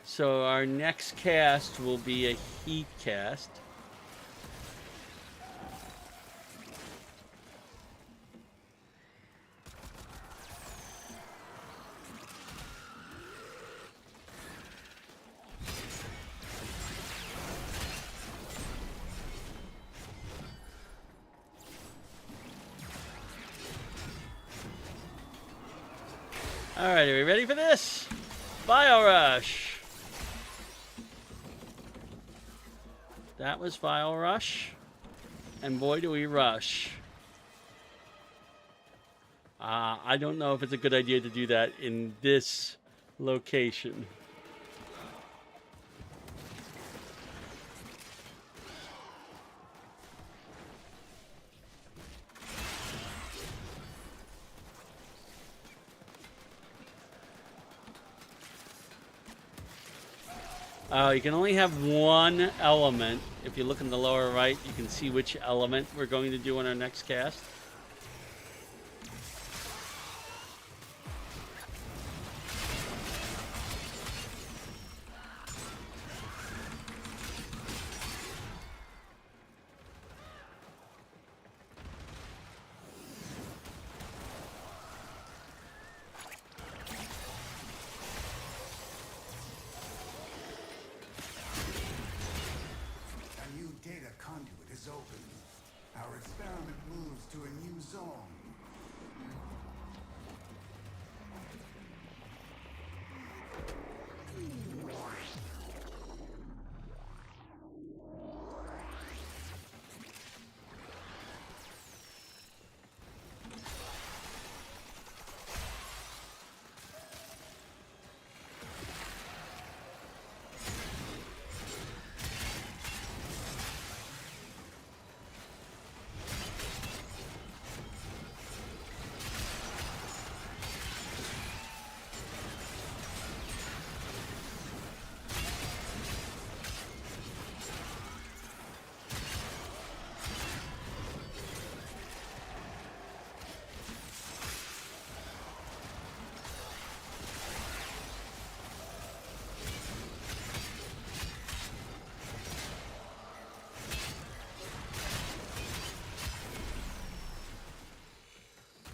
so our next cast will be a heat cast. Alright, are we ready for this? Vile Rush. That was Vile Rush. And boy, do we rush. I don't know if it's a good idea to do that in this location. You can only have one element. If you look in the lower right, you can see which element we're going to do in our next cast. Data conduit is open. Our experiment moves to a new zone.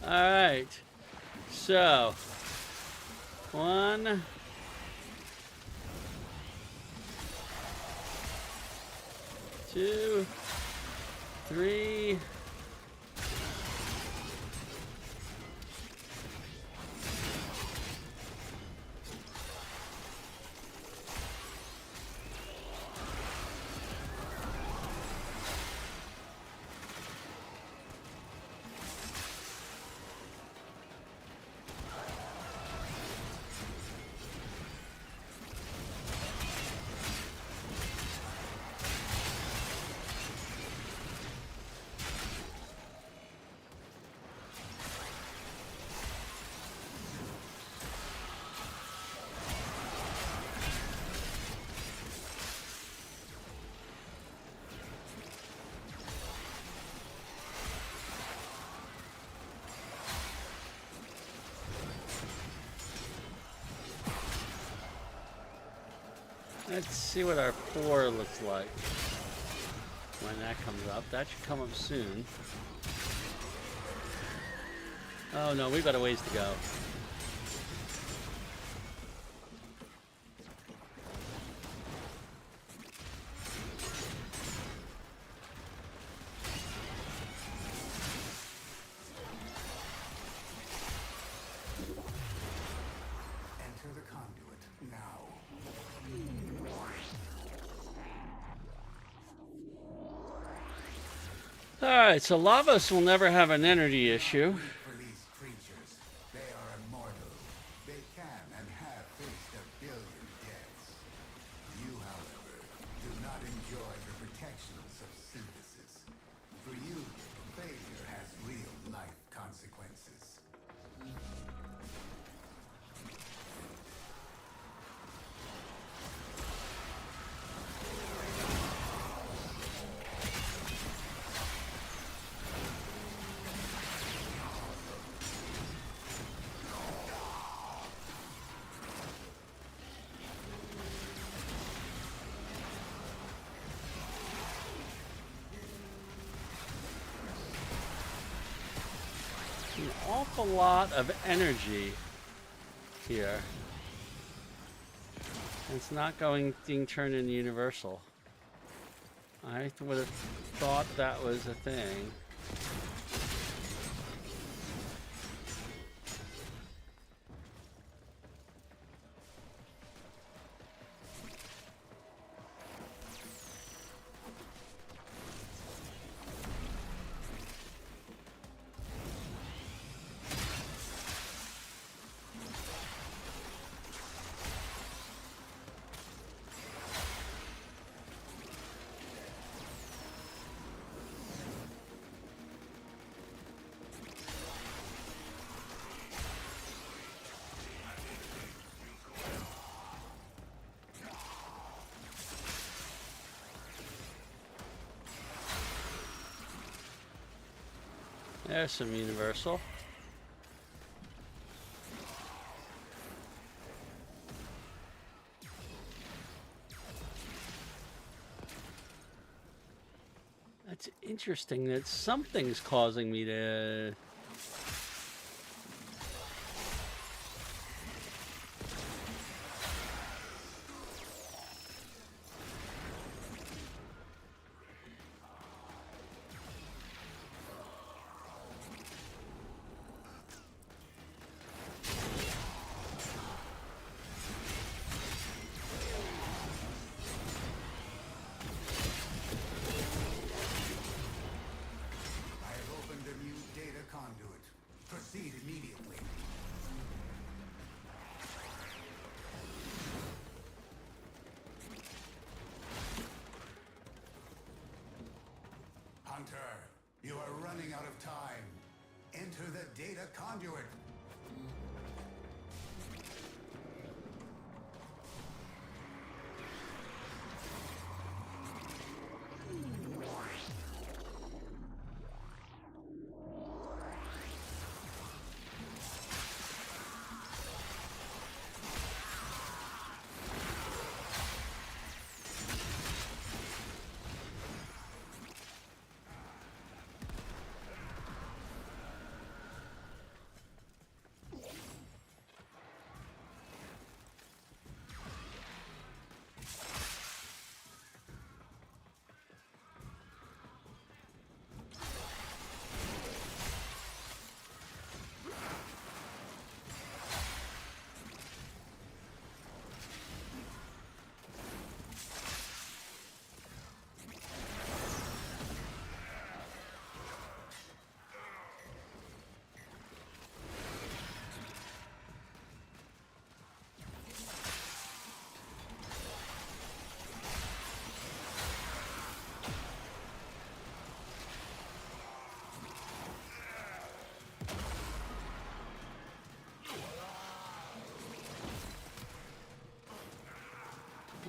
Alright, so 1, 2, 3, Let's see what our 4 looks like when that comes up. That should come up soon. Oh no, we've got a ways to go. Enter the conduit now. Alright, so Lavos will never have an energy issue. For these creatures, they are immortal. They can and have faced 1 billion deaths. You, however, do not enjoy the protections of synthesis. For you, failure has real-life consequences. An awful lot of energy here. It's not being turned into universal. I would have thought that was a thing. There's some universal. That's interesting that something's causing me to... Proceed immediately. Hunter, you are running out of time. Enter the data conduit.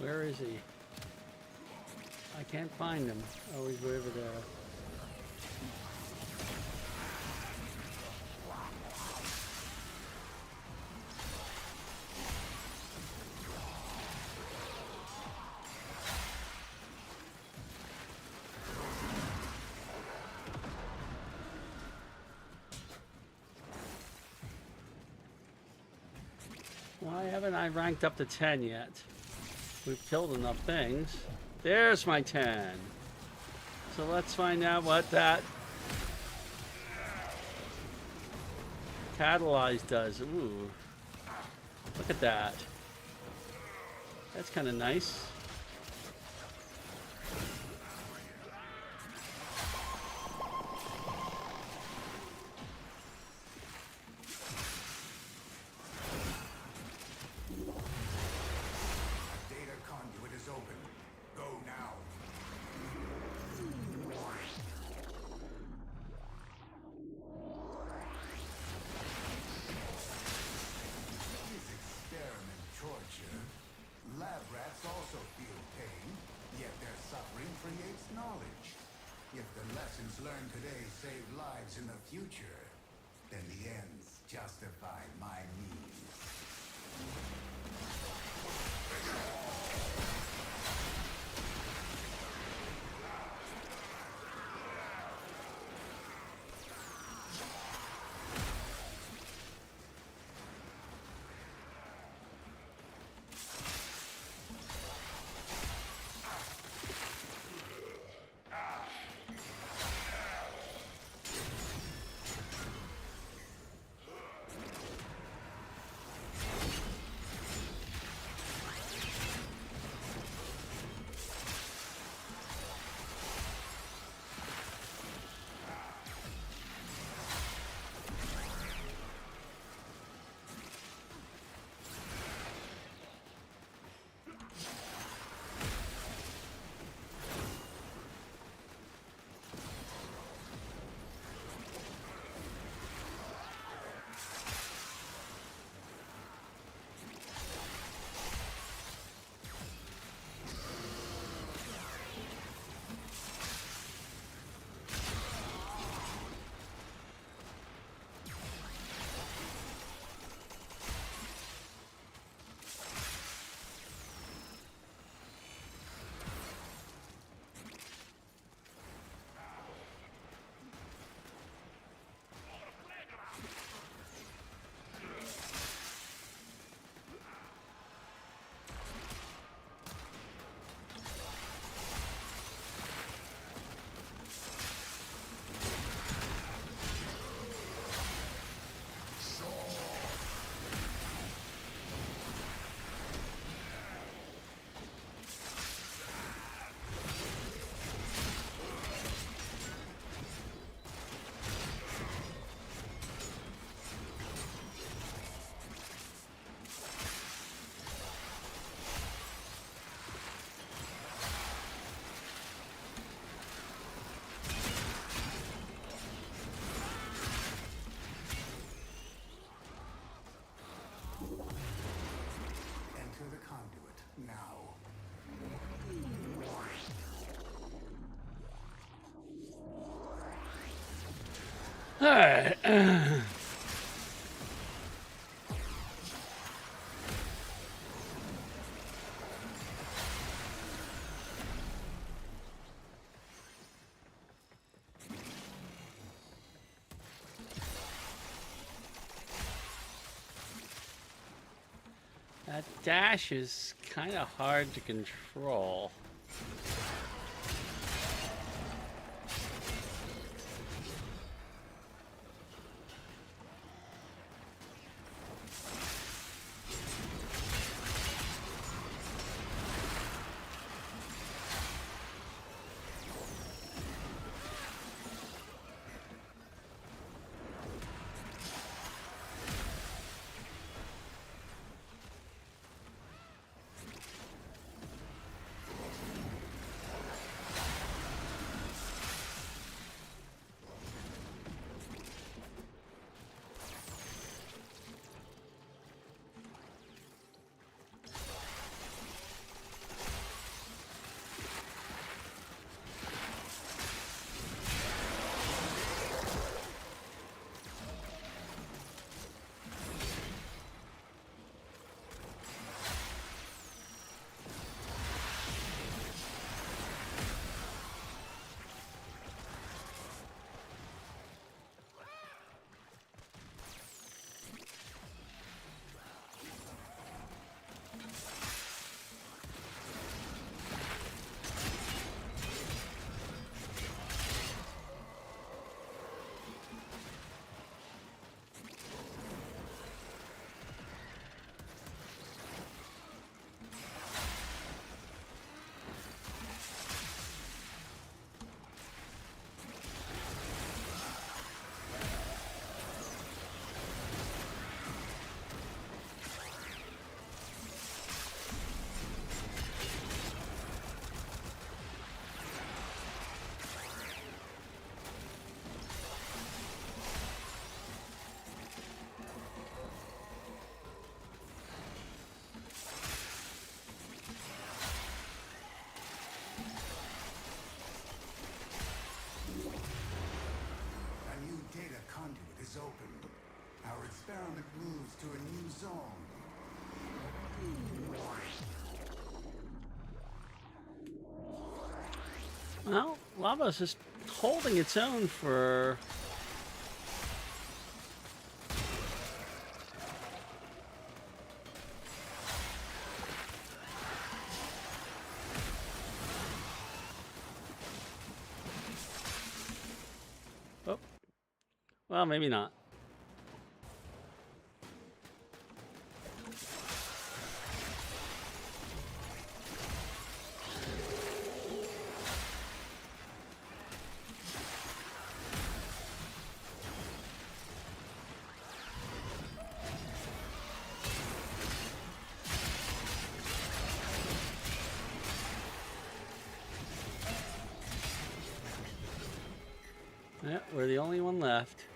Where is he? I can't find him. Oh, he's way over there. Why haven't I ranked up to 10 yet? We've killed enough things. There's my 10. So let's find out what that catalyze does. Ooh. Look at that. That's kind of nice. Data conduit is open. Go now. Is experiment torture? Lab rats also feel pain, yet their suffering creates knowledge. If the lessons learned today save lives in the future, then the ends justify my means. Enter the conduit now. All right. That dash is kind of hard to control. ship moves to a new zone. Well, Lava's just holding its own for... Oh. Well, maybe not. Yeah, we're the only one left.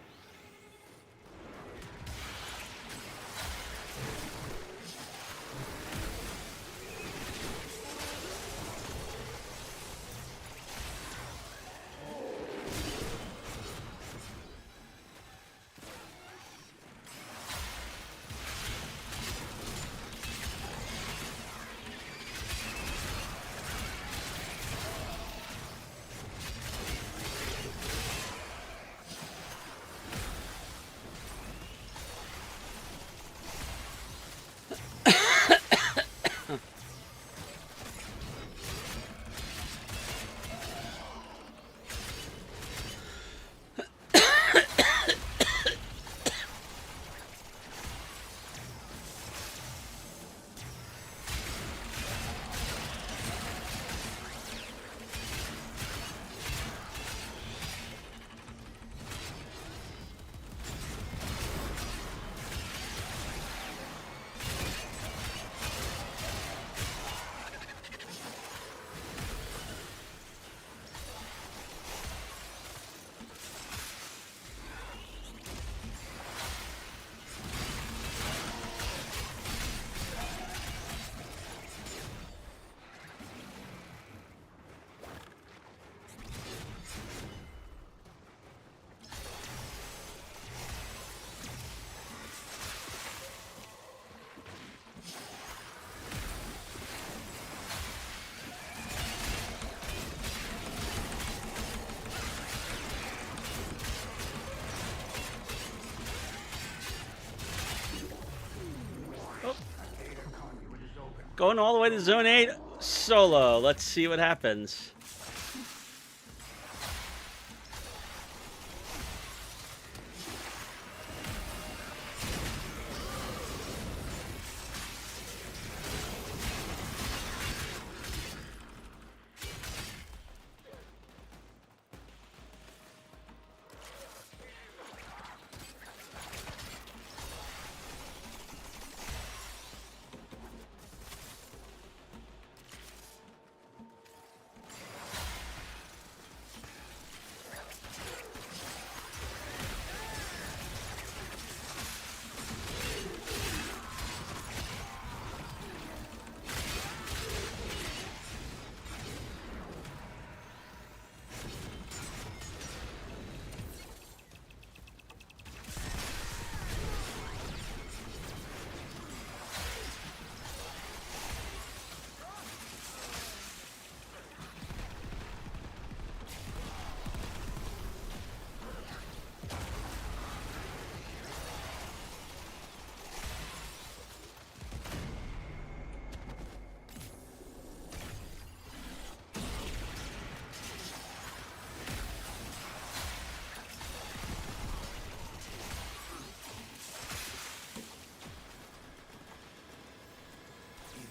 Going all the way to Zone 8 solo. Let's see what happens.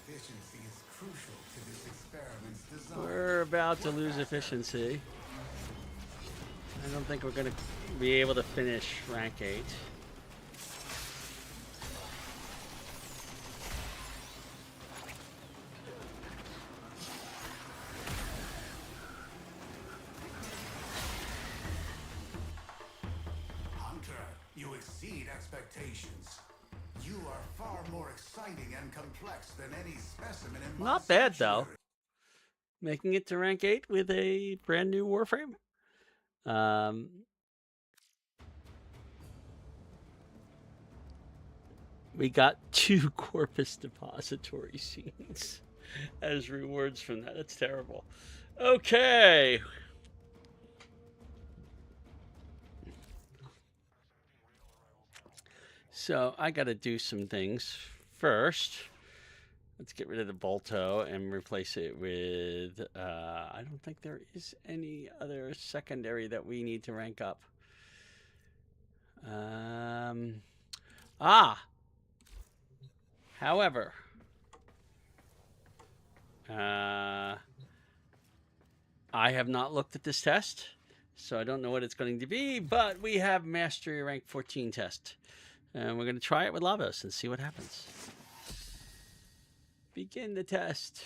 Efficiency is crucial to this experiment's design. We're about to lose efficiency. I don't think we're going to be able to finish rank 8. Hunter, you exceed expectations. You are far more exciting and complex than any specimen in my Not bad, though. sanctuary. Making it to rank 8 with a brand new Warframe. We got 2 Corpus Depository scenes as rewards from that. That's terrible. Okay. So I got to do some things first. Let's get rid of the Bolto and replace it with, I don't think there is any other secondary that we need to rank up. However, I have not looked at this test, so I don't know what it's going to be, but we have Mastery Rank 14 test. And we're going to try it with Lavos and see what happens. Begin the test.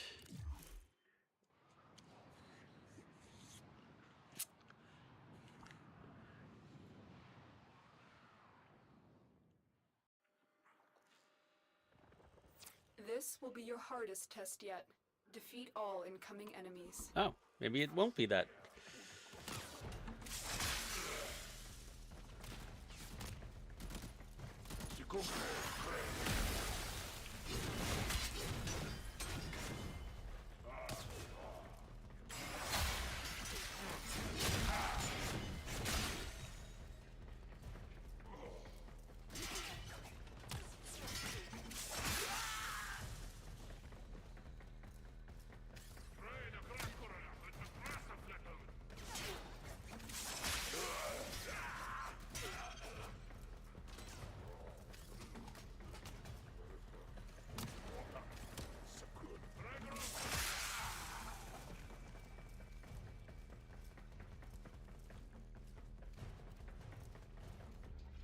This will be your hardest test yet. Defeat all incoming enemies. Oh, maybe it won't be that.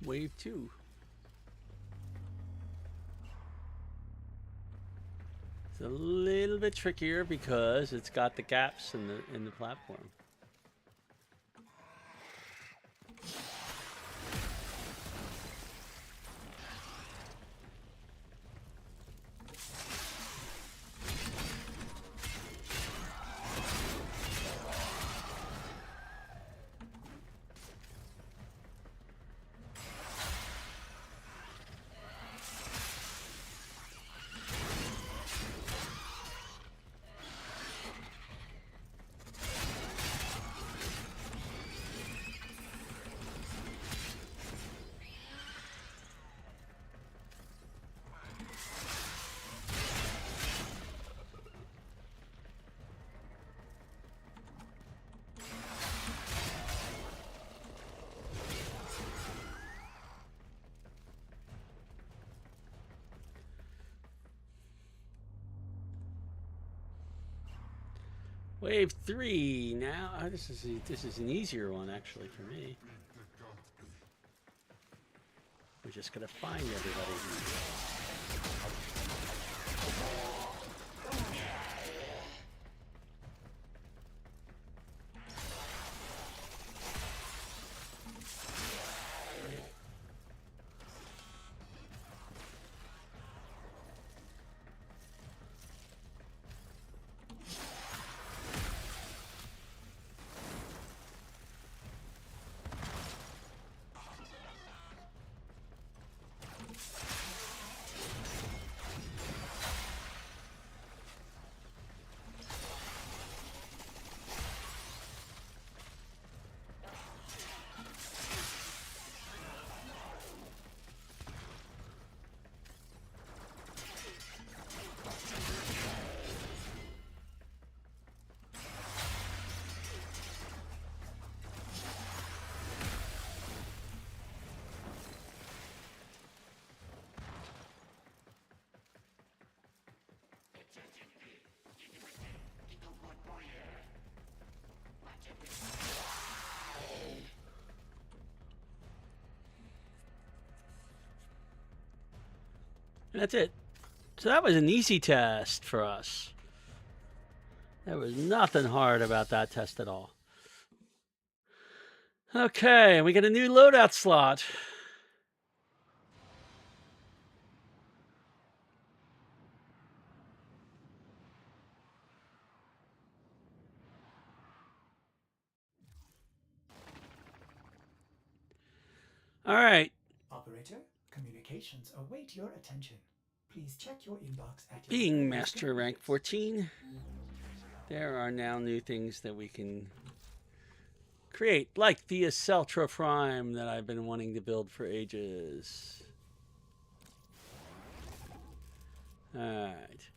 Wave 2. It's a little bit trickier because it's got the gaps in the platform. Wave 3 now. This is an easier one actually for me. We're just gonna find everybody. And that's it. So that was an easy test for us. There was nothing hard about that test at all. Okay, we get a new loadout slot. All right. Operator, communications await your attention. Please check your inbox at your Being earliest Master Rank convenience. 14, there are now new things that we can create, like the Aceltra Prime that I've been wanting to build for ages. Alright.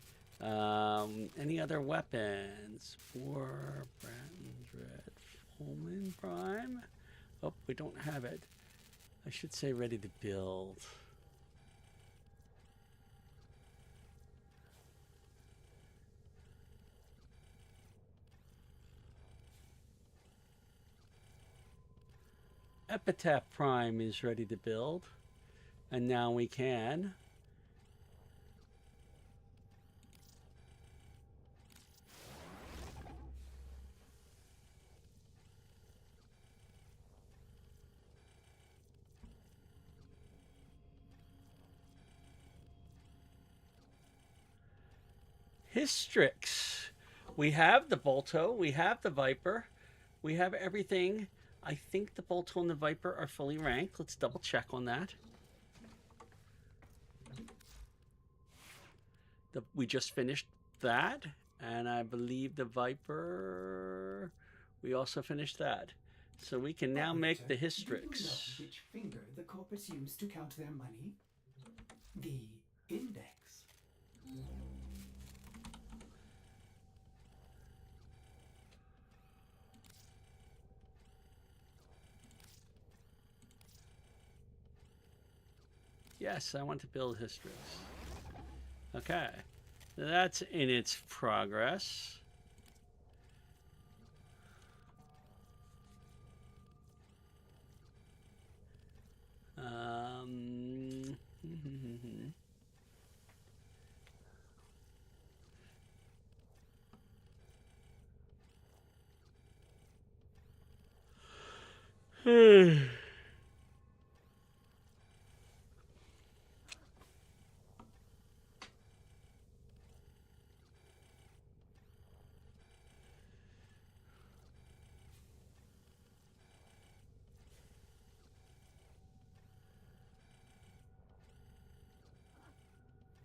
Any other weapons? For Bratton's Red Fulman Prime? Oh, we don't have it. I should say ready to build. Epitaph Prime is ready to build. And now we can. Hystrix. We have the Bolto, we have the Viper, we have everything. I think the Bolto and the Viper are fully ranked. Let's double check on that. We just finished that, and I believe the Viper, we also finished that. So we can now make the Do you know Hystrix. which finger the corporates use to count their money? The index. Yes, I want to build Hystrix. Okay, that's in its progress.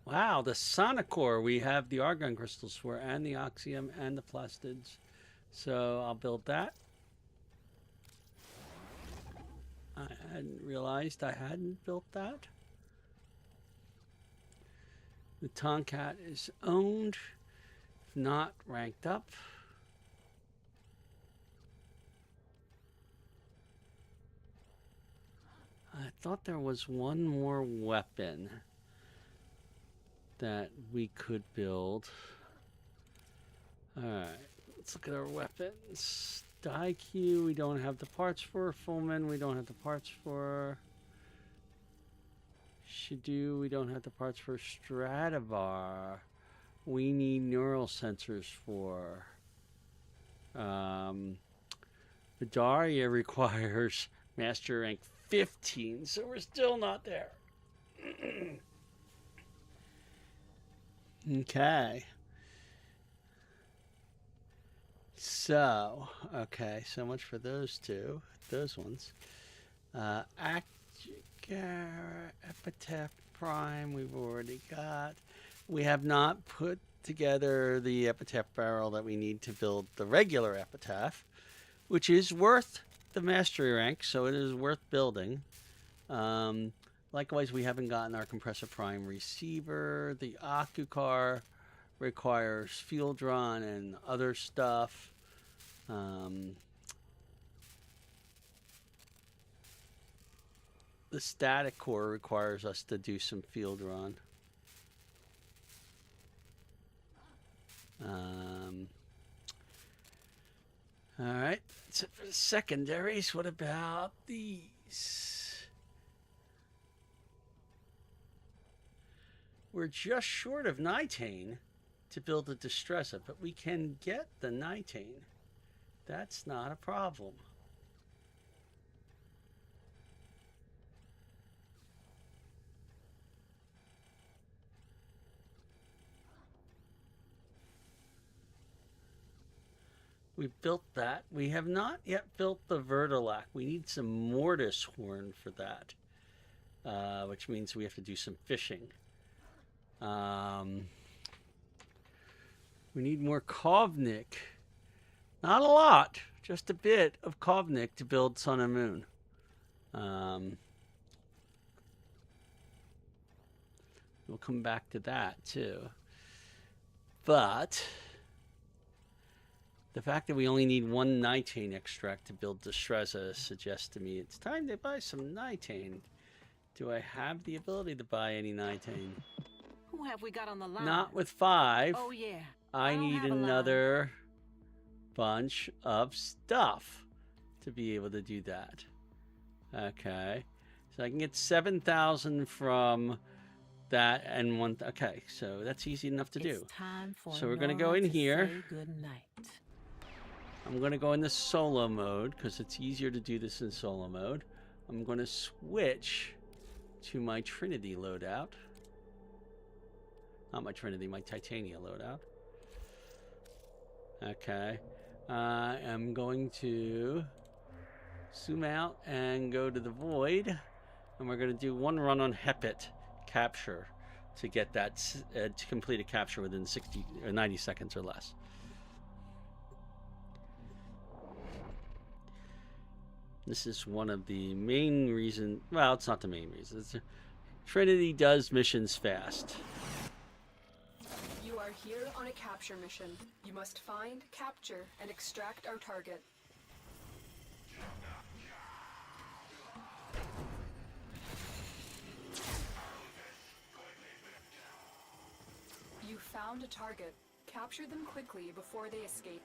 Wow, the Sonicore we have the argon crystals for, and the oxium and the plastids. So I'll build that. I hadn't realized I hadn't built that. The Tomcat is owned, not ranked up. I thought there was one more weapon that we could build. Alright, let's look at our weapons. Daikyu, we don't have the parts for. Fulman, we don't have the parts for. Shidu, we don't have the parts for. Stradivar, we need neural sensors for. Vidaria requires Master Rank 15, so we're still not there. Okay. So, okay, so much for those two, those ones. Actigara, Epitaph Prime, we've already got. We have not put together the Epitaph barrel that we need to build the regular Epitaph, which is worth the mastery rank, so it is worth building. Likewise, we haven't gotten our Compressor Prime receiver. The Akukar requires field run and other stuff. The static core requires us to do some field run. All right, that's it for the secondaries. What about these? We're just short of Nitane to build a Distressa, but we can get the Nitane. That's not a problem. We built that. We have not yet built the Vertilac. We need some Mortis Horn for that. which means we have to do some fishing. We need more Kovnik. Not a lot, just a bit of Kovnik to build Sun and Moon. We'll come back to that too. But the fact that we only need one nitane extract to build Distreza suggests to me it's time to buy some nitane. Do I have the ability to buy any nitane? Who have we got on the line? Not with 5. Oh, yeah. I don't need have a line. another bunch of stuff to be able to do that. Okay. So I can get 7,000 from that and one. Okay, so that's easy enough to do. It's time for So we're going to go Nora in to here. say good night. I'm going to go into solo mode because it's easier to do this in solo mode. I'm going to switch to my Trinity loadout. Not my Trinity, my Titania loadout. Okay. I'm going to zoom out and go to the Void. And we're going to do one run on Hepit capture to get that, to complete a capture within 60 or 90 seconds or less. This is one of the main reasons. Well, it's not the main reason. Trinity does missions fast. You are here on a capture mission. You must find, capture, and extract our target. You found a target. Capture them quickly before they escape.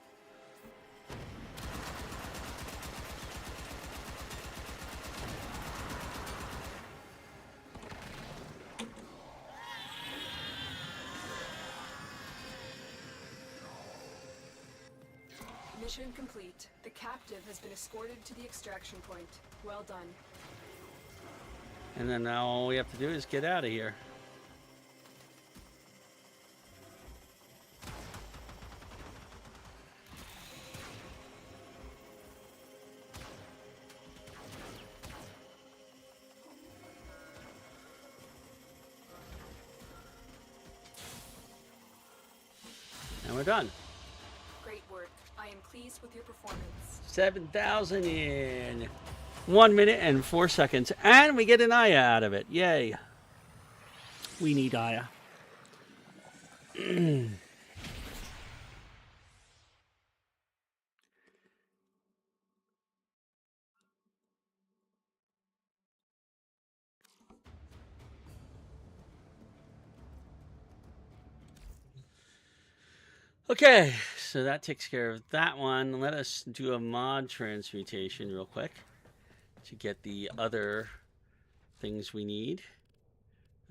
Mission complete. The captive has been escorted to the extraction point. Well done. And then now all we have to do is get out of here. And we're done. Great work. I am pleased with your performance. 7,000 in 1 minute and 4 seconds. And we get an Aya out of it. Yay. We need Aya. Okay, so that takes care of that one. Let us do a mod transmutation real quick to get the other things we need.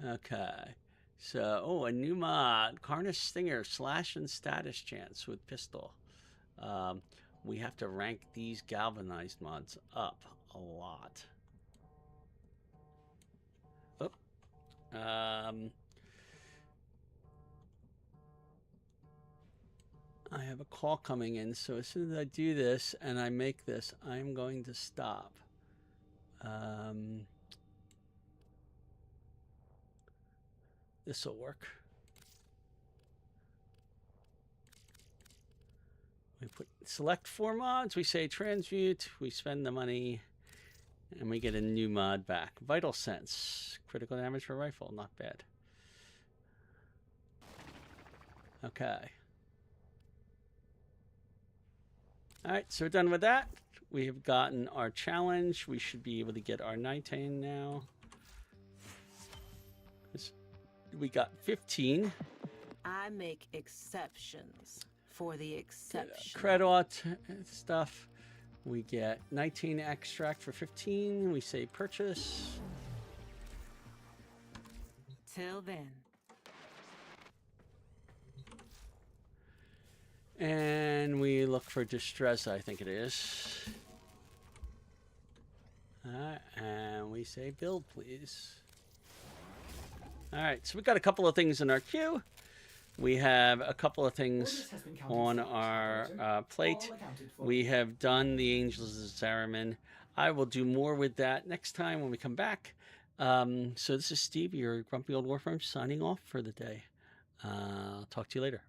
Okay, so, oh, a new mod, Carnage Stinger, slash and status chance with pistol. We have to rank these galvanized mods up a lot. Oh, I have a call coming in, so as soon as I do this and I make this, I'm going to stop. This will work. We select 4 mods, we say transmute, we spend the money, and we get a new mod back. Vital Sense, critical damage for rifle, not bad. Okay. All right, so we're done with that. We have gotten our challenge. We should be able to get our nitane now. We got 15. I make exceptions for the exception. Credit stuff. We get nitane extract for 15. We say purchase. Till then. And we look for distress, I think it is. And we say build, please. All right, so we've got a couple of things in our queue. We have a couple of things on our plate. We have done the Angels of Zariman. I will do more with that next time when we come back. So this is Steve, your grumpy old Warframe, signing off for the day. I'll talk to you later.